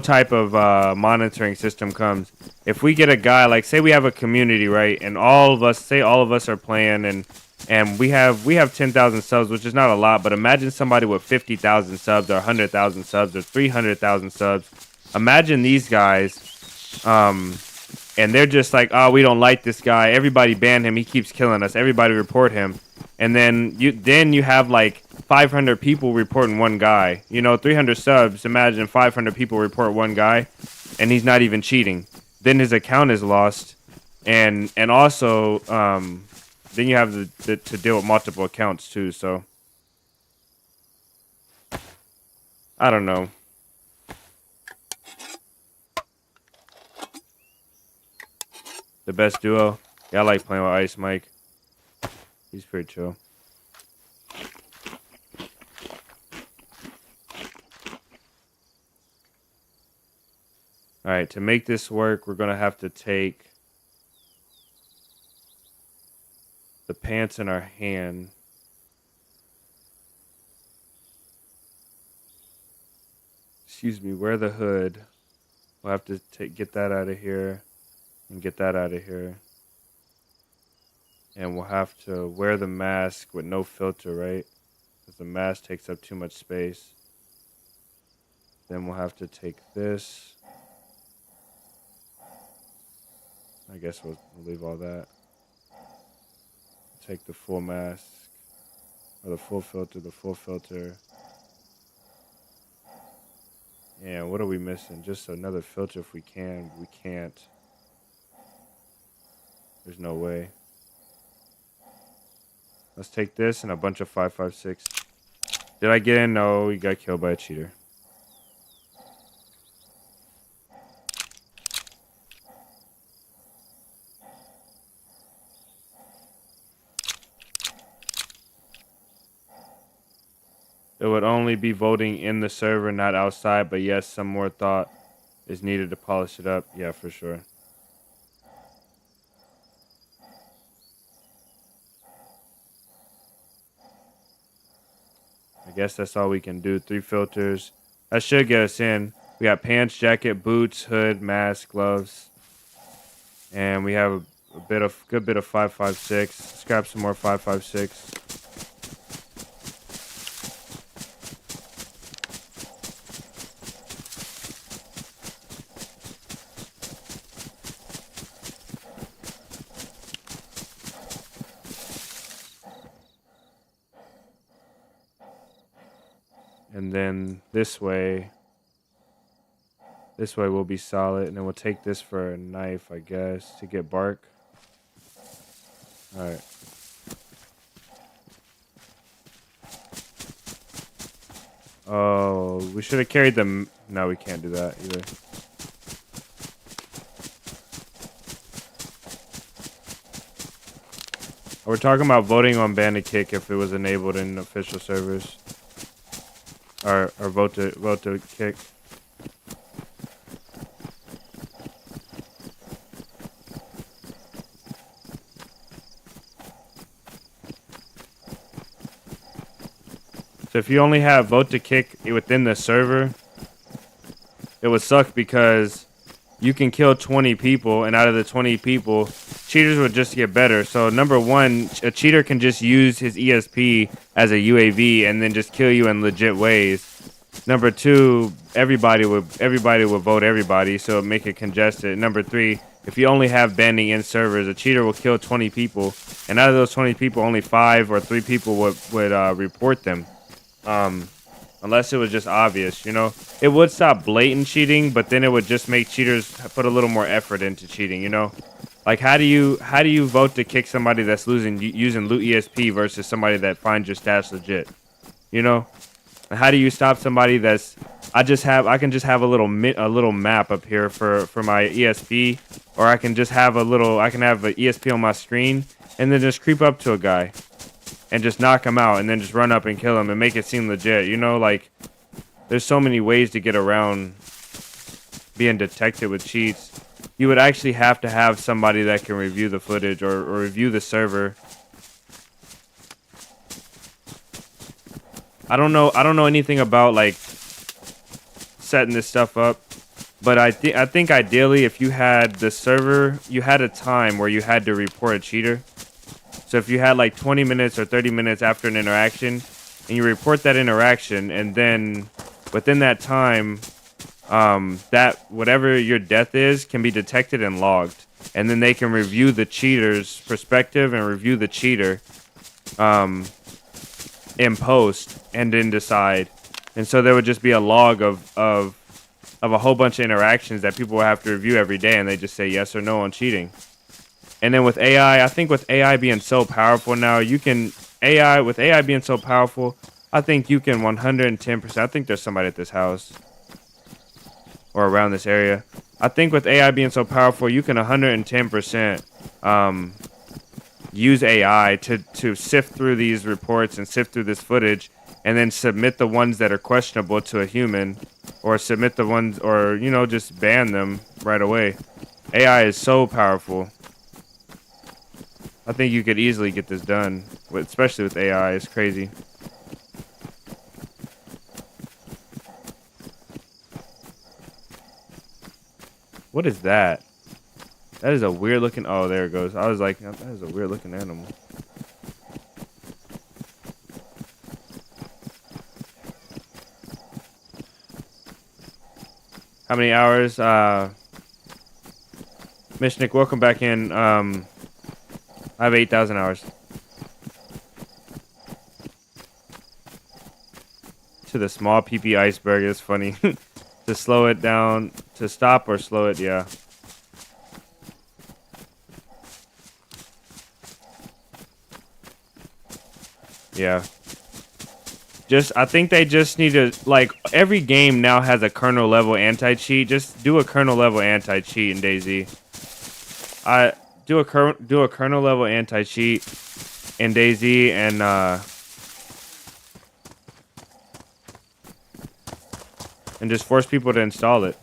type of monitoring system comes. If we get a guy, like say we have a community, right, and all of us are playing, and we have 10,000 subs, which is not a lot, but imagine somebody with 50,000 subs or 100,000 subs or 300,000 subs. Imagine these guys, and they're just like, oh, we don't like this guy. Everybody ban him. He keeps killing us. Everybody report him. And then you have like 500 people reporting one guy. You know, 300 subs. Imagine 500 people report one guy, and he's not even cheating. Then his account is lost, and also then you have to deal with multiple accounts too. So I don't know. The best duo. Yeah, I like playing with Ice Mike. He's pretty chill. Alright, to make this work, we're going to have to take the pants in our hand. Excuse me, wear the hood. We'll have to get that out of here and get that out of here. And we'll have to wear the mask with no filter, right? Because the mask takes up too much space. Then we'll have to take this. I guess we'll leave all that. Take the full mask. Or the full filter. Yeah, what are we missing? Just another filter if we can. We can't. There's no way. Let's take this and a bunch of 5.56. Did I get in? No, we got killed by a cheater. It would only be voting in the server, not outside. But yes, some more thought is needed to polish it up. Yeah, for sure. I guess that's all we can do. 3 filters. That should get us in. We got pants, jacket, boots, hood, mask, gloves. And we have a good bit of 5.56. Scrap some more 5.56. And then this way will be solid. And then we'll take this for a knife, I guess, to get bark. All right. Oh, we should have carried them. No, we can't do that either. We're talking about voting on Bandit Kick if it was enabled in official servers. Or vote to kick. So if you only have vote to kick within the server, it would suck because you can kill 20 people, and out of the 20 people, cheaters would just get better. So number one, a cheater can just use his ESP as a UAV and then just kill you in legit ways. Number two, everybody would vote everybody, so it'd make it congested. Number three, if you only have banning in servers, a cheater will kill 20 people, and out of those 20 people, only 5 or 3 people would report them. Unless it was just obvious, you know. It would stop blatant cheating, but then it would just make cheaters put a little more effort into cheating, you know. Like how do you vote to kick somebody that's using loot ESP versus somebody that finds your stats legit, you know? And how do you stop somebody that's I can just have a little map up here for my ESP, or I can have an ESP on my screen and then just creep up to a guy and just knock him out and then just run up and kill him and make it seem legit, you know? Like there's so many ways to get around being detected with cheats. You would actually have to have somebody that can review the footage or review the server. I don't know anything about like setting this stuff up, but I think ideally if you had the server, you had a time where you had to report a cheater. So if you had like 20 minutes or 30 minutes after an interaction and you report that interaction, and then within that time, that whatever your death is can be detected and logged, and then they can review the cheater's perspective and review the cheater in post and then decide. And so there would just be a log of a whole bunch of interactions that people will have to review every day, and they just say yes or no on cheating. And then with AI, I think with AI being so powerful now, with AI being so powerful, I think you can 110%. I think there's somebody at this house or around this area. I think with AI being so powerful, you can 110% use AI to sift through these reports and sift through this footage, and then submit the ones that are questionable to a human, or submit the ones, or just ban them right away. AI is so powerful. I think you could easily get this done, especially with AI. It's crazy. What is that? That is a weird looking. Oh, there it goes. I was like, that is a weird looking animal. How many hours? Mishnik, welcome back in. I have 8,000 hours. To the small PP iceberg. It's funny. To slow it down. To stop or slow it, yeah. Yeah. I think they just need to, like, every game now has a kernel level anti-cheat. Just do a kernel level anti-cheat in DayZ. Do a kernel level anti-cheat in DayZ and just force people to install it.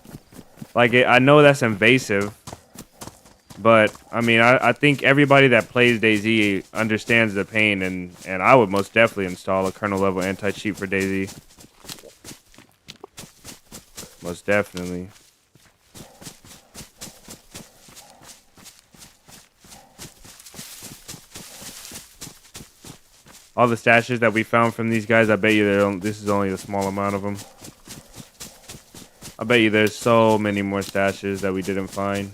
Like, I know that's invasive, but I mean, I think everybody that plays DayZ understands the pain, and I would most definitely install a kernel level anti-cheat for DayZ. Most definitely. All the stashes that we found from these guys, I bet you this is only a small amount of them. I bet you there's so many more stashes that we didn't find.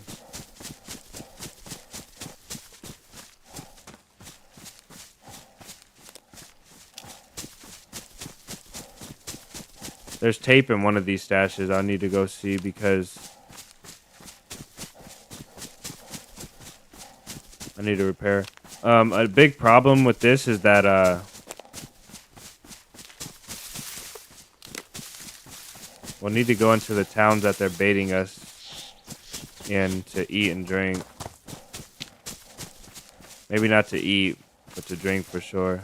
There's tape in one of these stashes I need to go see because I need to repair. A big problem with this is that we'll need to go into the towns that they're baiting us in to eat and drink. Maybe not to eat, but to drink for sure.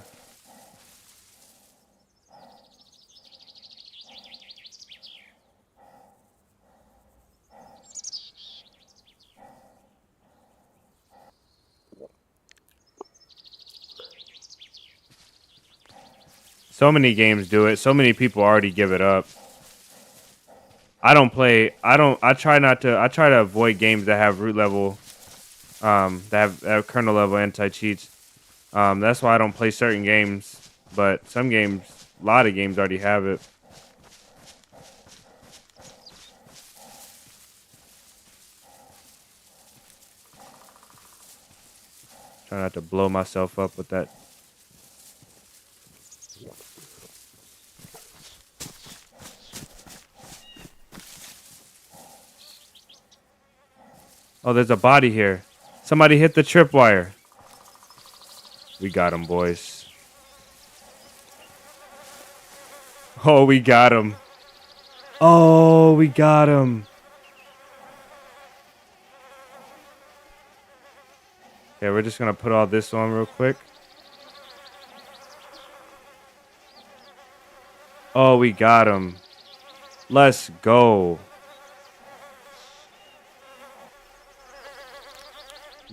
So many games do it. So many people already give it up. I try to avoid games that have root level, that have kernel level anti-cheats. That's why I don't play certain games, but some games, a lot of games already have it. Try not to blow myself up with that. Oh, there's a body here. Somebody hit the tripwire. We got him, boys. Oh, we got him. Oh, we got him. Okay, we're just going to put all this on real quick. Oh, we got him. Let's go.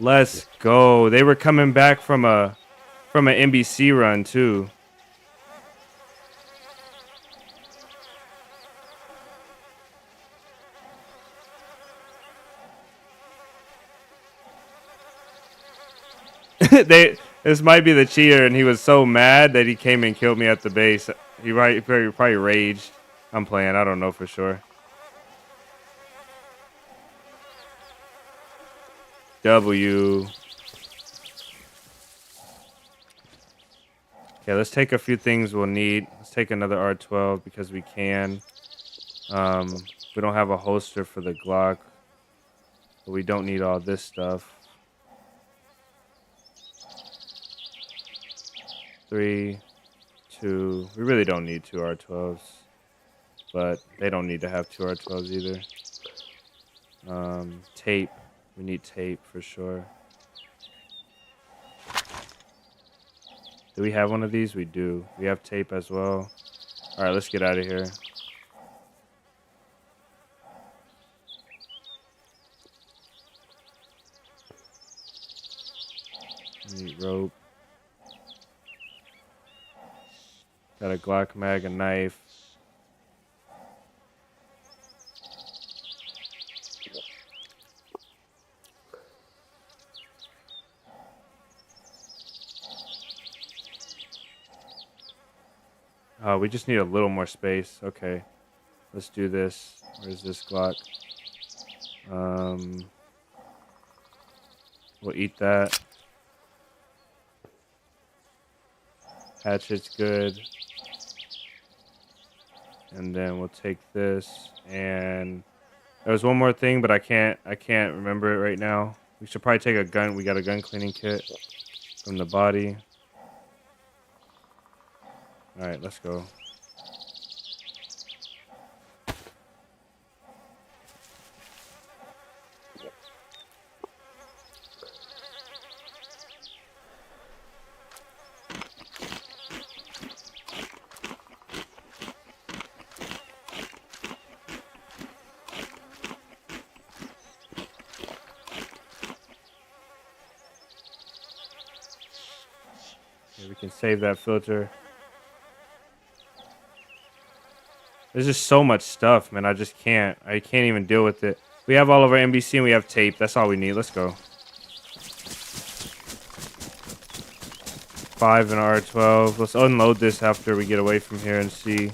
Let's go. They were coming back from an NBC run too. This might be the cheater, and he was so mad that he came and killed me at the base. He probably raged. I'm playing. I don't know for sure. W. Okay, let's take a few things we'll need. Let's take another R12 because we can. We don't have a holster for the Glock, but we don't need all this stuff. 3, 2. We really don't need 2 R12s, but they don't need to have 2 R12s either. Tape. We need tape for sure. Do we have one of these? We do. We have tape as well. All right, let's get out of here. Need rope. Got a Glock mag, a knife. We just need a little more space. Okay, let's do this. Where's this Glock? We'll eat that. Hatchet's good. And then we'll take this. And there was one more thing, but I can't remember it right now. We should probably take a gun. We got a gun cleaning kit from the body. All right, let's go. Okay, we can save that filter. There's just so much stuff, man. I can't even deal with it. We have all of our NBC and we have tape. That's all we need. Let's go. 5 and R12. Let's unload this after we get away from here and see.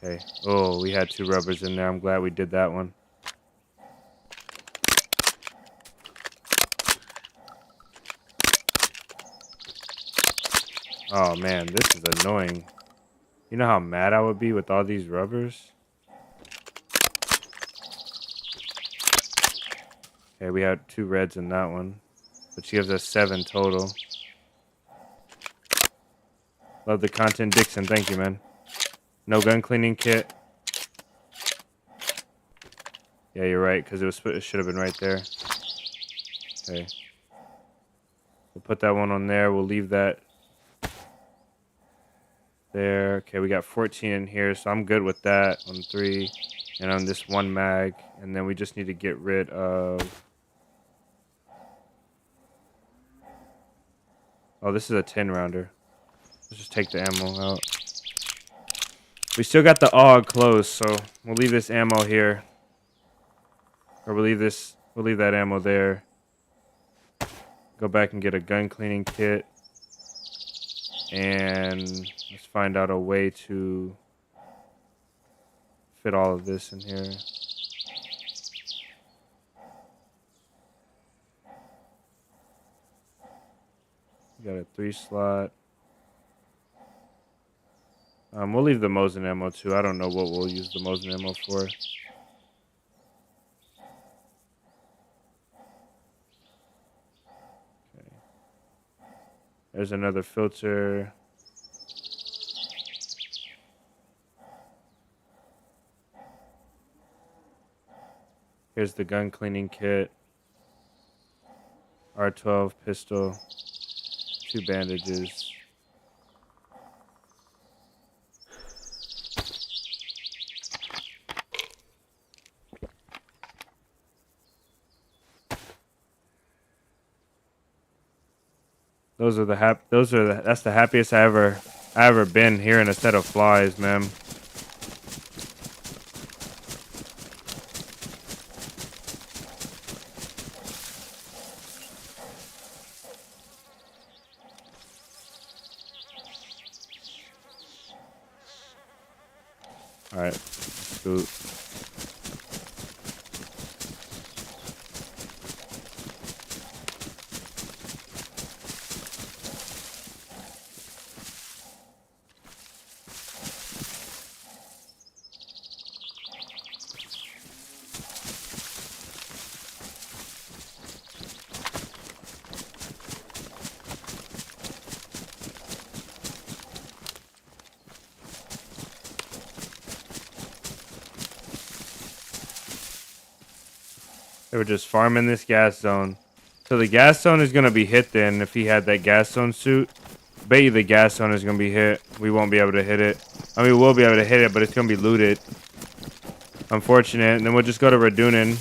Okay. Oh, we had 2 rubbers in there. I'm glad we did that one. Oh, man, this is annoying. You know how mad I would be with all these rubbers? Okay, we had 2 reds in that one, which gives us 7 total. Love the content, Dixon. Thank you, man. No gun cleaning kit. Yeah, you're right, because it should have been right there. Okay. We'll put that one on there. We'll leave that there. Okay, we got 14 in here, so I'm good with that on 3 and on this 1 mag. And then we just need to get rid of... Oh, this is a 10 rounder. Let's just take the ammo out. We still got the AUG closed, so we'll leave this ammo here. Or we'll leave that ammo there. Go back and get a gun cleaning kit. And let's find out a way to fit all of this in here. We got a 3 slot. We'll leave the Mosin ammo too. I don't know what we'll use the Mosin ammo for. Okay. There's another filter. Here's the gun cleaning kit. R12 pistol. 2 bandages. That's the happiest I ever been hearing a set of flies, man. All right, scoot. They were just farming this gas zone. So the gas zone is going to be hit then if he had that gas zone suit. I bet you the gas zone is going to be hit. We won't be able to hit it. I mean, we'll be able to hit it, but it's going to be looted. Unfortunate. And then we'll just go to Radunin.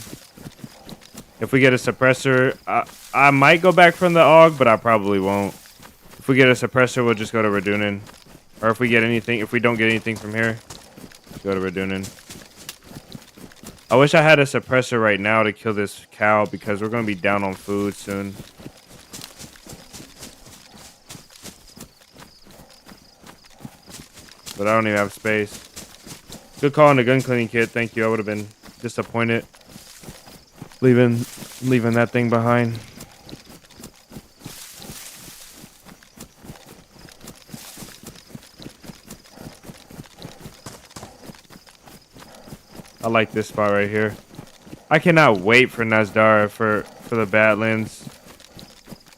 If we get a suppressor, I might go back from the AUG, but I probably won't. If we get a suppressor, we'll just go to Radunin. Or if we don't get anything from here, go to Radunin. I wish I had a suppressor right now to kill this cow because we're going to be down on food soon. But I don't even have space. Good call on the gun cleaning kit. Thank you. I would have been disappointed leaving that thing behind. I like this spot right here. I cannot wait for Nasdara for the Badlands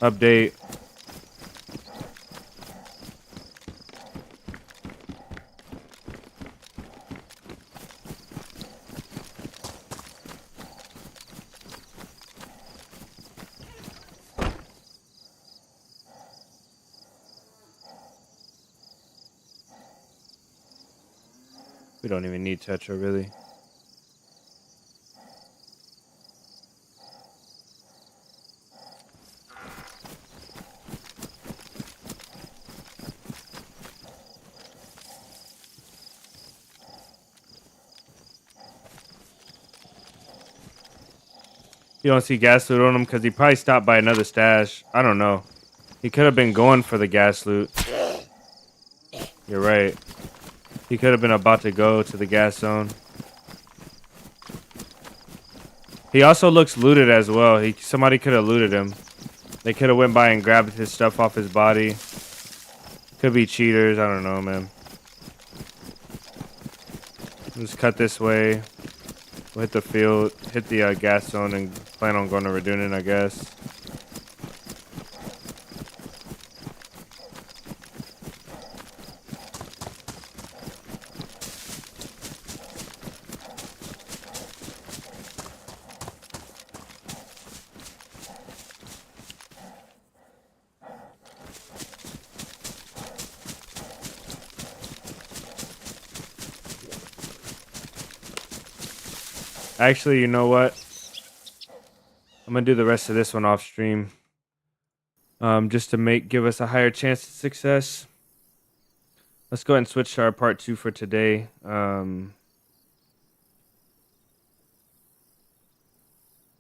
update. We don't even need Tetra, really. You don't see gas loot on him because he probably stopped by another stash. I don't know. He could have been going for the gas loot. You're right. He could have been about to go to the gas zone. He also looks looted as well. Somebody could have looted him. They could have went by and grabbed his stuff off his body. Could be cheaters. I don't know, man. Just cut this way. We'll hit the field, hit the gas zone, and plan on going to Redunin, I guess. Actually, you know what? I'm gonna do the rest of this one off stream, just to give us a higher chance of success. Let's go ahead and switch to our part 2 for today.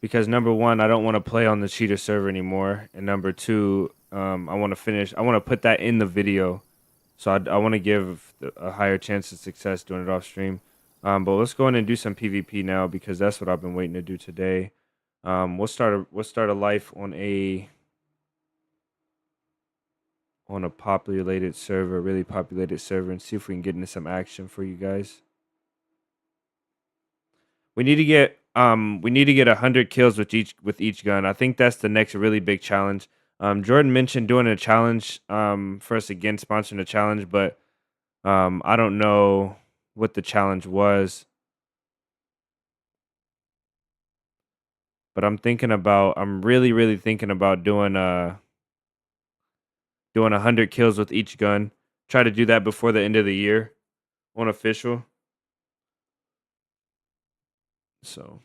Because number 1, I don't want to play on the cheater server anymore, and number 2, I want to put that in the video, so I want to give a higher chance of success doing it off stream. But let's go in and do some PvP now, because that's what I've been waiting to do today. We'll start a life on a populated server, really populated server, and see if we can get into some action for you guys. We need to get 100 kills with each gun. I think that's the next really big challenge. Jordan mentioned doing a challenge for us again, sponsoring a challenge, but I don't know what the challenge was. But I'm really thinking about doing 100 kills with each gun. Try to do that before the end of the year on official. So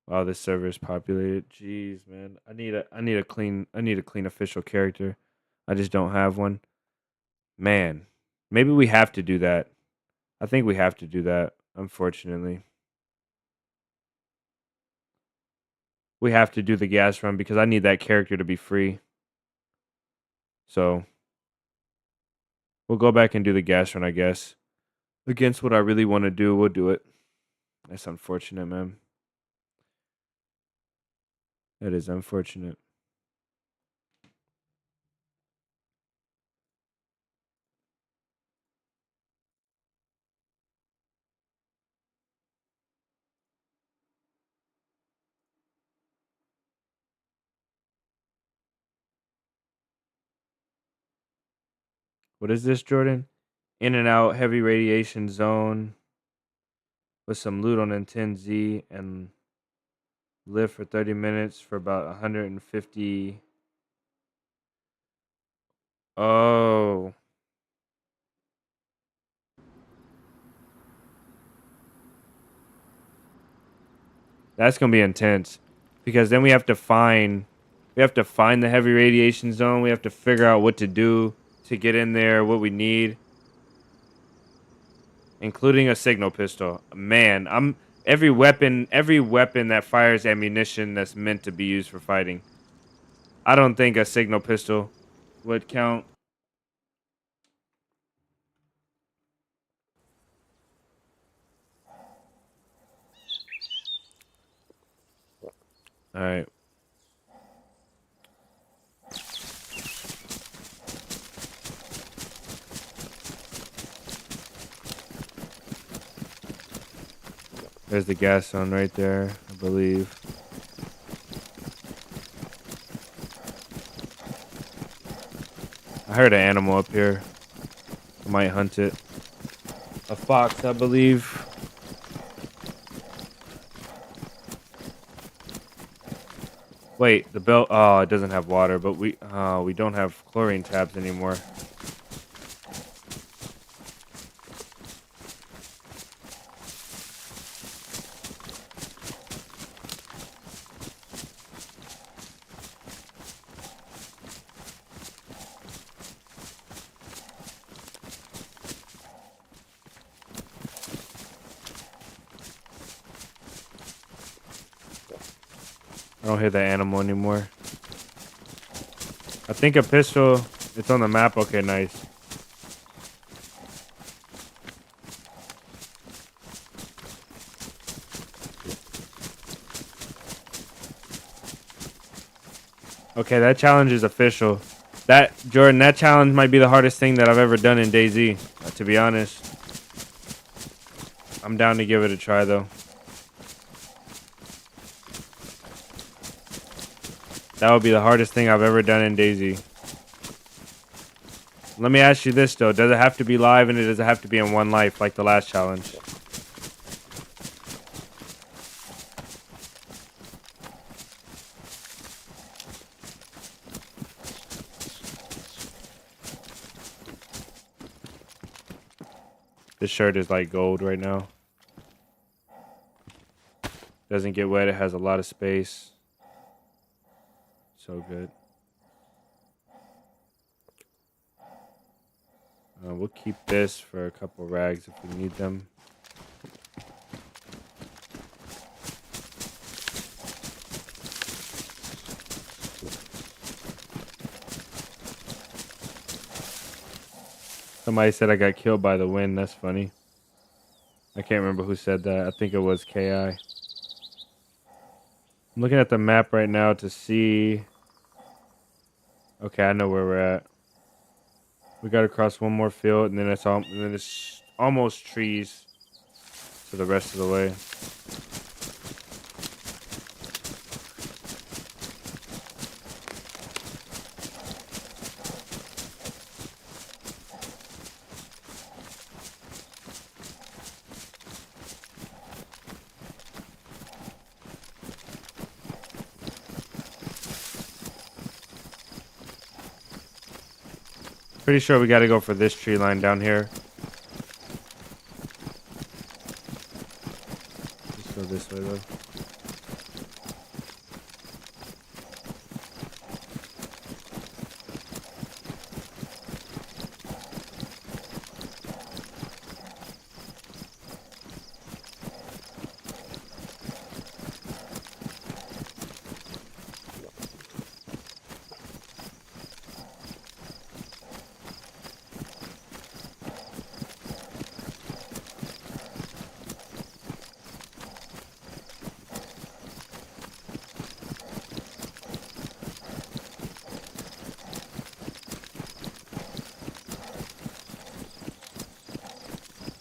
wow, this server is populated. Jeez, man. I need a clean official character. I just don't have one. Man, maybe we have to do that. I think we have to do that, unfortunately. We have to do the gas run because I need that character to be free. So we'll go back and do the gas run, I guess. Against what I really want to do, we'll do it. That's unfortunate, man. That is unfortunate. What is this, Jordan? In and out, heavy radiation zone with some loot on N10Z and live for 30 minutes for about 150. Oh. That's going to be intense because then we have to find the heavy radiation zone. We have to figure out what to do to get in there, what we need, including a signal pistol. Man, Every weapon that fires ammunition that's meant to be used for fighting. I don't think a signal pistol would count. All right. There's the gas zone right there, I believe. I heard an animal up here. I might hunt it. A fox, I believe. Wait, the belt. Oh, it doesn't have water, but we don't have chlorine tabs anymore. I don't hear the animal anymore. I think a pistol. It's on the map. Okay, nice. Okay, that challenge is official. Jordan, that challenge might be the hardest thing that I've ever done in DayZ, to be honest. I'm down to give it a try, though. That would be the hardest thing I've ever done in DayZ. Let me ask you this, though. Does it have to be live, and does it have to be in one life, like the last challenge? This shirt is like gold right now. Doesn't get wet. It has a lot of space. So good. We'll keep this for a couple rags if we need them. Somebody said I got killed by the wind. That's funny. I can't remember who said that. I think it was KI. I'm looking at the map right now to see. Okay, I know where we're at. We got to cross one more field, and then it's almost trees for the rest of the way. Pretty sure we got to go for this tree line down here. Let's go this way, though.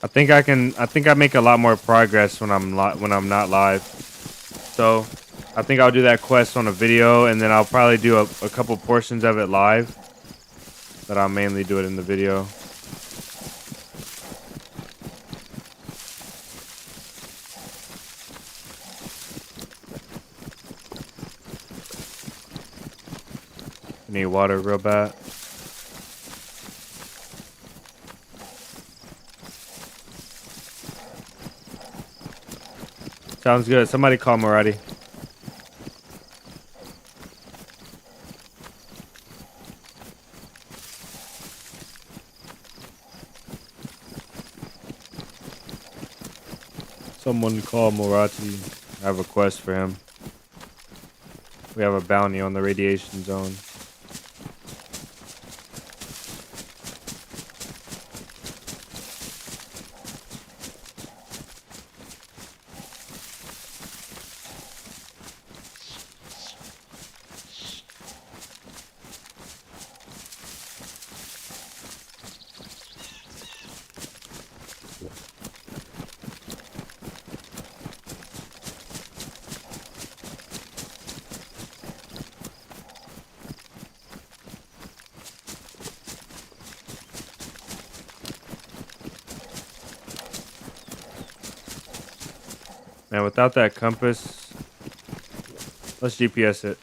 I think I make a lot more progress when I'm not live. So, I think I'll do that quest on a video, and then I'll probably do a couple portions of it live. But I'll mainly do it in the video. I need water real bad. Sounds good. Somebody call Marati. Someone call Morati. I have a quest for him. We have a bounty on the radiation zone. Man, without that compass, let's GPS it.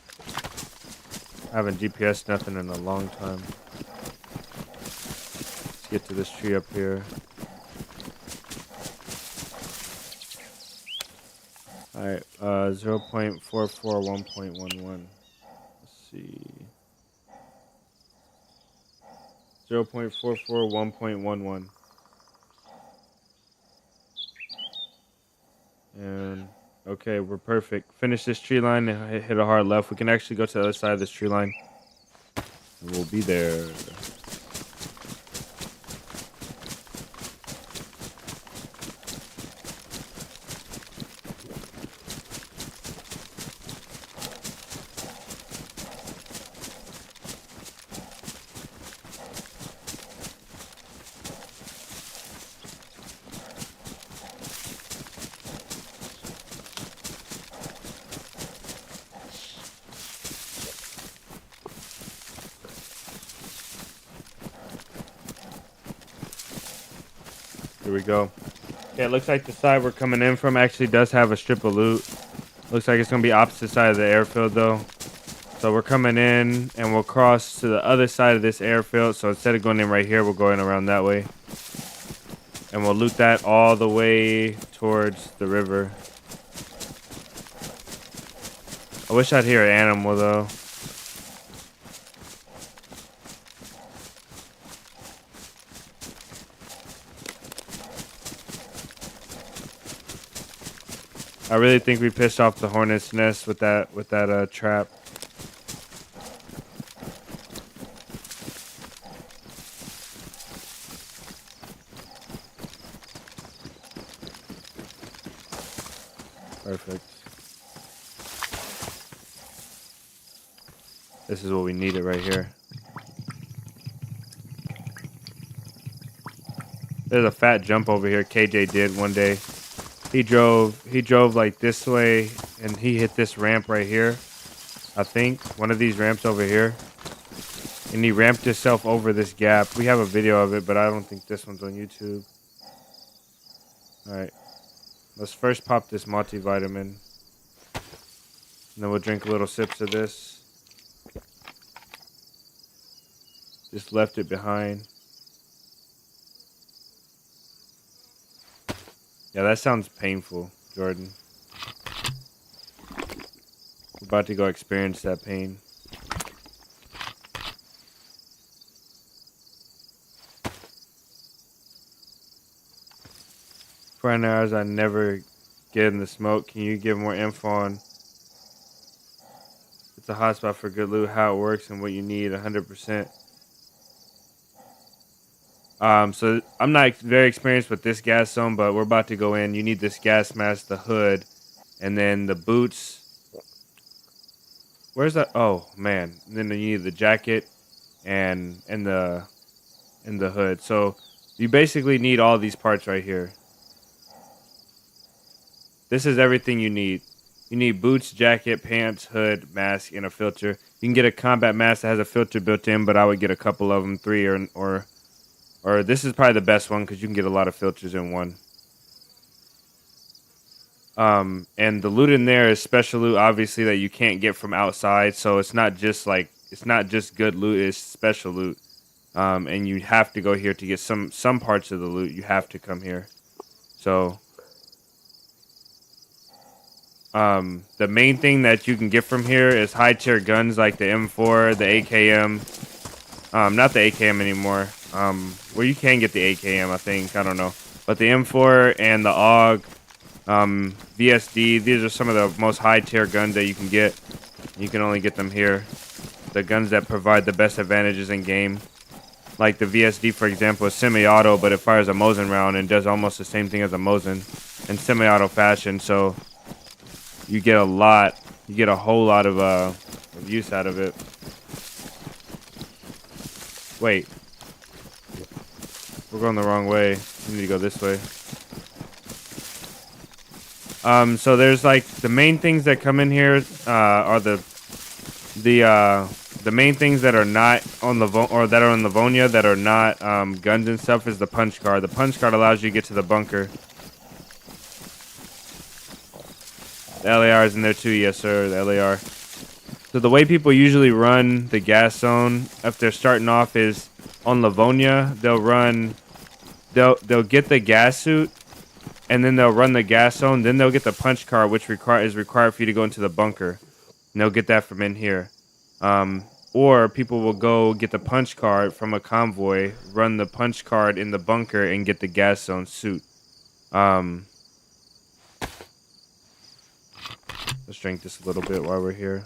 I haven't GPS nothing in a long time. Let's get to this tree up here. Alright, 0.441.11. Let's see. 0.441.11. And okay, we're perfect. Finish this tree line and hit a hard left. We can actually go to the other side of this tree line. And we'll be there. Here we go. Yeah, it looks like the side we're coming in from actually does have a strip of loot. Looks like it's going to be opposite side of the airfield though. So we're coming in and we'll cross to the other side of this airfield. So instead of going in right here, we're going around that way. And we'll loot that all the way towards the river. I wish I'd hear an animal though. I really think we pissed off the hornet's nest with that trap. Perfect. This is what we needed right here. There's a fat jump over here KJ did one day. He drove like this way and he hit this ramp right here. I think one of these ramps over here. And he ramped himself over this gap. We have a video of it, but I don't think this one's on YouTube. Alright. Let's first pop this multivitamin. And then we'll drink little sips of this. Just left it behind. Yeah, that sounds painful, Jordan. We're about to go experience that pain. For hours I never get in the smoke. Can you give more info on it's a hotspot for good loot, how it works, and what you need 100%? So I'm not very experienced with this gas zone, but we're about to go in. You need this gas mask, the hood, and then the boots. Where's that? Oh man! And then you need the jacket and the hood. So you basically need all these parts right here. This is everything you need. You need boots, jacket, pants, hood, mask, and a filter. You can get a combat mask that has a filter built in, but I would get a couple of them, 3 or this is probably the best one because you can get a lot of filters in one. And the loot in there is special loot, obviously, that you can't get from outside. So it's not just good loot, it's special loot. And you have to go here to get some parts of the loot. You have to come here. So the main thing that you can get from here is high tier guns like the M4, the AKM. Not the AKM anymore. Well, you can get the AKM, I think. I don't know. But the M4 and the AUG, VSD. These are some of the most high tier guns that you can get. You can only get them here. The guns that provide the best advantages in game. Like the VSD, for example, is semi-auto, but it fires a Mosin round and does almost the same thing as a Mosin in semi-auto fashion. So you get a whole lot of use out of it. Wait, we're going the wrong way. We need to go this way. So there's like the main things that come in here are the main things that are not on that are on Livonia that are not guns and stuff is the punch card. The punch card allows you to get to the bunker. The LAR is in there too, yes sir. The LAR. So the way people usually run the gas zone if they're starting off is on Livonia. They'll get the gas suit, and then they'll run the gas zone. Then they'll get the punch card, which is required for you to go into the bunker. And they'll get that from in here. Or people will go get the punch card from a convoy, run the punch card in the bunker, and get the gas zone suit. Let's drink this a little bit while we're here.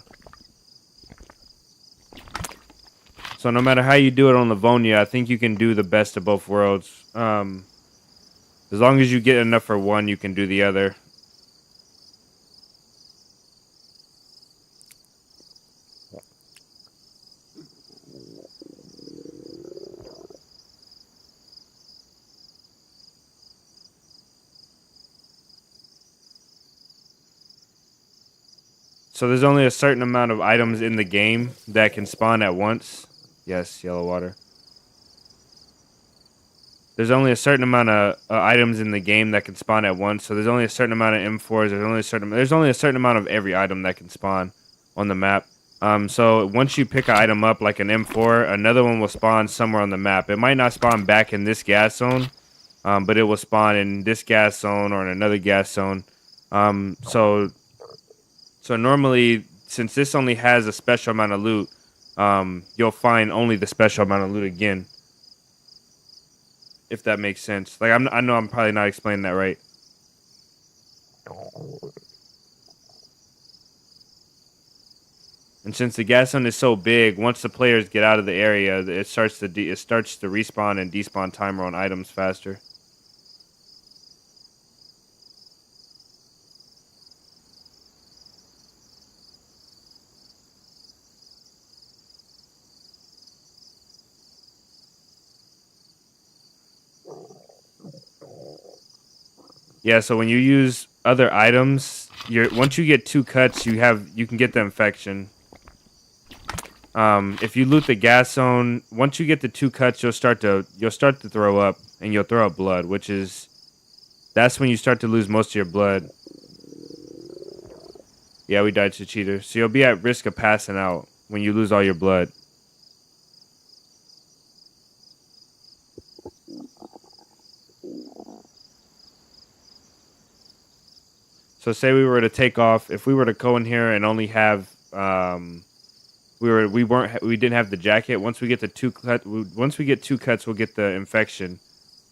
So no matter how you do it on Livonia, I think you can do the best of both worlds. As long as you get enough for one, you can do the other. So there's only a certain amount of items in the game that can spawn at once. Yes, yellow water. There's only a certain amount of items in the game that can spawn at once. So there's only a certain amount of M4s. There's only a certain amount of every item that can spawn on the map. So once you pick an item up like an M4, another one will spawn somewhere on the map. It might not spawn back in this gas zone, but it will spawn in this gas zone or in another gas zone. So normally, since this only has a special amount of loot, you'll find only the special amount of loot again. If that makes sense. Like I know I'm probably not explaining that right. And since the gas zone is so big, once the players get out of the area, it starts to respawn and despawn timer on items faster. Yeah, so when you use other items, once you get 2 cuts, you can get the infection. If you loot the gas zone, once you get the 2 cuts, you'll start to throw up, and you'll throw up blood, that's when you start to lose most of your blood. Yeah, we died to cheater. So you'll be at risk of passing out when you lose all your blood. So say we were to take off, if we were to go in here and only have we didn't have the jacket. Once we get the 2 cuts, we'll get the infection.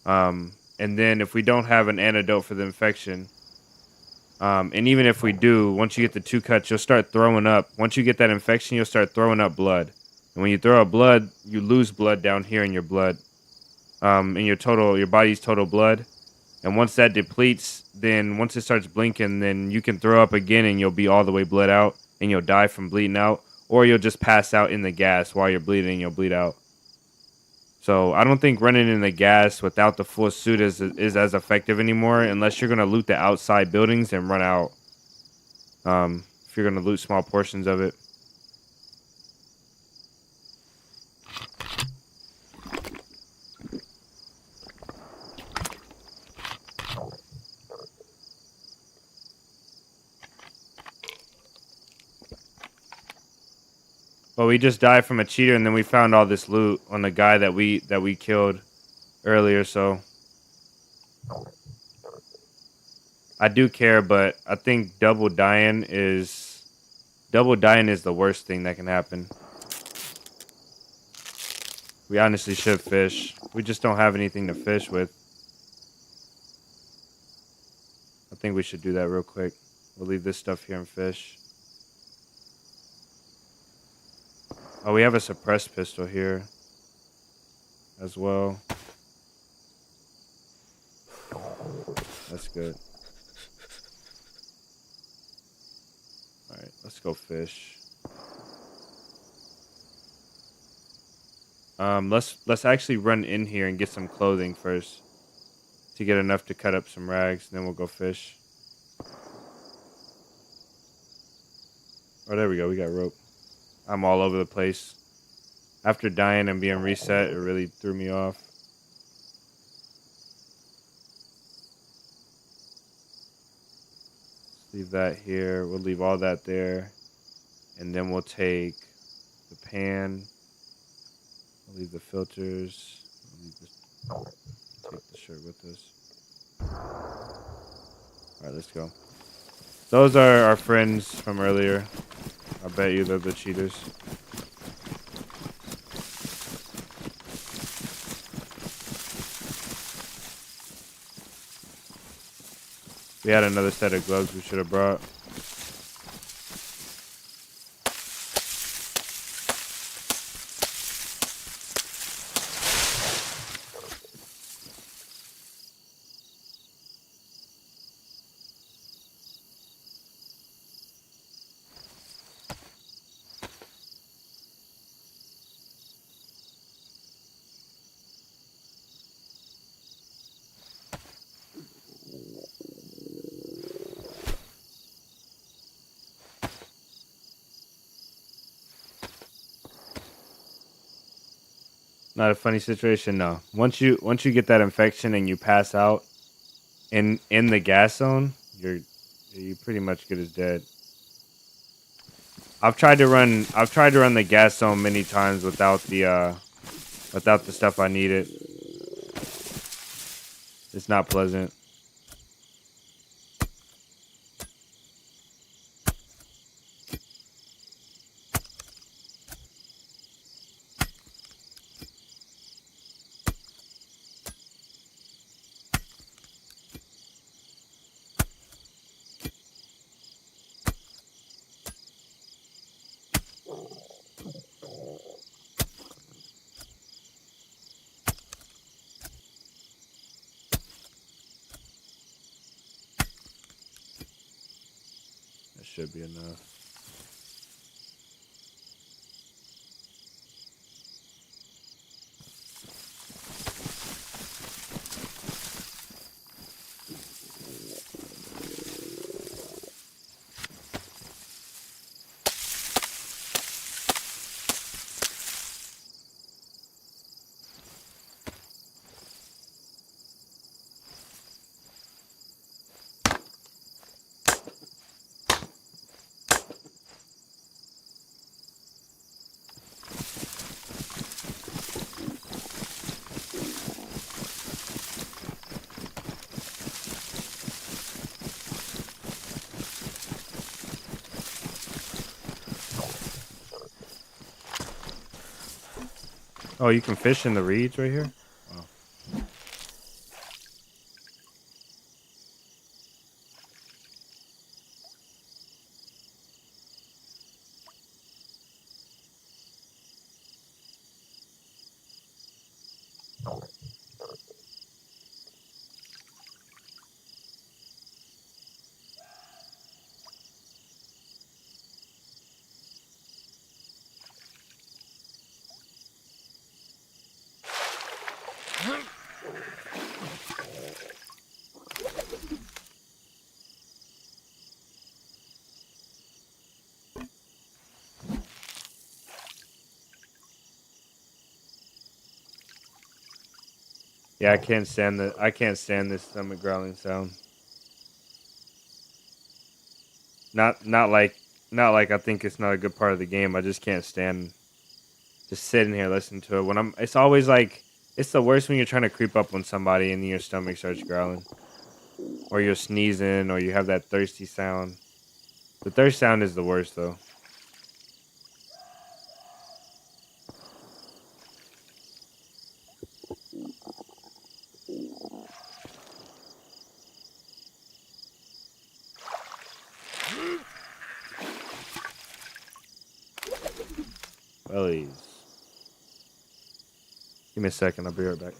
And then if we don't have an antidote for the infection, and even if we do, once you get the 2 cuts, you'll start throwing up. Once you get that infection, you'll start throwing up blood. And when you throw up blood, you lose blood down here in your blood, in your body's total blood. And once that depletes, then once it starts blinking, then you can throw up again and you'll be all the way bled out and you'll die from bleeding out. Or you'll just pass out in the gas while you're bleeding and you'll bleed out. So I don't think running in the gas without the full suit is as effective anymore unless you're going to loot the outside buildings and run out. If you're going to loot small portions of it. Well, we just died from a cheater, and then we found all this loot on the guy that we killed earlier. So I do care, but I think double dying is the worst thing that can happen. We honestly should fish. We just don't have anything to fish with. I think we should do that real quick. We'll leave this stuff here and fish. Oh, we have a suppressed pistol here as well. That's good. All right, let's go fish. Let's actually run in here and get some clothing first to get enough to cut up some rags, and then we'll go fish. Oh, there we go. We got rope. I'm all over the place. After dying and being reset, it really threw me off. Leave that here. We'll leave all that there. And then we'll take the pan. We'll leave the filters. We'll leave this. Take the shirt with us. All right, let's go. Those are our friends from earlier. I bet you they're the cheaters. We had another set of gloves we should have brought. Not a funny situation, no. Once you get that infection and you pass out in the gas zone, you're pretty much good as dead. I've tried to run the gas zone many times without the stuff I needed. It's not pleasant. That should be enough. Oh, you can fish in the reeds right here? Oh. Yeah, I can't stand this stomach growling sound. Not like I think it's not a good part of the game. I just can't stand just sitting here listening to it. It's always like it's the worst when you're trying to creep up on somebody and your stomach starts growling, or you're sneezing, or you have that thirsty sound. The thirst sound is the worst though. bellies. Give me a second. I'll be right back.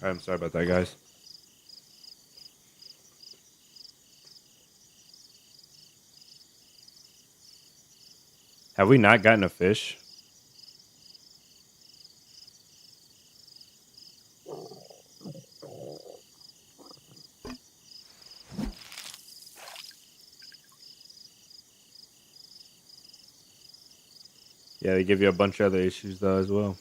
I'm sorry about that, guys. Have we not gotten a fish? Yeah, they give you a bunch of other issues, though, as well.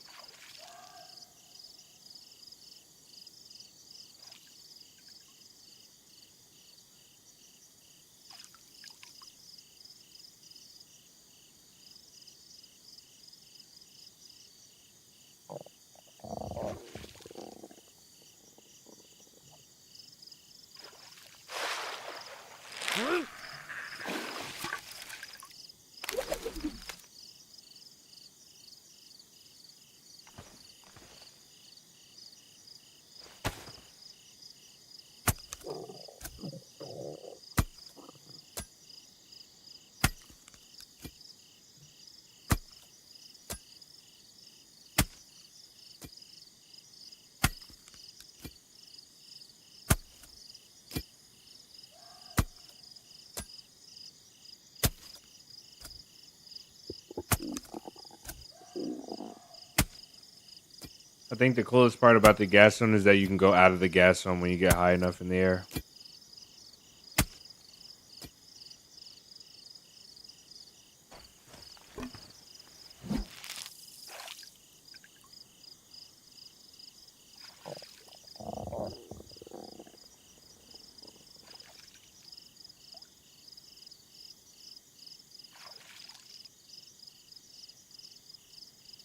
I think the coolest part about the gas zone is that you can go out of the gas zone when you get high enough in the air.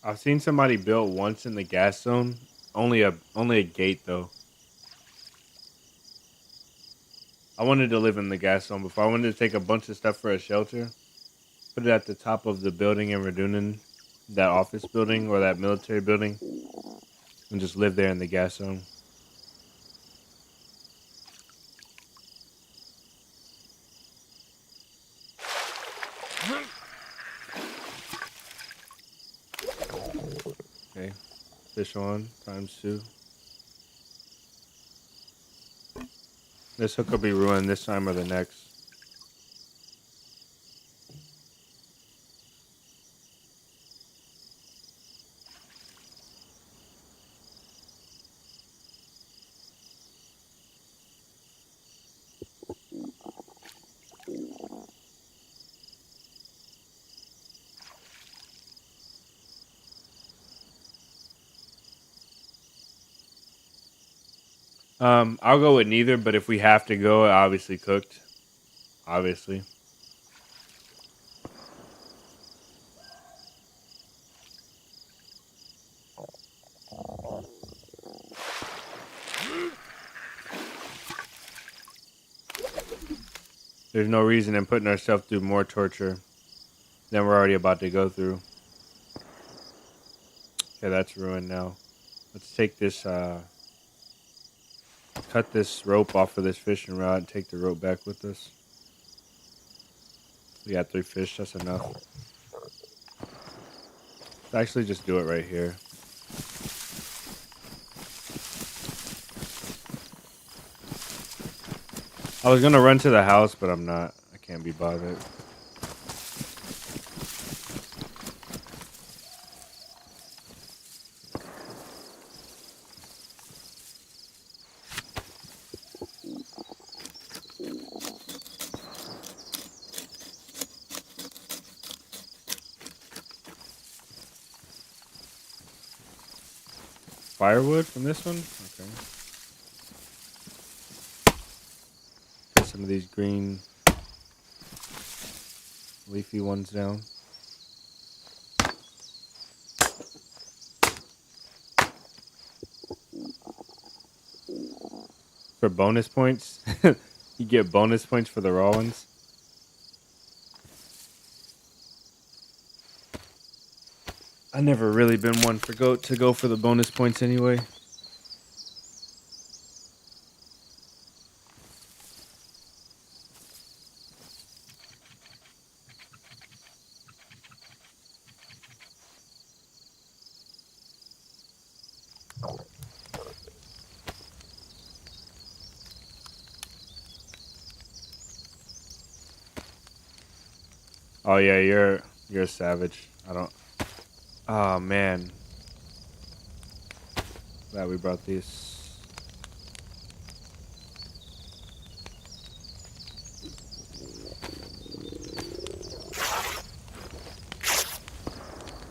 I've seen somebody built once in the gas zone. Only a gate though. I wanted to live in the gas zone before. I wanted to take a bunch of stuff for a shelter, put it at the top of the building in Radunan, that office building or that military building, and just live there in the gas zone. Okay, fish on ×2. This hook will be ruined this time or the next. I'll go with neither, but if we have to go, obviously cooked. Obviously. There's no reason in putting ourselves through more torture than we're already about to go through. Okay, that's ruined now. Let's take this, cut this rope off of this fishing rod and take the rope back with us. We got 3 fish, that's enough. Let's actually just do it right here. I was gonna run to the house, but I'm not. I can't be bothered. Firewood from this one? Okay. Put some of these green leafy ones down. For bonus points? You get bonus points for the raw ones? I never really been one for to go for the bonus points anyway. Oh yeah, you're a savage. I don't. Oh man, glad we brought these.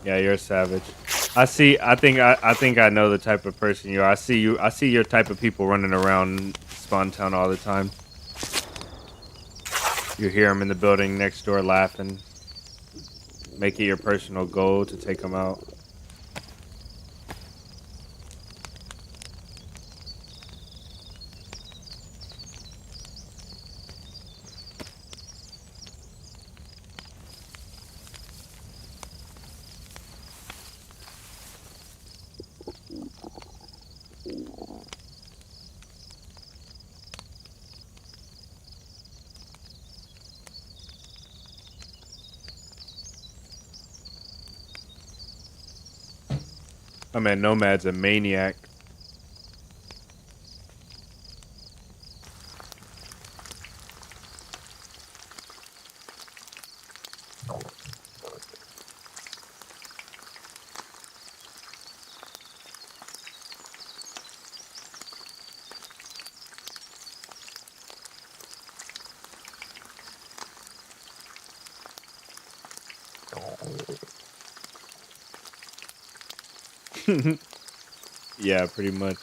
Yeah, you're a savage. I see. I think I know the type of person you are. I see you. I see your type of people running around Spawn Town all the time. You hear them in the building next door laughing. Make it your personal goal to take them out. Oh man, Nomad's a maniac. Yeah, pretty much.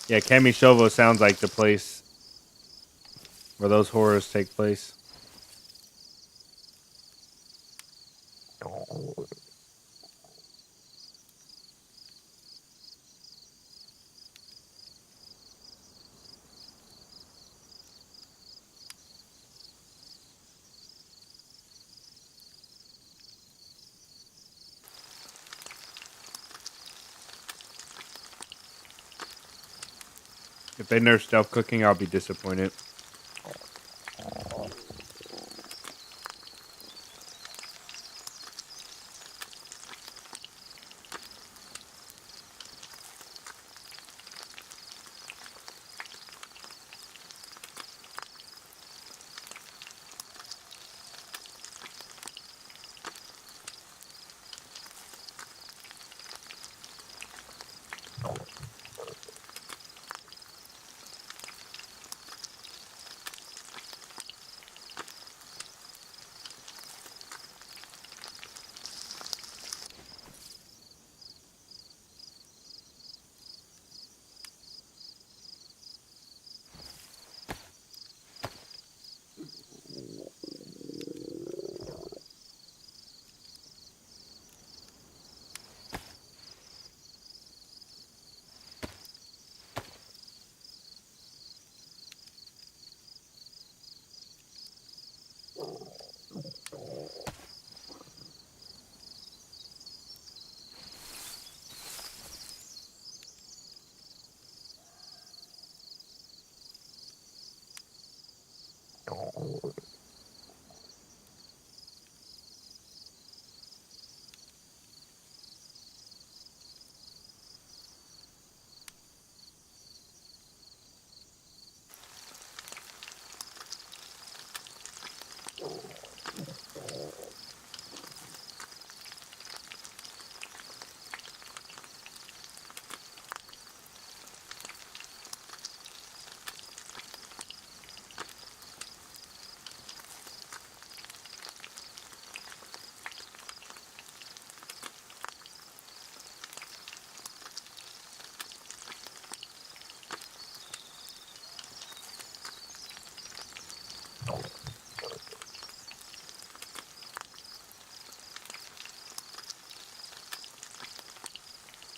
Yeah, Kamishovo sounds like the place where those horrors take place. If they nerf stealth cooking, I'll be disappointed.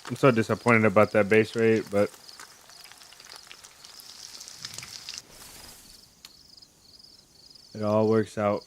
I'm so disappointed about that base rate, but it all works out.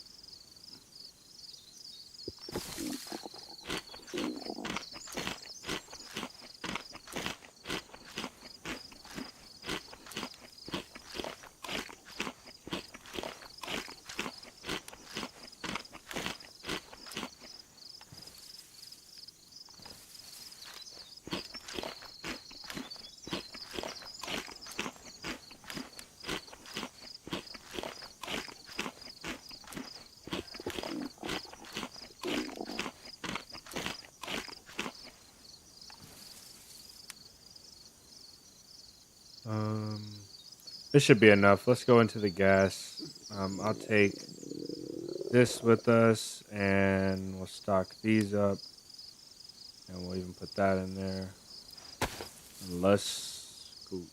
This should be enough. Let's go into the gas. I'll take this with us, and we'll stock these up, and we'll even put that in there. And let's scoot.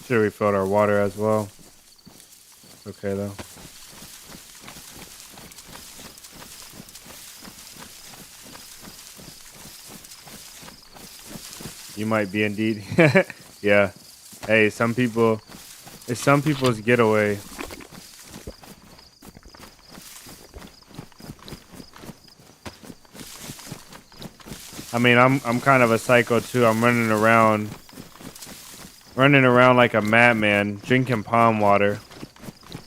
Should have refilled our water as well. Okay though. You might be indeed. Yeah. Hey, it's some people's getaway. I mean, I'm kind of a psycho too. I'm running around like a madman, drinking palm water,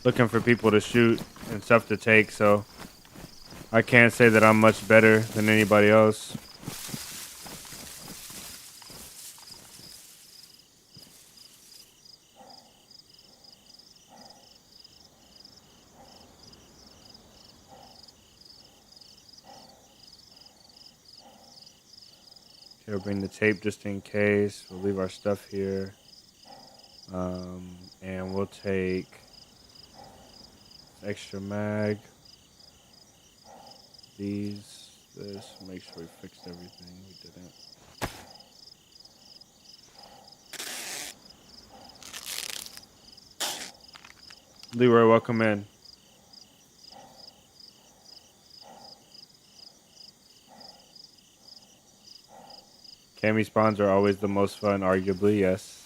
looking for people to shoot and stuff to take, so I can't say that I'm much better than anybody else. Okay, we'll bring the tape just in case. We'll leave our stuff here. And we'll take extra mag. This. Make sure we fixed everything. We didn't. Leroy, welcome in. Cami spawns are always the most fun, arguably, yes.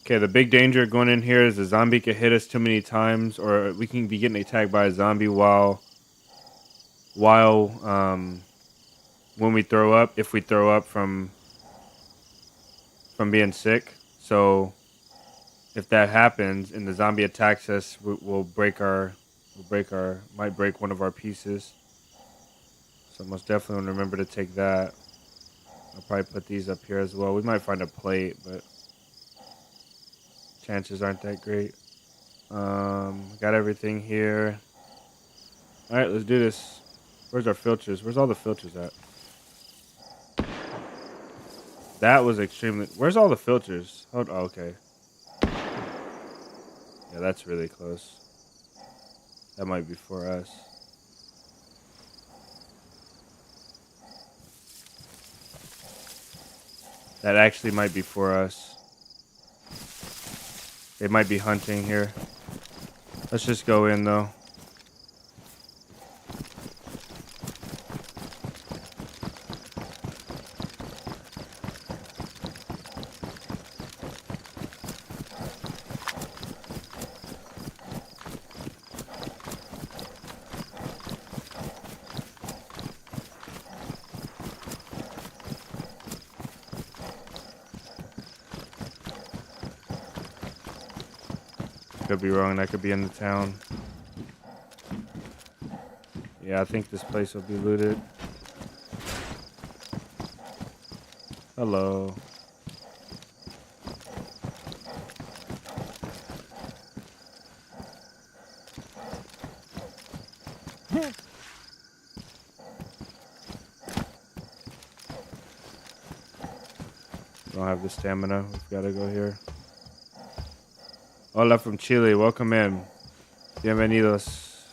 Okay, the big danger going in here is the zombie can hit us too many times, or we can be getting attacked by a zombie while when we throw up, if we throw up from being sick. So if that happens and the zombie attacks us, might break one of our pieces. So most definitely want to remember to take that. I'll probably put these up here as well. We might find a plate, but chances aren't that great. Got everything here. All right, let's do this. Where's our filters? Where's all the filters at? That was extremely... Where's all the filters? Oh, okay. Yeah, that's really close. That might be for us. That actually might be for us. They might be hunting here. Let's just go in, though. Could be wrong. That could be in the town. Yeah, I think this place will be looted. Hello. Don't have the stamina. We've got to go here. Hola from Chile. Welcome in. Bienvenidos.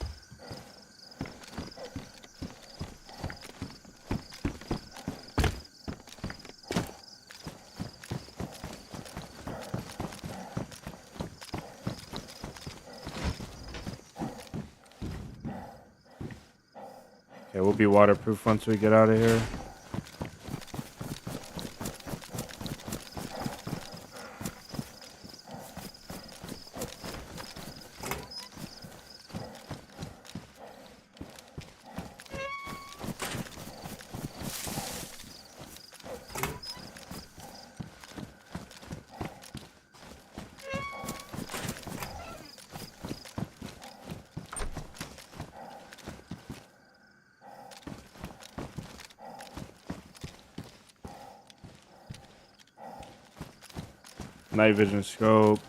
Okay, we'll be waterproof once we get out of here. Night vision scope.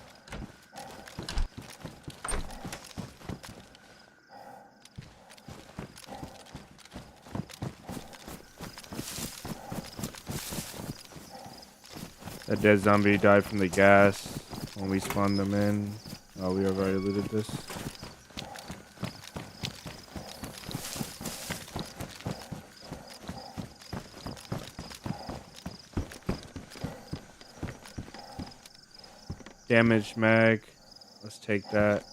That dead zombie died from the gas when we spawned them in. Oh, we have already looted this. Damaged mag. Let's take that.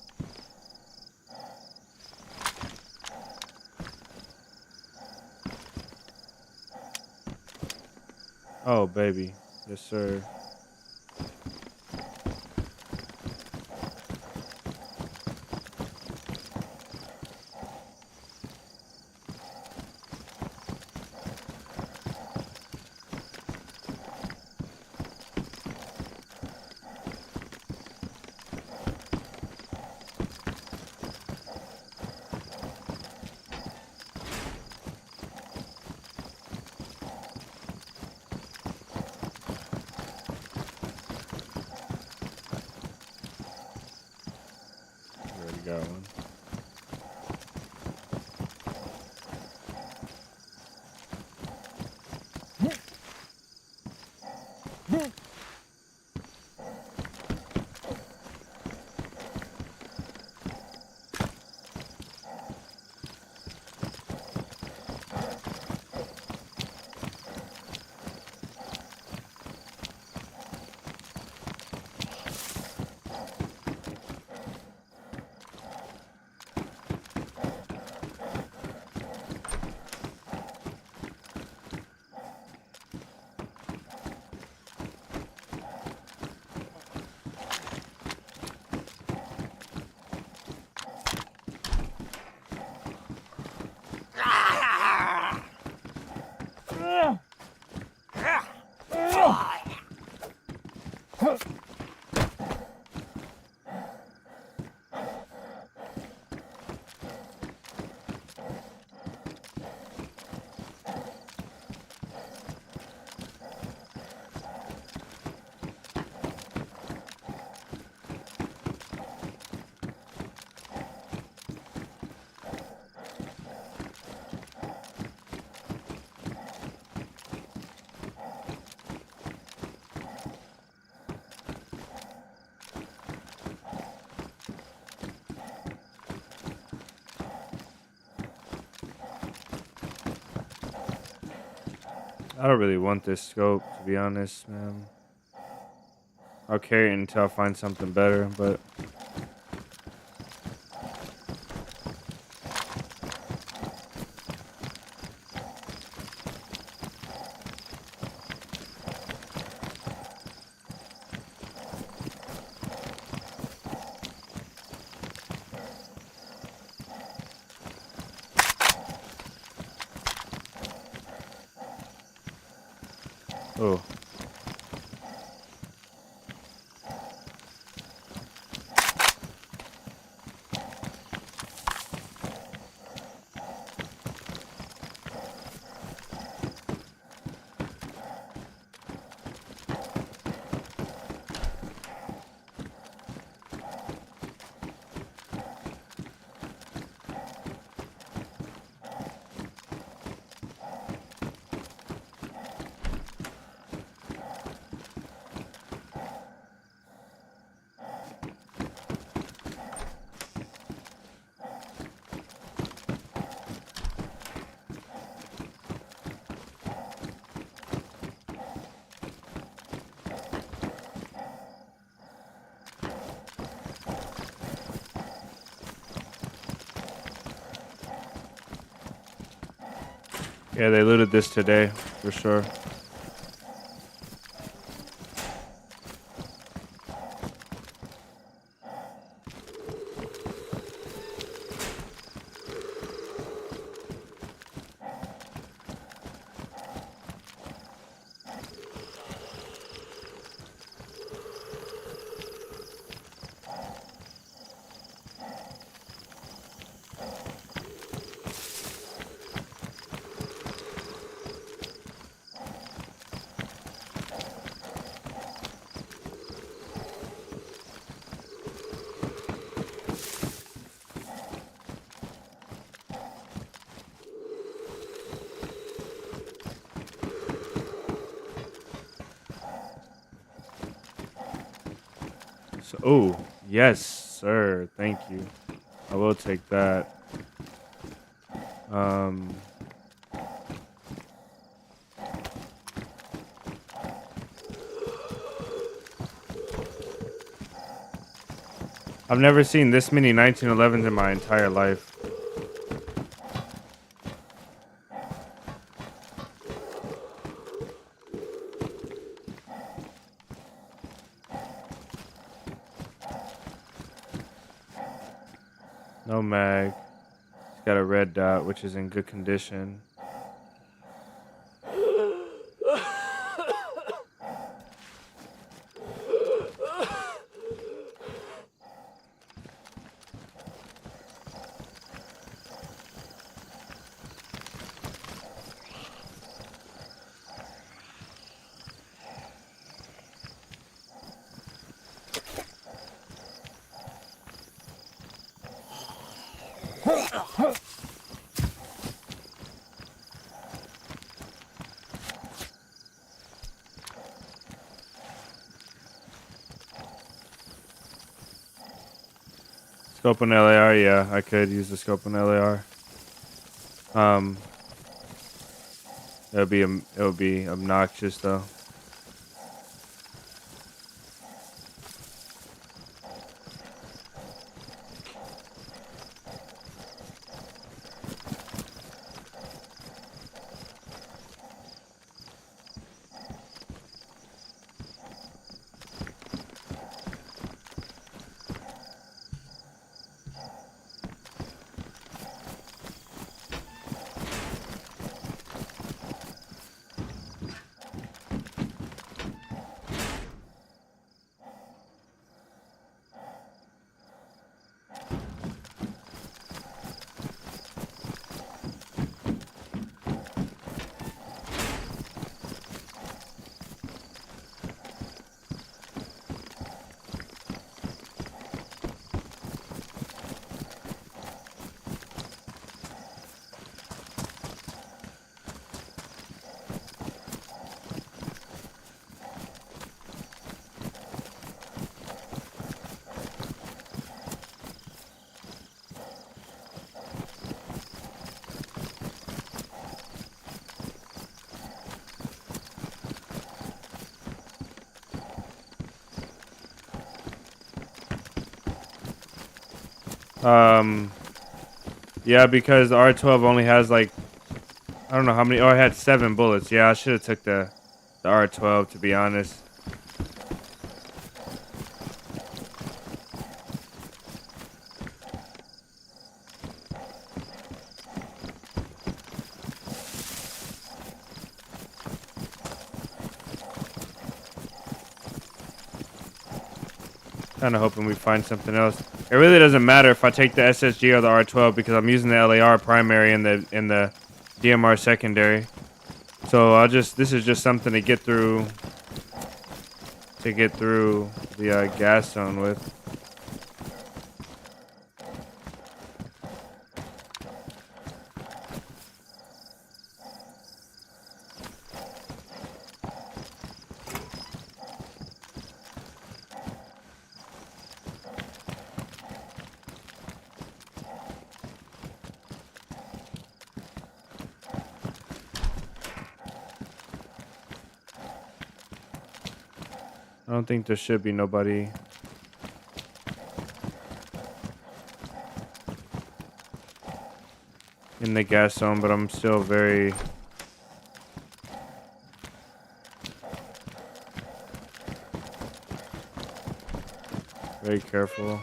Oh, baby. Yes, sir. Got one. I don't really want this scope, to be honest, man. I'll carry it until I find something better, but... Oh. Yeah, they looted this today, for sure. So, oh, yes, sir. Thank you. I will take that. I've never seen this many 1911s in my entire life. No mag. It's got a red dot, which is in good condition. Scope on LAR, yeah, I could use the scope on LAR. It would be obnoxious though. Yeah, because the R12 only has like, I don't know how many. Oh, I had 7 bullets. Yeah, I should have took the R12 to be honest. Kind of hoping we find something else. It really doesn't matter if I take the SSG or the R12 because I'm using the LAR primary and the DMR secondary. So this is just something to get through the gas zone with. I don't think there should be nobody. In the gas zone, but I'm still very Very careful.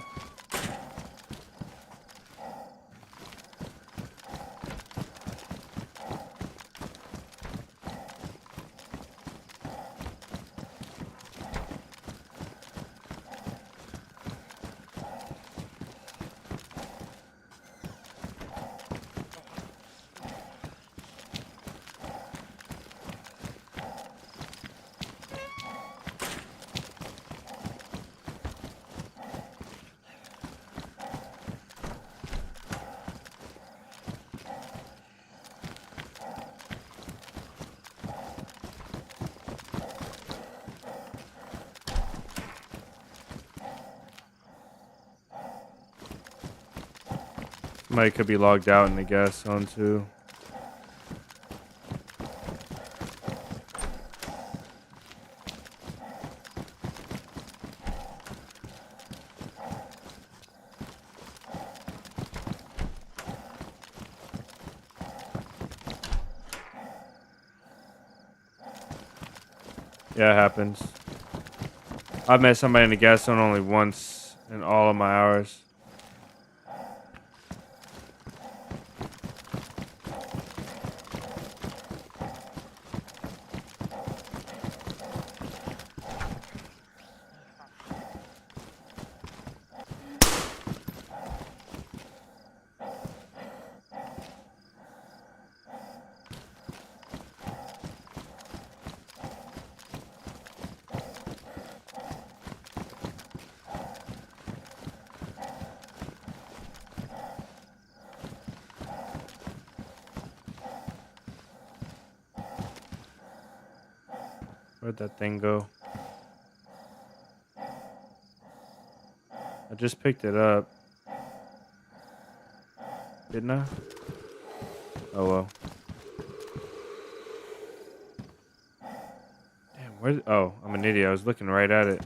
Somebody could be logged out in the gas zone too. Yeah, it happens. I've met somebody in the gas zone only once in all of my hours. Where'd that thing go? I just picked it up. Didn't I? Oh well. Damn, where? Oh, I'm an idiot. I was looking right at it.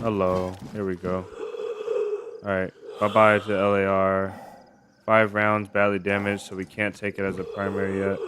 Hello. Here we go. Alright. Bye-bye to LAR. 5 rounds badly damaged, so we can't take it as a primary yet.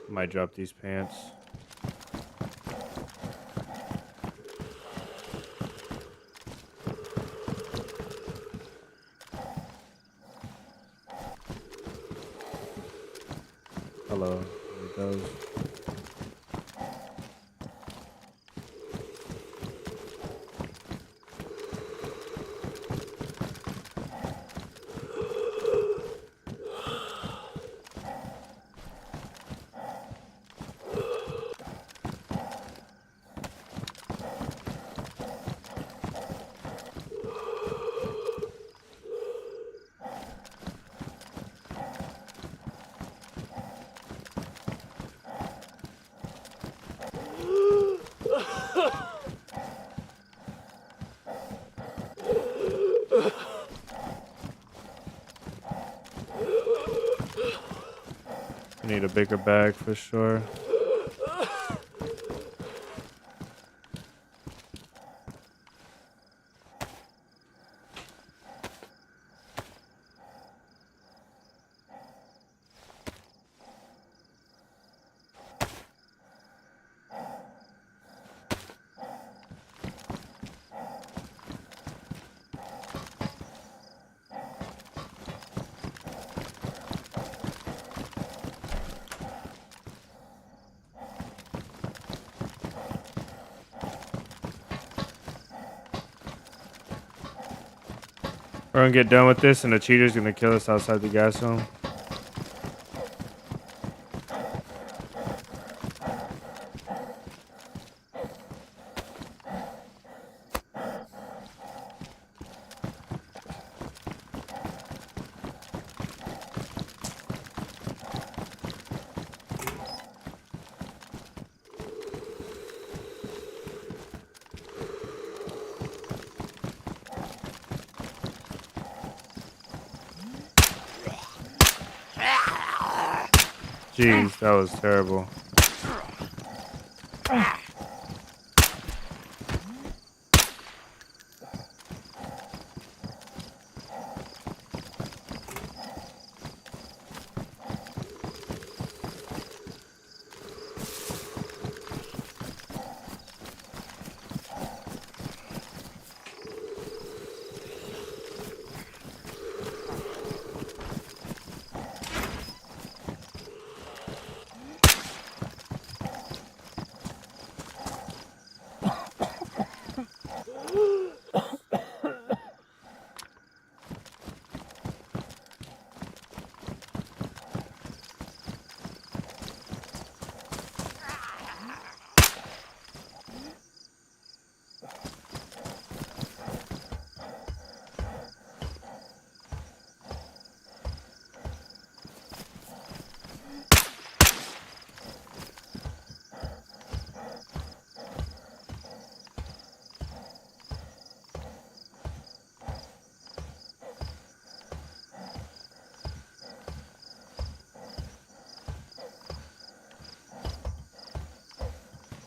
Might drop these pants. Hello. There it goes. bigger bag for sure. We're gonna get done with this and the cheater's gonna kill us outside the gas zone. Jeez, that was terrible.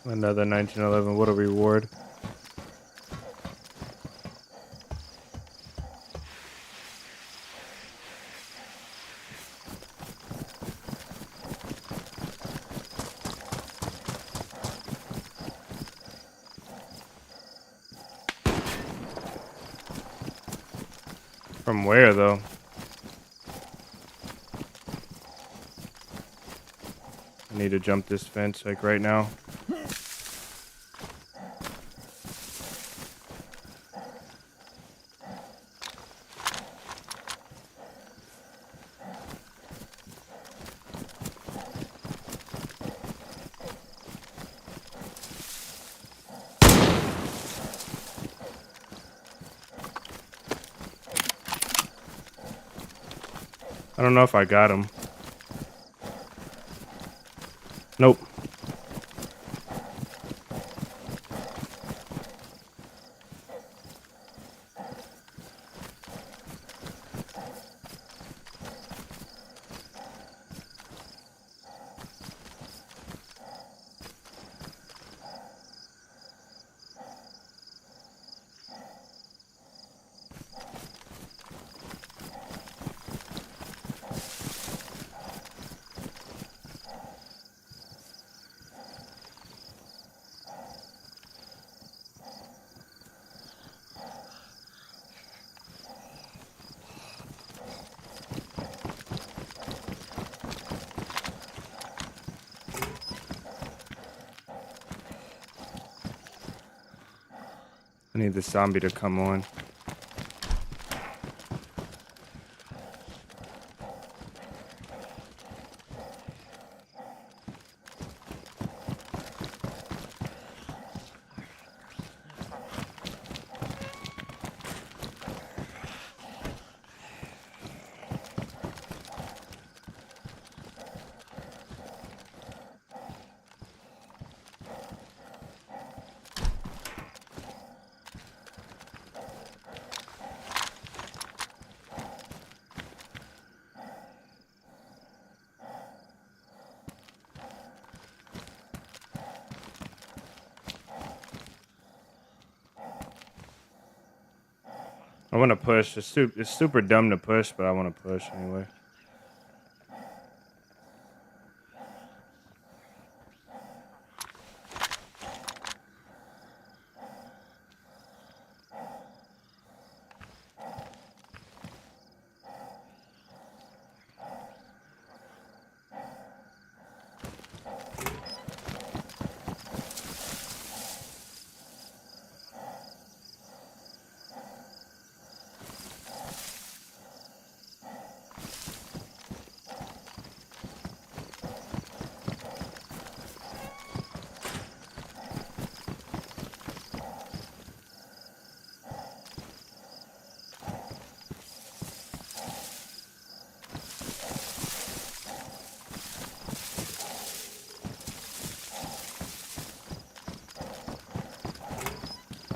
Another 1911, what a reward. From where though? I need to jump this fence like right now. I don't know if I got him. Nope. I need the zombie to come on. I want to push. It's super dumb to push, but I want to push anyway.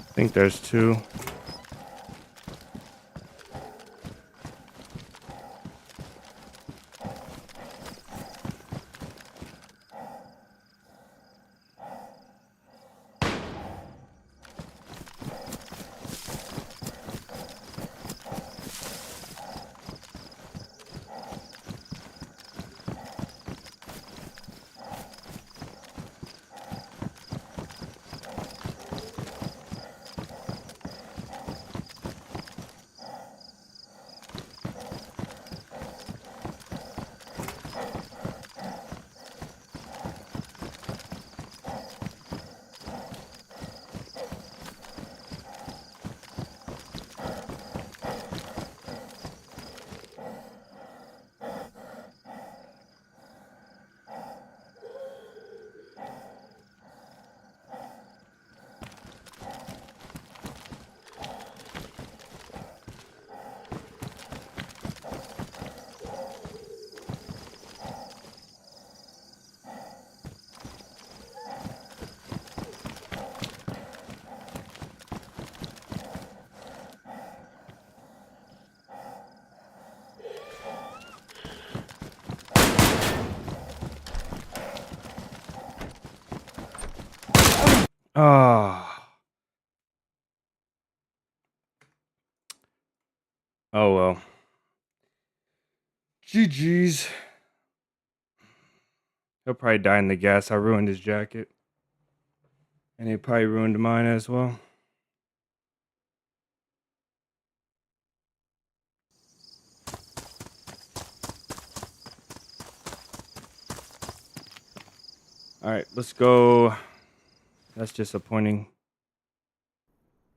I think there's two. Oh. Oh well. GG's. He'll probably die in the gas. I ruined his jacket. And he probably ruined mine as well. Alright, let's go. That's disappointing.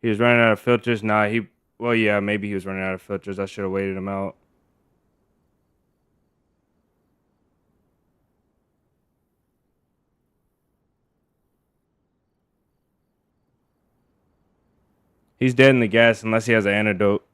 He was running out of filters. Nah, well, yeah, maybe he was running out of filters. I should have waited him out. He's dead in the gas unless he has an antidote.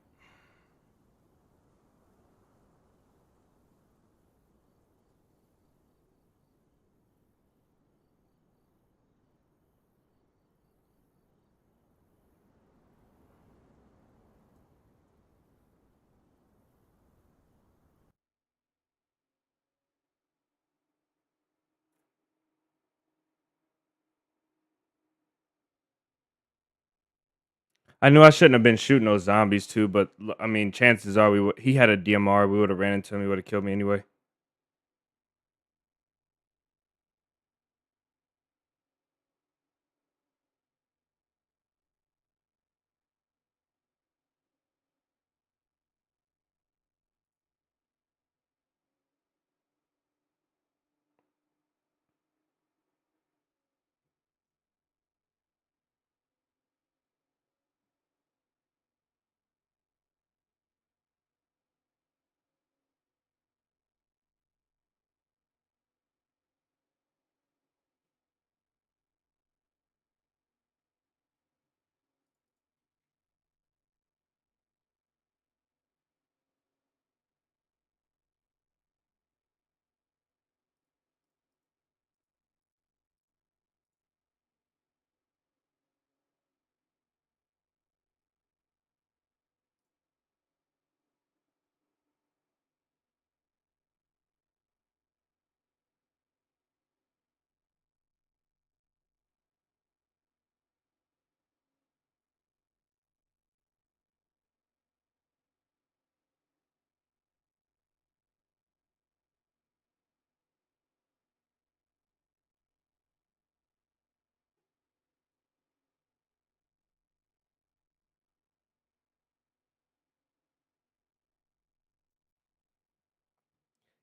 I knew I shouldn't have been shooting those zombies too, but I mean, chances are he had a DMR. We would have ran into him. He would have killed me anyway.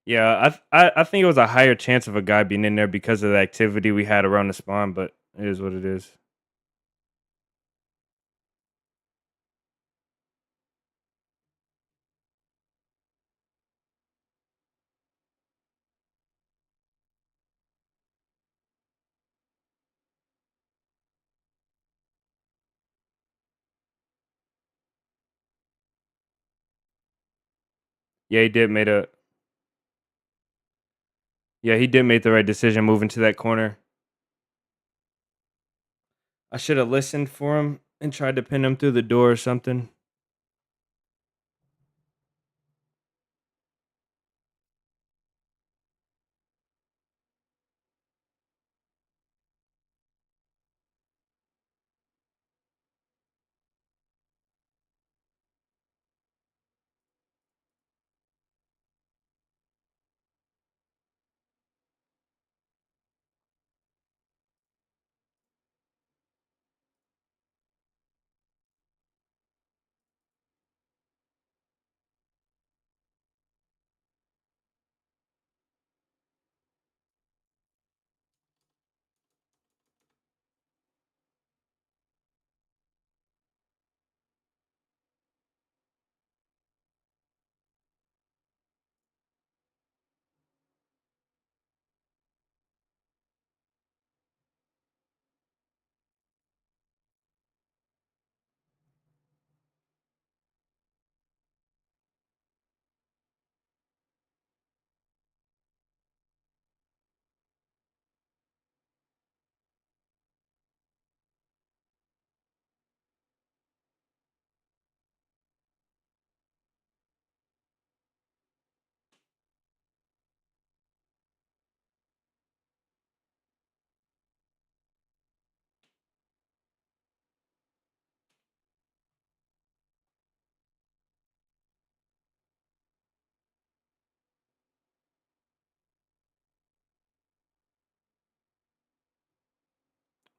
Yeah, I think it was a higher chance of a guy being in there because of the activity we had around the spawn, but it is what it is. Yeah, he did make the right decision moving to that corner. I should have listened for him and tried to pin him through the door or something.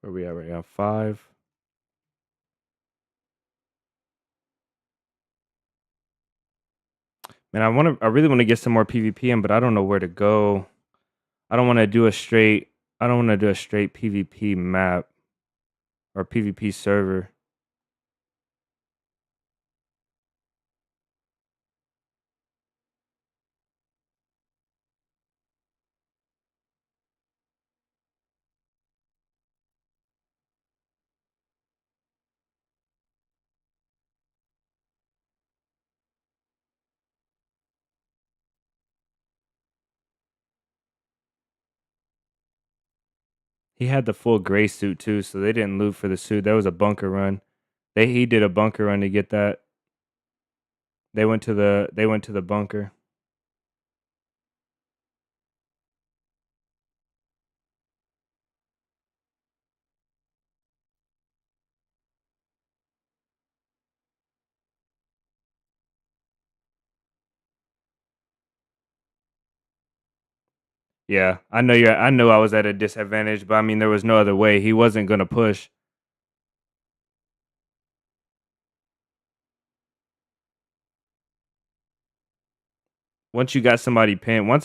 Where we at right now? 5. Man, I really want to get some more PvP in, but I don't know where to go. I don't want to do a straight I don't want to do a straight PvP map or PvP server. He had the full gray suit too, so they didn't loot for the suit. That was a bunker run. He did a bunker run to get that. They went to the bunker. Yeah, I know I was at a disadvantage, but I mean there was no other way. He wasn't gonna push. Once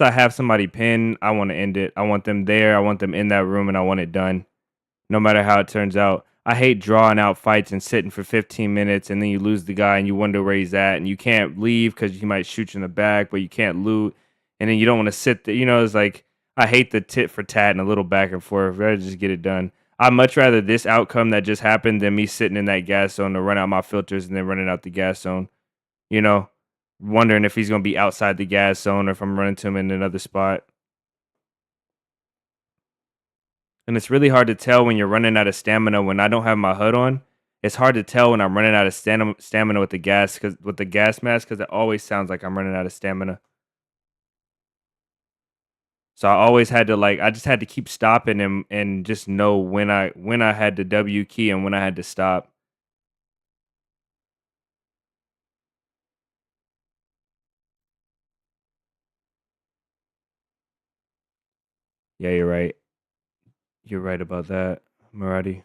I have somebody pinned, I want to end it. I want them there. I want them in that room, and I want it done. No matter how it turns out. I hate drawing out fights and sitting for 15 minutes, and then you lose the guy, and you wonder where he's at, and you can't leave because he might shoot you in the back, but you can't loot, and then you don't want to sit there. It's like I hate the tit for tat and a little back and forth. I'd rather just get it done. I'd much rather this outcome that just happened than me sitting in that gas zone to run out my filters and then running out the gas zone. You know, wondering if he's gonna be outside the gas zone or if I'm running to him in another spot. And it's really hard to tell when you're running out of stamina when I don't have my HUD on. It's hard to tell when I'm running out of stamina with the gas mask because it always sounds like I'm running out of stamina. So I just had to keep stopping and just know when I had the W key and when I had to stop. Yeah, you're right. You're right about that, Maradi.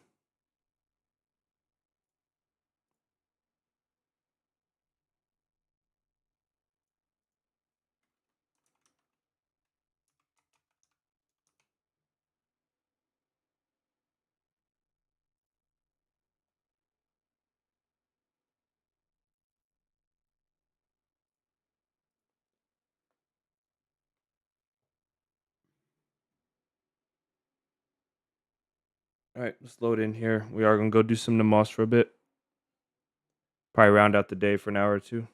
All right, let's load in here. We are gonna go do some namas for a bit. Probably round out the day for an hour or two.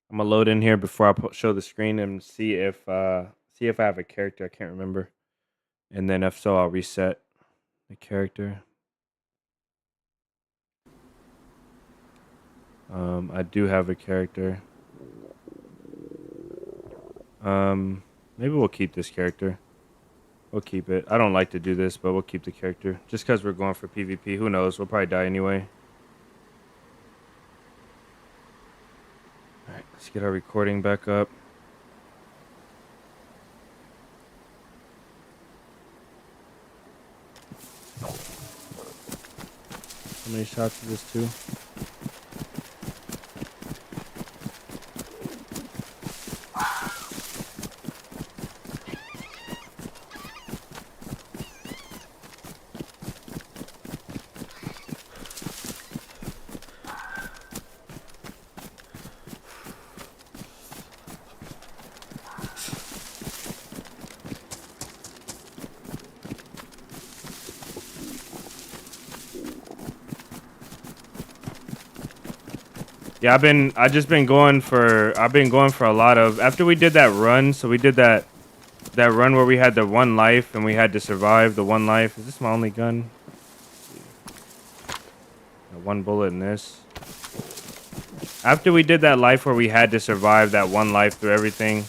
I'm gonna load in here before I show the screen and see if I have a character. I can't remember, and then if so, I'll reset the character. I do have a character. Maybe we'll keep this character. We'll keep it. I don't like to do this, but we'll keep the character just because we're going for PvP. Who knows? We'll probably die anyway. All right, let's get our recording back up. How many shots is this too? Yeah, I've been going for a lot of, after we did that run, so we did that run where we had the one life and we had to survive the one life. Is this my only gun? One bullet in this. After we did that life where we had to survive that one life through everything,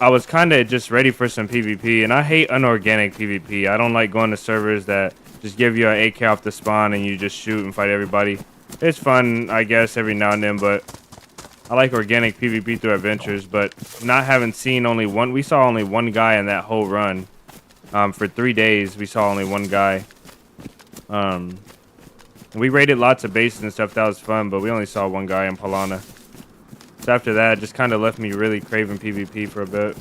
I was kind of just ready for some PvP, and I hate unorganic PvP. I don't like going to servers that just give you an AK off the spawn and you just shoot and fight everybody. It's fun, I guess, every now and then, but I like organic PvP through adventures. But not having seen only one, we saw only one guy in that whole run. For 3 days, we saw only one guy. We raided lots of bases and stuff. That was fun, but we only saw one guy in Palana. So after that, it just kind of left me really craving PvP for a bit.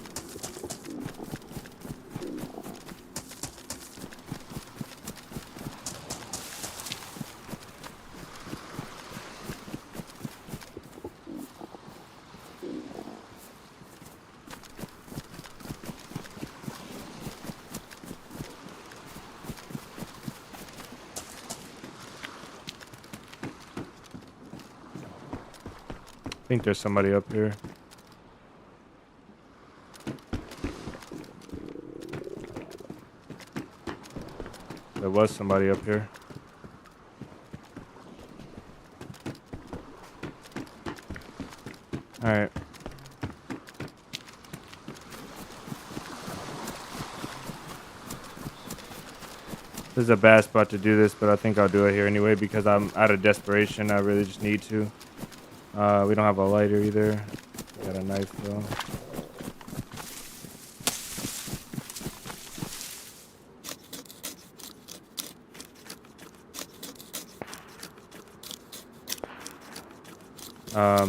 I think there's somebody up here. There was somebody up here. All right. This is a bad spot to do this, but I think I'll do it here anyway because I'm out of desperation. I really just need to. We don't have a lighter either. We got a knife though.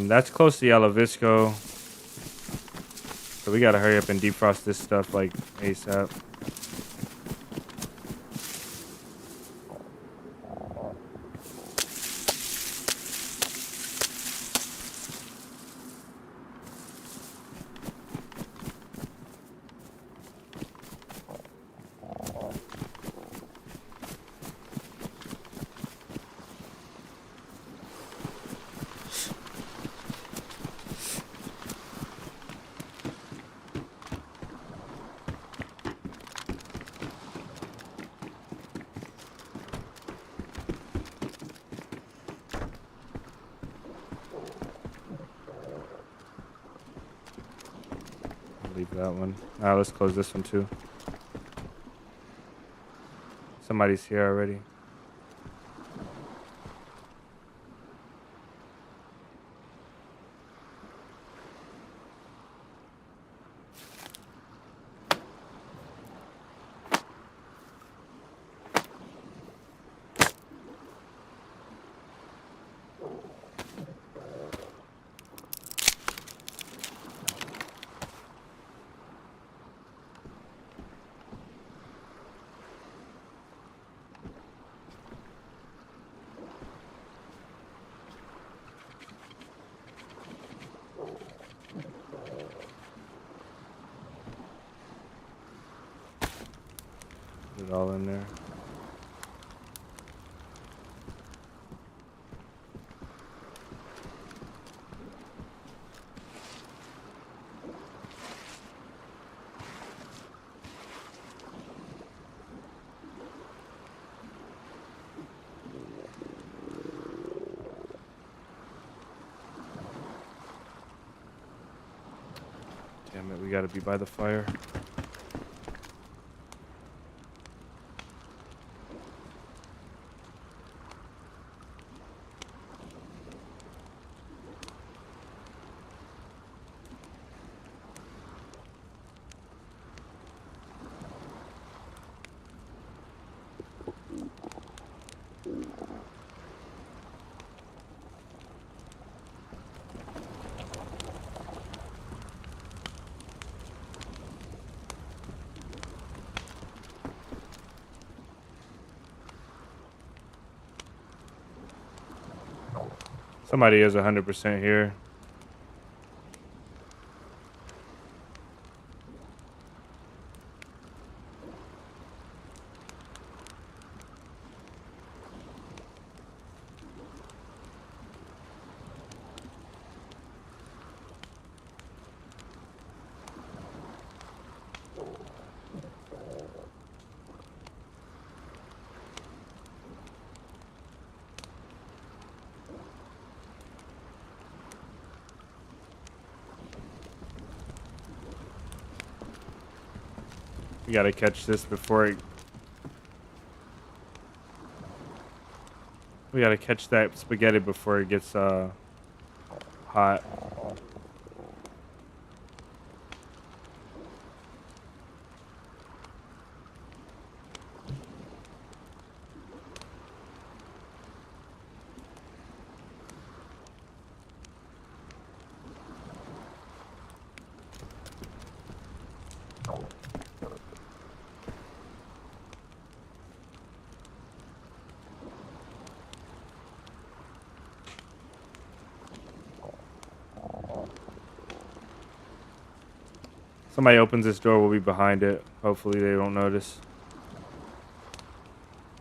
That's close to Yellow Visco. So we gotta hurry up and defrost this stuff like ASAP. Leave that one. Let's close this one too. Somebody's here already. it all in there. Damn it, we gotta be by the fire. Somebody is 100% here. We gotta catch this before it... We gotta catch that spaghetti before it gets hot. Somebody opens this door, we'll be behind it. Hopefully they don't notice.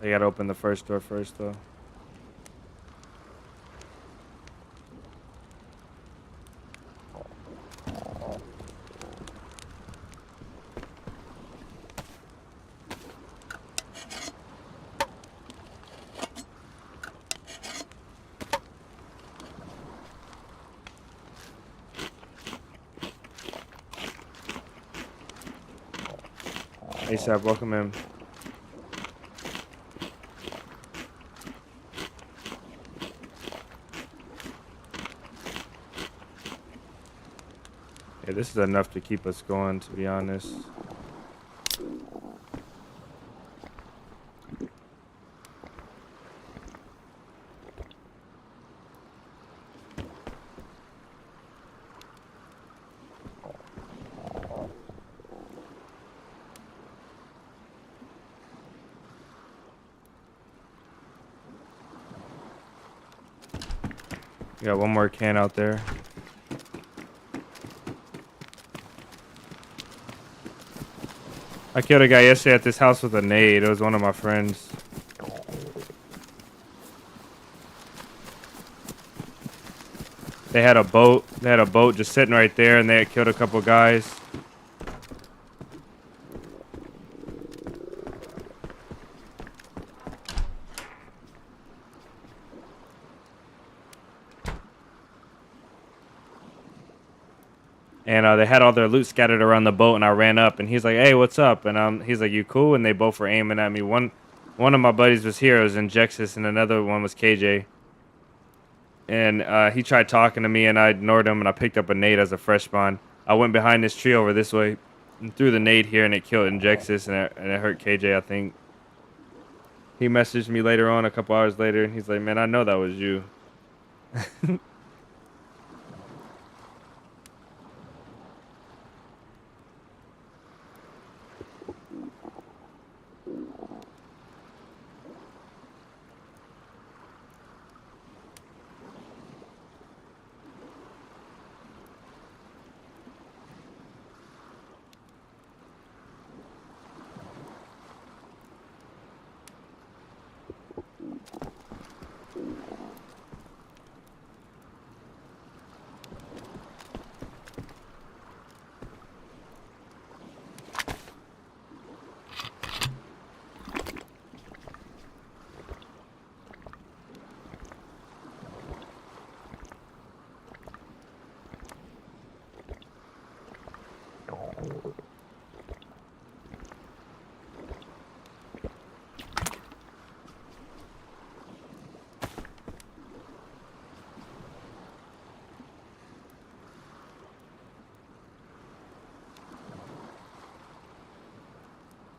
They gotta open the first door first, though. ASAP, welcome in. Yeah, this is enough to keep us going, to be honest. We got one more can out there. I killed a guy yesterday at this house with a nade. It was one of my friends. They had a boat. They had a boat just sitting right there, and they had killed a couple guys. And they had all their loot scattered around the boat, and I ran up, and he's like, "Hey, what's up?" And he's like, "You cool?" And they both were aiming at me. One of my buddies was here, it was Injexus, and another one was KJ. And he tried talking to me, and I ignored him, and I picked up a nade as a fresh spawn. I went behind this tree over this way, and threw the nade here, and it killed Injexus, and it hurt KJ, I think. He messaged me later on, a couple hours later, and he's like, "Man, I know that was you."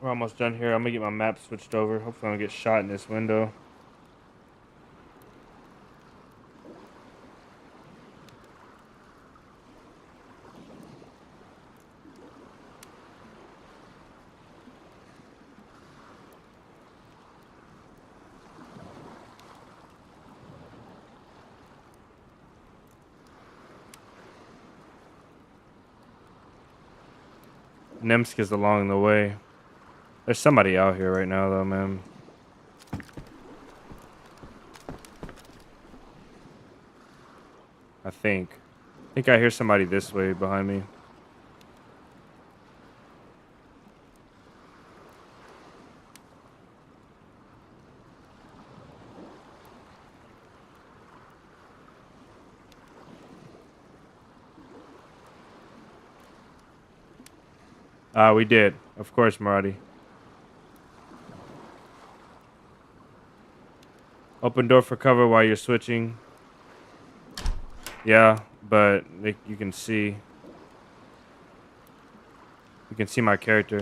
We're almost done here. I'm gonna get my map switched over. Hopefully I don't get shot in this window. Nemsk is along the way. There's somebody out here right now, though, man. I think I hear somebody this way behind me. We did. Of course, Maradi. Open door for cover while you're switching. Yeah, but you can see. You can see my character.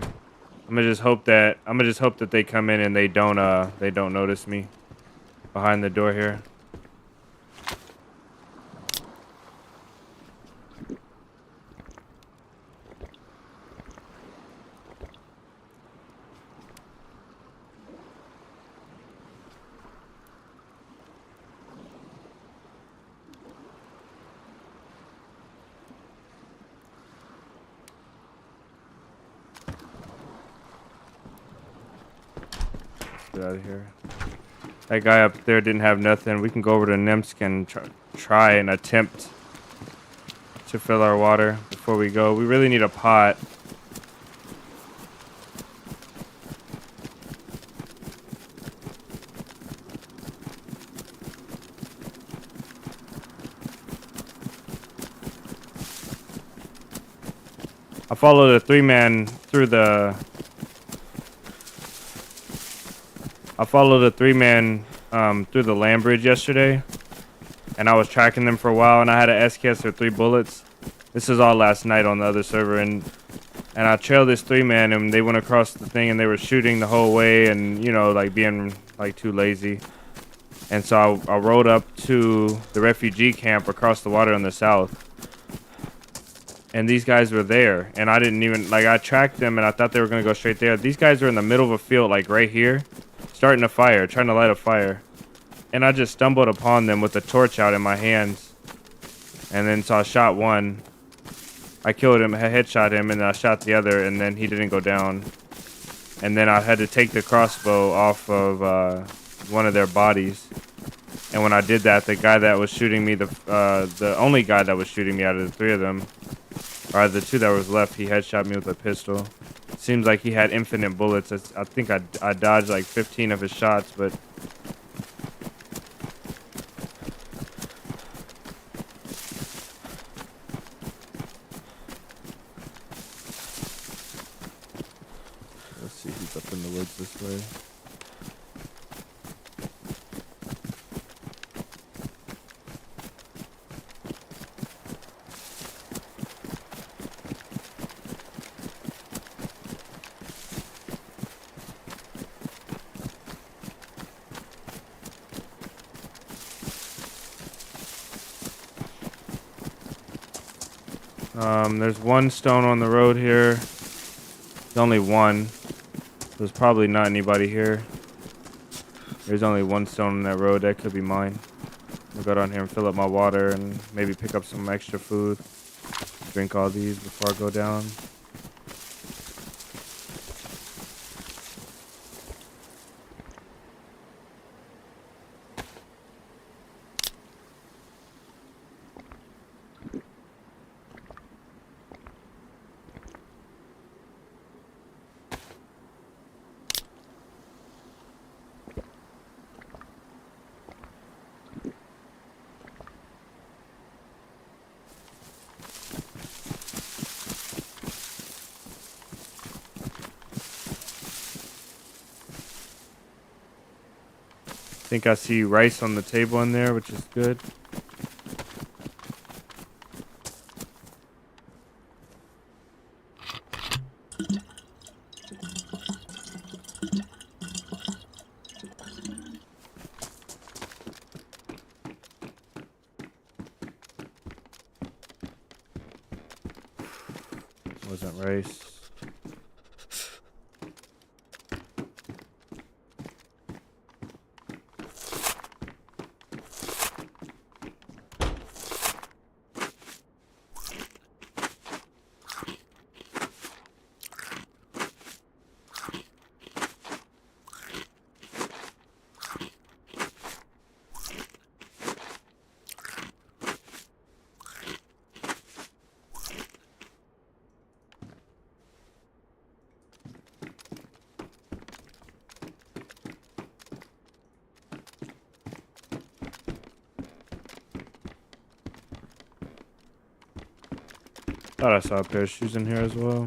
I'm gonna just hope that they come in and they don't notice me behind the door here. Get out of here. That guy up there didn't have nothing. We can go over to Nemsk and try and attempt to fill our water before we go. We really need a pot. I followed a three-man through the... through the land bridge yesterday, and I was tracking them for a while, and I had an SKS or 3 bullets. This is all last night on the other server, and I trailed this 3-man, and they went across the thing, and they were shooting the whole way, and you know, like being like too lazy. And so I rode up to the refugee camp across the water on the south, and these guys were there, and I didn't even I tracked them, and I thought they were gonna go straight there. These guys were in the middle of a field, like right here, starting a fire, trying to light a fire. And I just stumbled upon them with a torch out in my hands. And then so I shot one. I killed him, headshot him, and then I shot the other, and then he didn't go down. And then I had to take the crossbow off of one of their bodies. And when I did that, the guy that was shooting me, the only guy that was shooting me out of the 3 of them, or the 2 that was left, he headshot me with a pistol. Seems like he had infinite bullets. I think I dodged like 15 of his shots, but let's see, he's up in the woods this way. There's one stone on the road here. There's only one. There's probably not anybody here. There's only one stone on that road. That could be mine. I'll go down here and fill up my water and maybe pick up some extra food. Drink all these before I go down. I think I see rice on the table in there, which is good. Wasn't rice. Thought I saw a pair of shoes in here as well.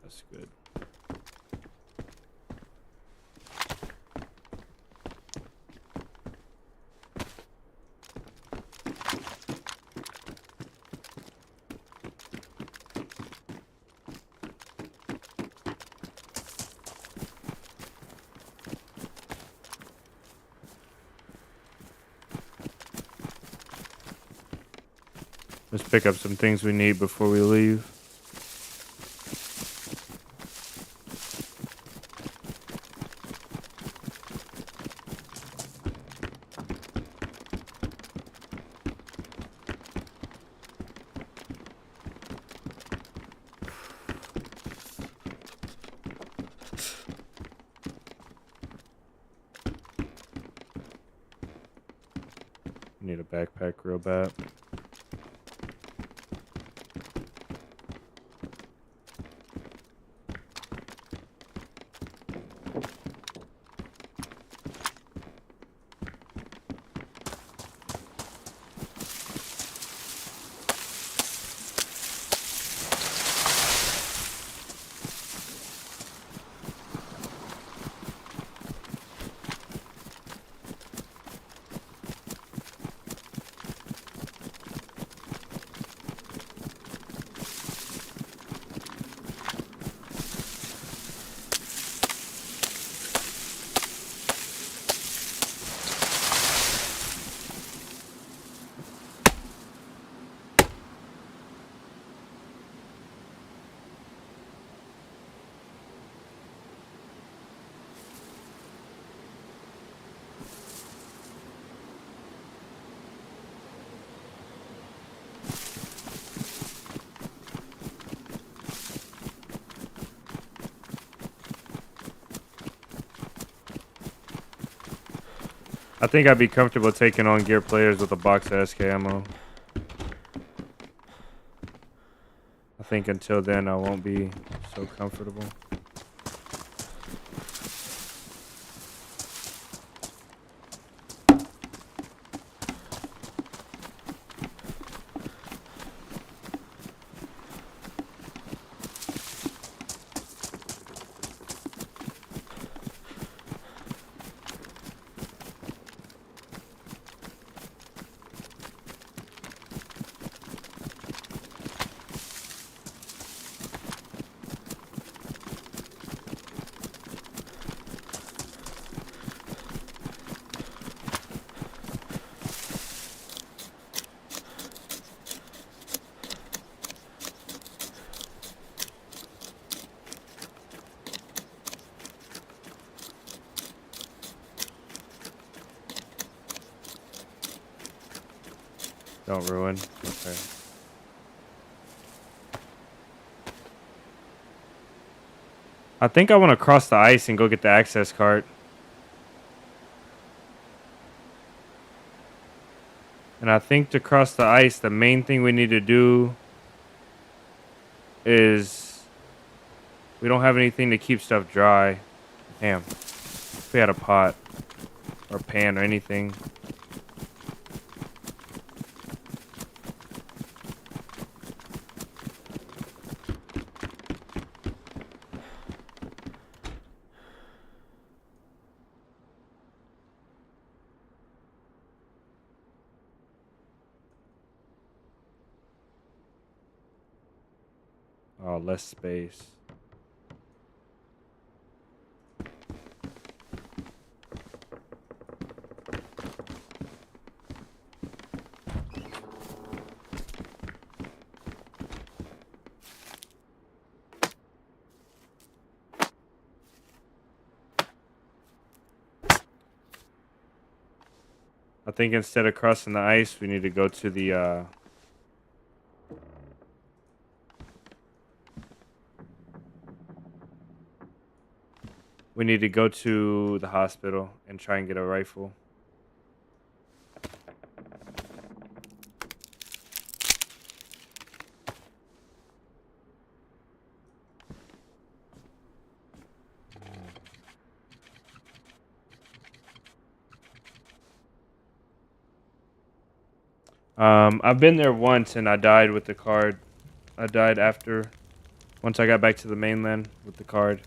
That's good. Let's pick up some things we need before we leave. Need a backpack real bad. I think I'd be comfortable taking on gear players with a box of SK ammo. I think until then I won't be so comfortable. Don't ruin. Okay. I think I want to cross the ice and go get the access card. And I think to cross the ice, the main thing we need to do is we don't have anything to keep stuff dry. Damn. If we had a pot or pan or anything. Oh, less space. I think instead of crossing the ice, we need to go to the hospital and try and get a rifle. I've been there once and I died with the card. I died once I got back to the mainland with the card.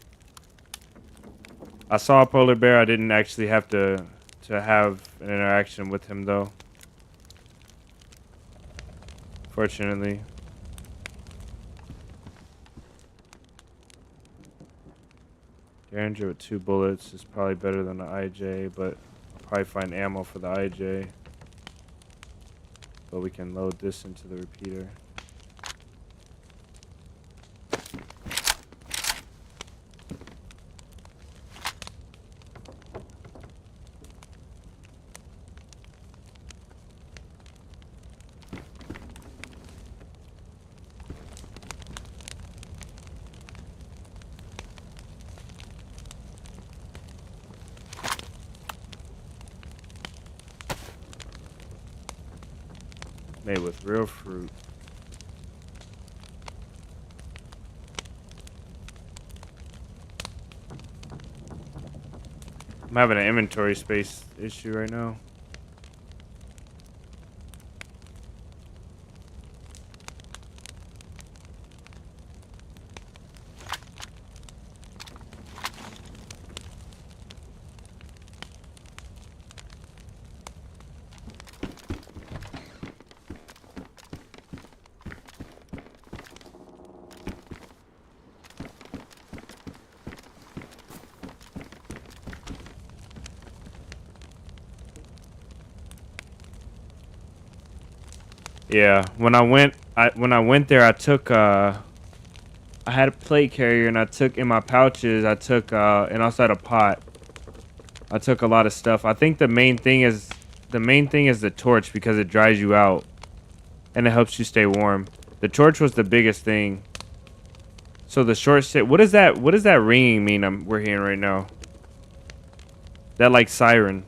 I saw a polar bear. I didn't actually have to have an interaction with him though. Fortunately. Derringer with 2 bullets is probably better than the IJ, but I'll probably find ammo for the IJ. But we can load this into the repeater. Made with real fruit. I'm having an inventory space issue right now. Yeah, when I went there, I took I had a plate carrier and I took in my pouches. I took and also had a pot. I took a lot of stuff. I think the main thing is the torch because it dries you out and it helps you stay warm. The torch was the biggest thing. So the short stick. What is that? What does that ringing mean? We're hearing right now. That like siren.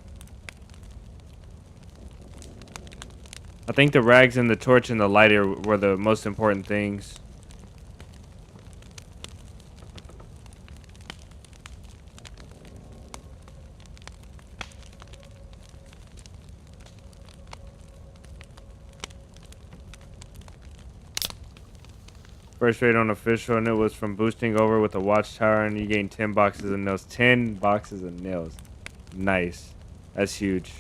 I think the rags and the torch and the lighter were the most important things. First rate on official, and it was from boosting over with a watchtower, and you gain 10 boxes of nails. 10 boxes of nails. Nice. That's huge.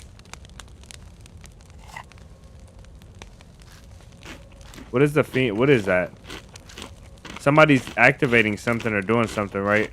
What is the fiend? What is that? Somebody's activating something or doing something, right?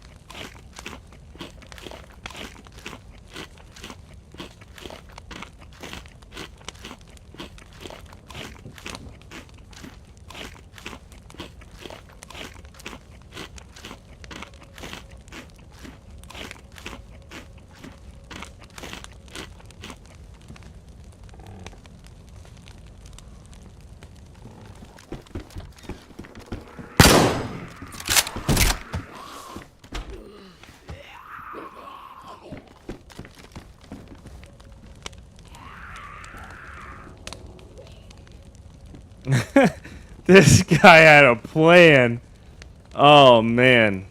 This guy had a plan. Oh man.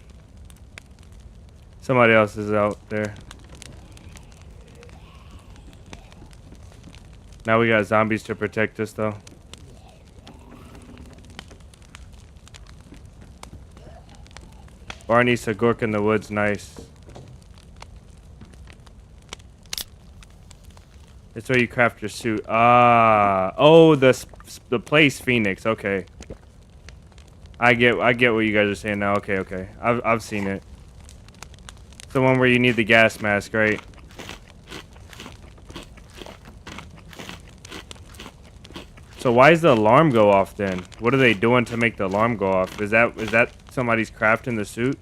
Somebody else is out there. Now we got zombies to protect us though. Barney Sagork in the woods, nice. It's where you craft your suit. Ah, oh, the place Phoenix. Okay. I get what you guys are saying now. Okay, okay. I've seen it. It's the one where you need the gas mask, right? So why does the alarm go off then? What are they doing to make the alarm go off? Is that somebody's crafting the suit?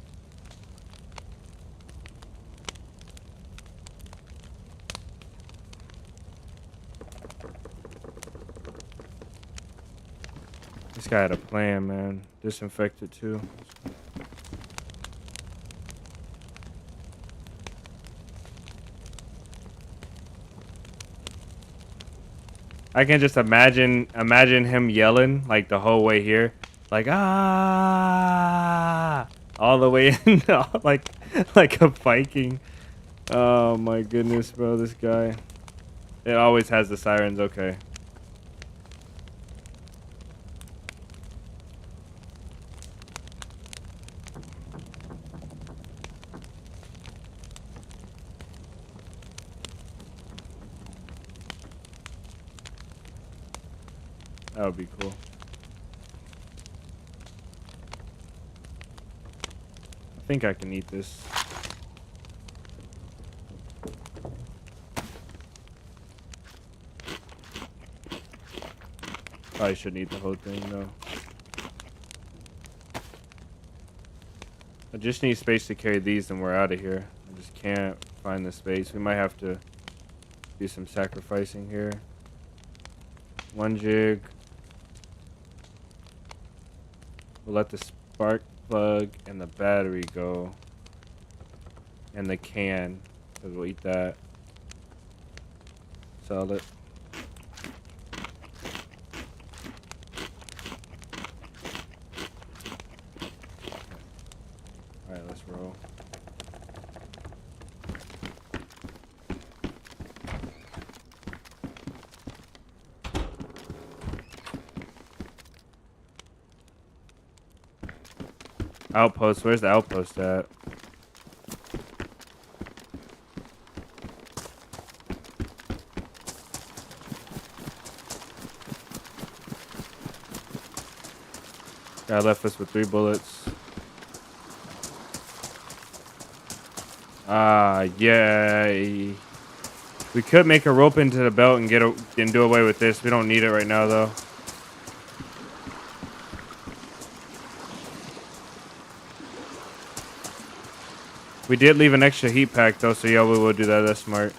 This guy had a plan, man. Disinfected too. I can just imagine him yelling like the whole way here, like ah, all the way in, like a Viking. Oh my goodness, bro, this guy. It always has the sirens. Okay. That would be cool. I think I can eat this. Probably shouldn't eat the whole thing, though. I just need space to carry these and we're out of here. I just can't find the space. We might have to do some sacrificing here. One jig. We'll let the spark plug and the battery go. And the can, because we'll eat that. Sell it. Alright, let's roll. Outpost, where's the outpost at? Guy left us with 3 bullets. Yeah. We could make a rope into the belt and do away with this. We don't need it right now, though. We did leave an extra heat pack, though, so yeah, we will do that. That's smart.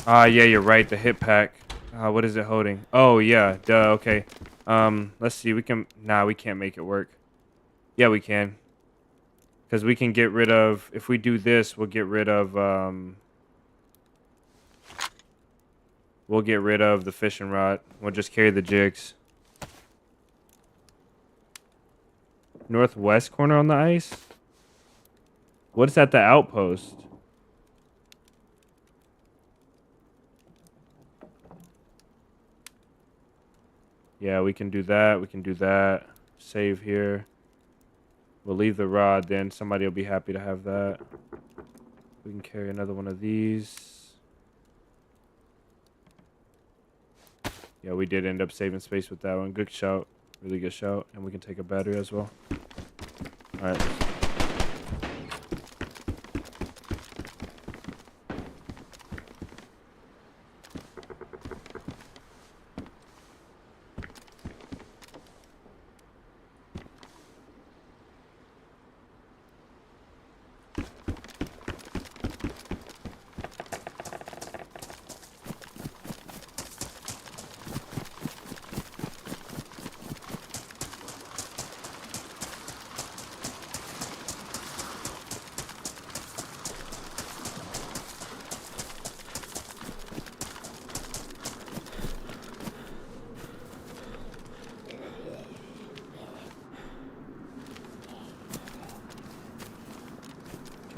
Yeah, you're right. The hit pack. What is it holding? Oh, yeah. Duh. Okay. Let's see. We can't make it work. Yeah, we can. Because we can get rid of... If we do this, we'll get rid of... We'll get rid of the fishing rod. We'll just carry the jigs. Northwest corner on the ice? What's at the outpost? Yeah, we can do that. We can do that. Save here. We'll leave the rod then. Somebody will be happy to have that. We can carry another one of these. Yeah, we did end up saving space with that one. Good shout. Really good shout. And we can take a battery as well. All right.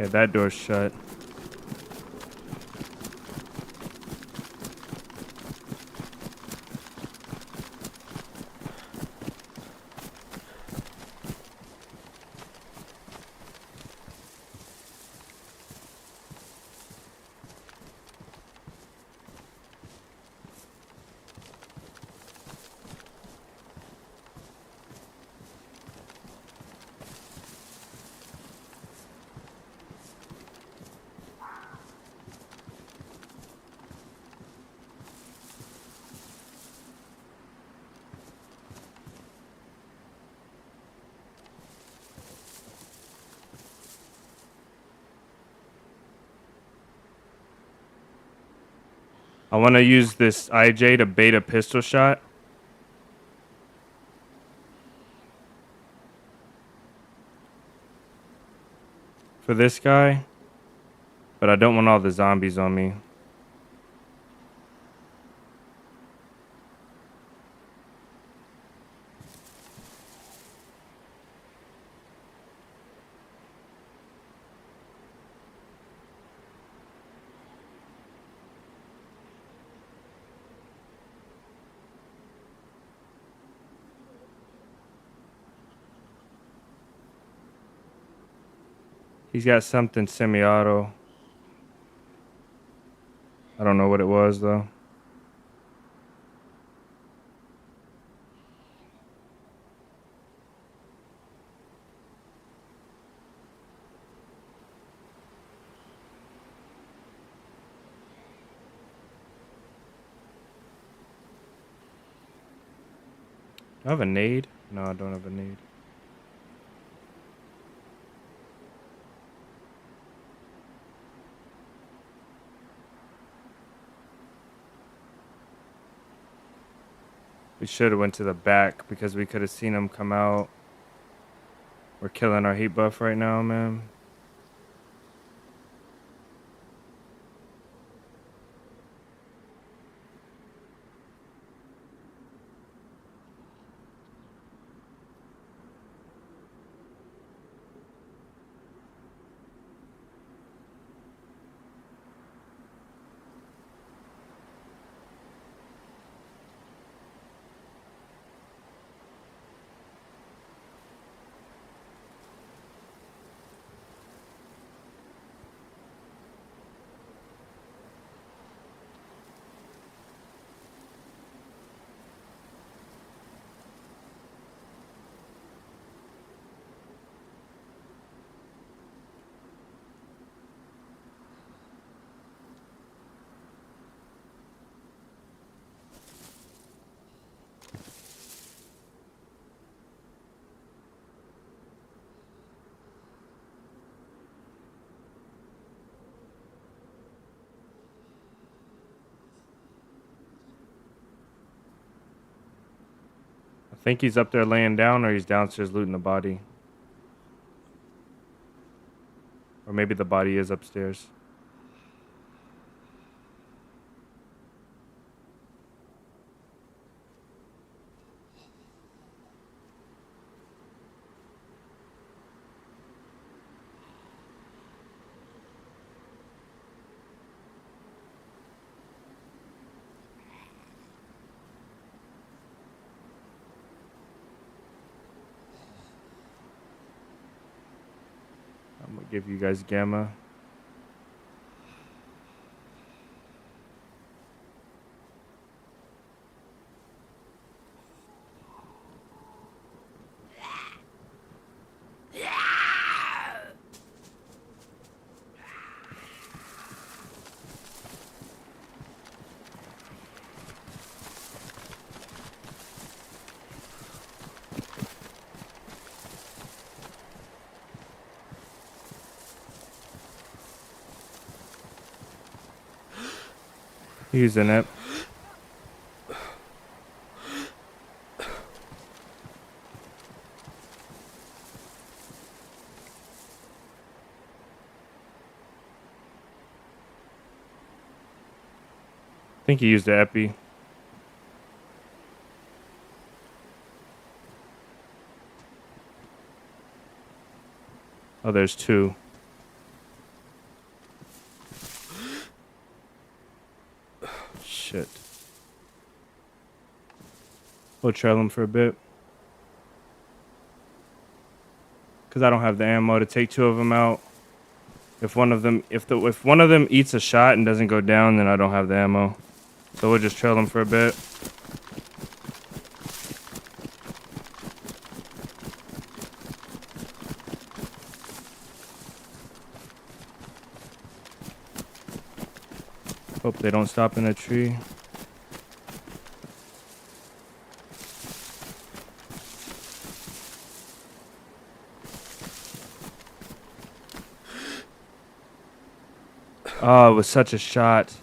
Okay, that door's shut. I want to use this IJ to bait a pistol shot. For this guy. But I don't want all the zombies on me. He's got something semi-auto. I don't know what it was, though. Do I have a nade? No, I don't have a nade. We should have went to the back because we could have seen him come out. We're killing our heat buff right now, man. I think he's up there laying down or he's downstairs looting the body. Or maybe the body is upstairs. I'm gonna give you guys gamma. Using it. I think he used the epi. Oh, there's two. Shit. We'll trail him for a bit. Because I don't have the ammo to take two of them out. If one of them eats a shot and doesn't go down, then I don't have the ammo. So we'll just trail him for a bit. Hope they don't stop in a tree. Oh, it was such a shot.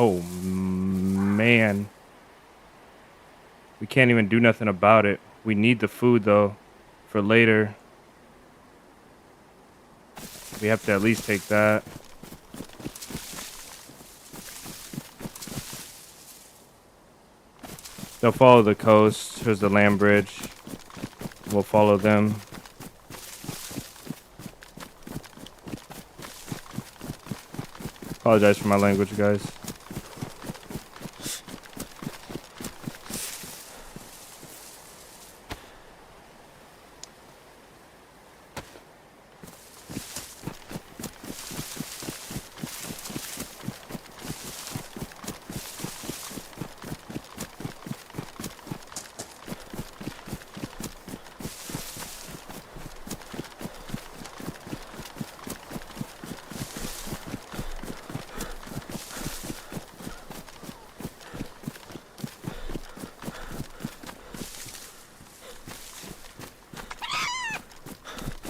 Oh, man. We can't even do nothing about it. We need the food, though, for later. We have to at least take that. They'll follow the coast. Here's the land bridge. We'll follow them. Apologize for my language, guys.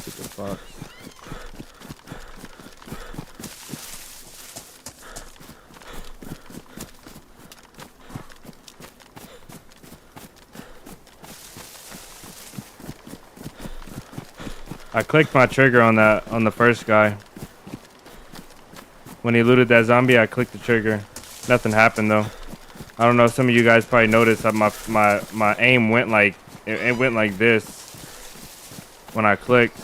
Stupid fox. I clicked my trigger on the first guy. When he looted that zombie, I clicked the trigger. Nothing happened though. I don't know if some of you guys probably noticed that my aim went like it went like this when I clicked.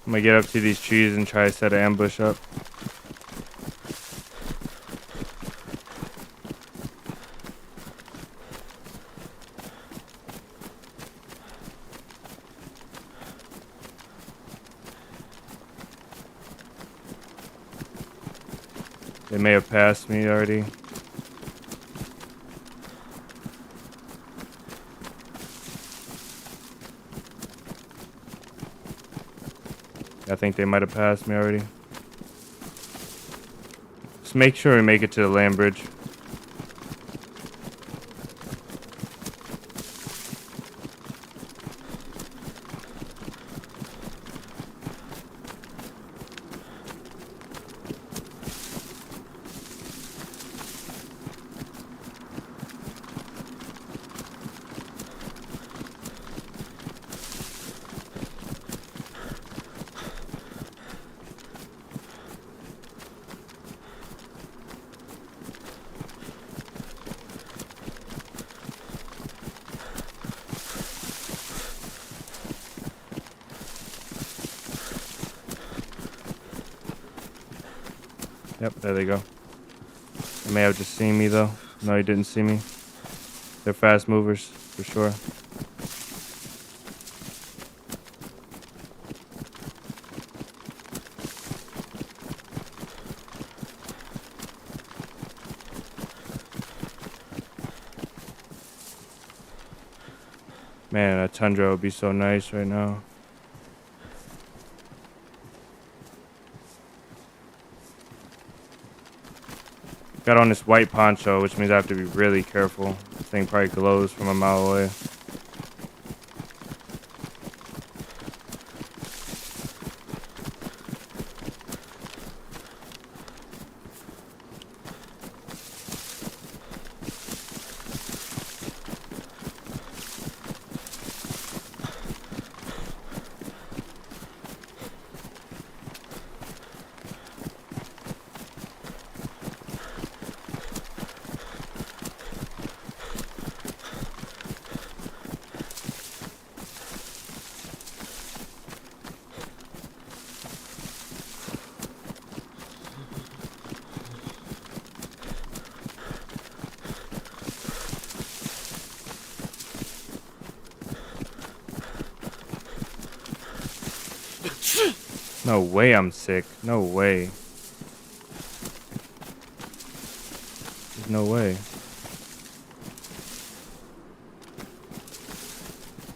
I'm gonna get up to these trees and try to set an ambush up. They may have passed me already. I think they might have passed me already. Just make sure we make it to the land bridge. Yep, there they go. They may have just seen me though. No, he didn't see me. They're fast movers, for sure. Man, a tundra would be so nice right now. Got on this white poncho, which means I have to be really careful. This thing probably glows from a mile away. No way I'm sick. No way. There's no way.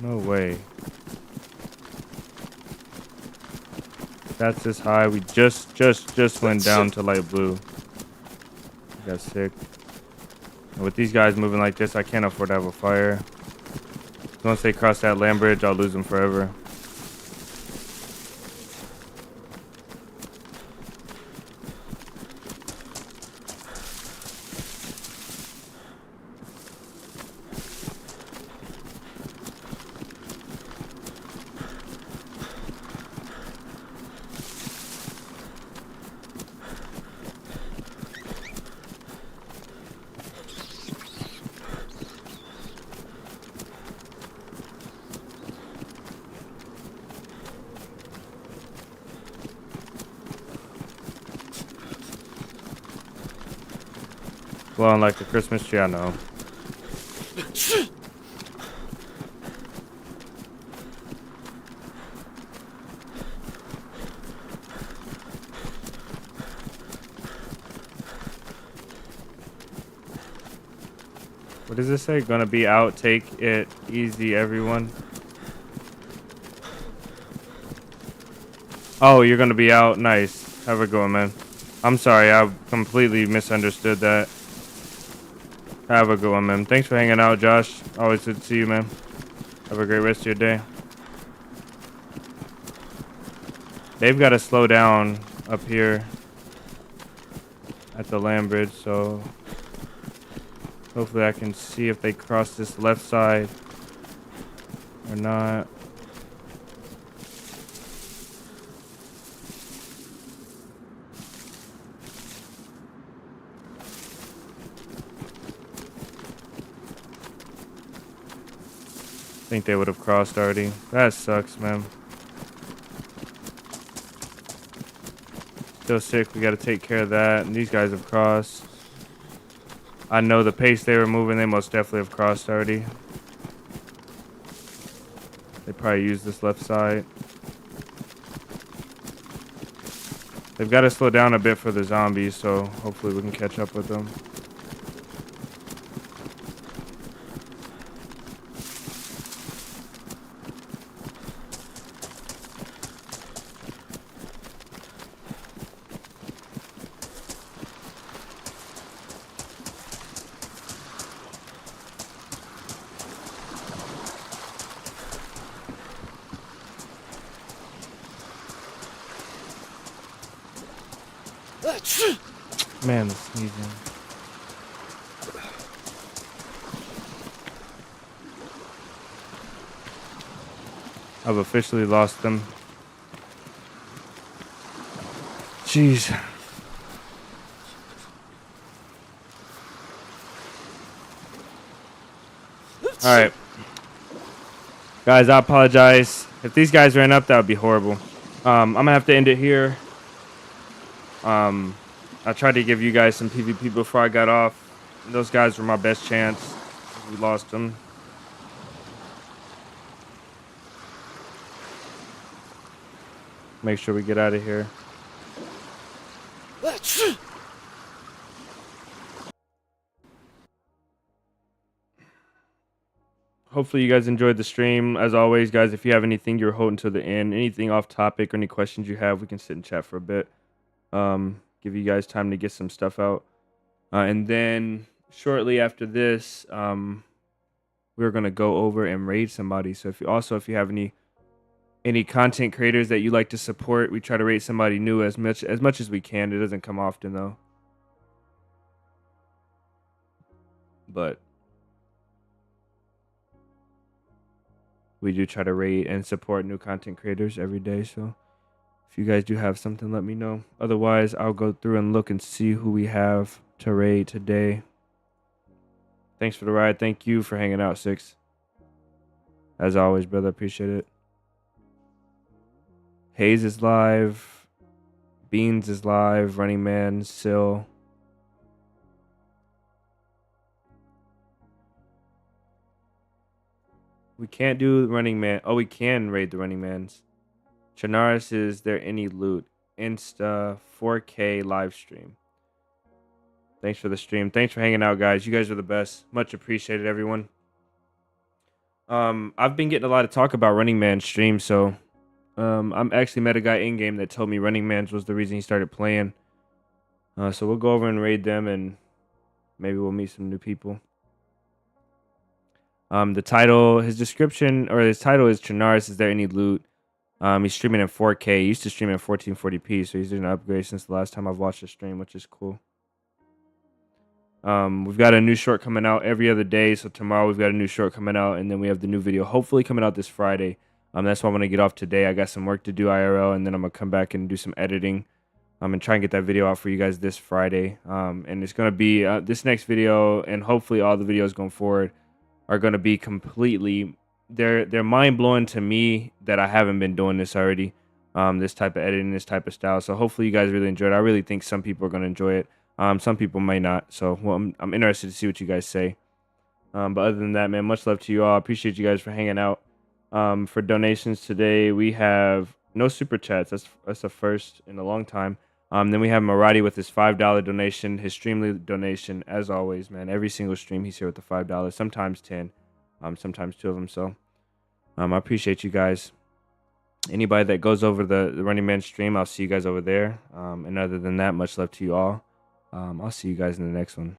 No way. That's this high. We just went down to light blue. Got sick. And with these guys moving like this, I can't afford to have a fire. Once they cross that land bridge, I'll lose them forever. Glowing like the Christmas tree, I know. What does this say? Gonna be out. Take it easy, everyone. Oh, you're gonna be out. Nice. Have a good one, man. I'm sorry, I completely misunderstood that. Have a good one, man. Thanks for hanging out, Josh. Always good to see you, man. Have a great rest of your day. They've got to slow down up here at the land bridge, so hopefully I can see if they cross this left side or not. I think they would have crossed already. That sucks, man. Still sick. We got to take care of that. And these guys have crossed. I know the pace they were moving, they most definitely have crossed already. They probably used this left side. They've got to slow down a bit for the zombies, so hopefully we can catch up with them. Man, the sneezing. I've officially lost them. Jeez. Alright. Guys, I apologize. If these guys ran up, that would be horrible. I'm gonna have to end it here. I tried to give you guys some PvP before I got off. Those guys were my best chance. We lost them. Make sure we get out of here. Hopefully you guys enjoyed the stream. As always, guys, if you have anything you're holding to the end, anything off topic or any questions you have, we can sit and chat for a bit. Give you guys time to get some stuff out. And then shortly after this, we're going to go over and raid somebody. So if you have any content creators that you like to support, we try to rate somebody new as much as we can. It doesn't come often though. But we do try to rate and support new content creators every day. So if you guys do have something, let me know. Otherwise, I'll go through and look and see who we have to raid today. Thanks for the ride. Thank you for hanging out, Six. As always, brother, appreciate it. Hayes is live. Beans is live. Running Man, Sill. We can't do Running Man. Oh, we can raid the Running Mans. Chernarus, is there any loot? Insta 4K live stream. Thanks for the stream. Thanks for hanging out, guys. You guys are the best. Much appreciated, everyone. I've been getting a lot of talk about Running Man's stream, so I'm actually met a guy in game that told me Running Man's was the reason he started playing. So we'll go over and raid them, and maybe we'll meet some new people. The title, his description, or his title is Chernarus, is there any loot? He's streaming in 4K. He used to stream in 1440p, so he's doing an upgrade since the last time I've watched the stream, which is cool. We've got a new short coming out every other day. So tomorrow we've got a new short coming out, and then we have the new video hopefully coming out this Friday. That's why I'm gonna get off today. I got some work to do IRL, and then I'm gonna come back and do some editing. And try and get that video out for you guys this Friday. And it's gonna be this next video, and hopefully all the videos going forward are gonna be completely. They're mind blowing to me that I haven't been doing this already. This type of editing, this type of style. So hopefully you guys really enjoy it. I really think some people are gonna enjoy it. Some people may not. So I'm interested to see what you guys say. But other than that, man, much love to you all. I appreciate you guys for hanging out. For donations today, we have no super chats. That's a first in a long time. Then we have Maradi with his $5 donation, his Streamly donation, as always, man. Every single stream he's here with the $5, sometimes 10, sometimes 2 of them. So I appreciate you guys. Anybody that goes over the Running Man stream, I'll see you guys over there. And other than that, much love to you all. I'll see you guys in the next one.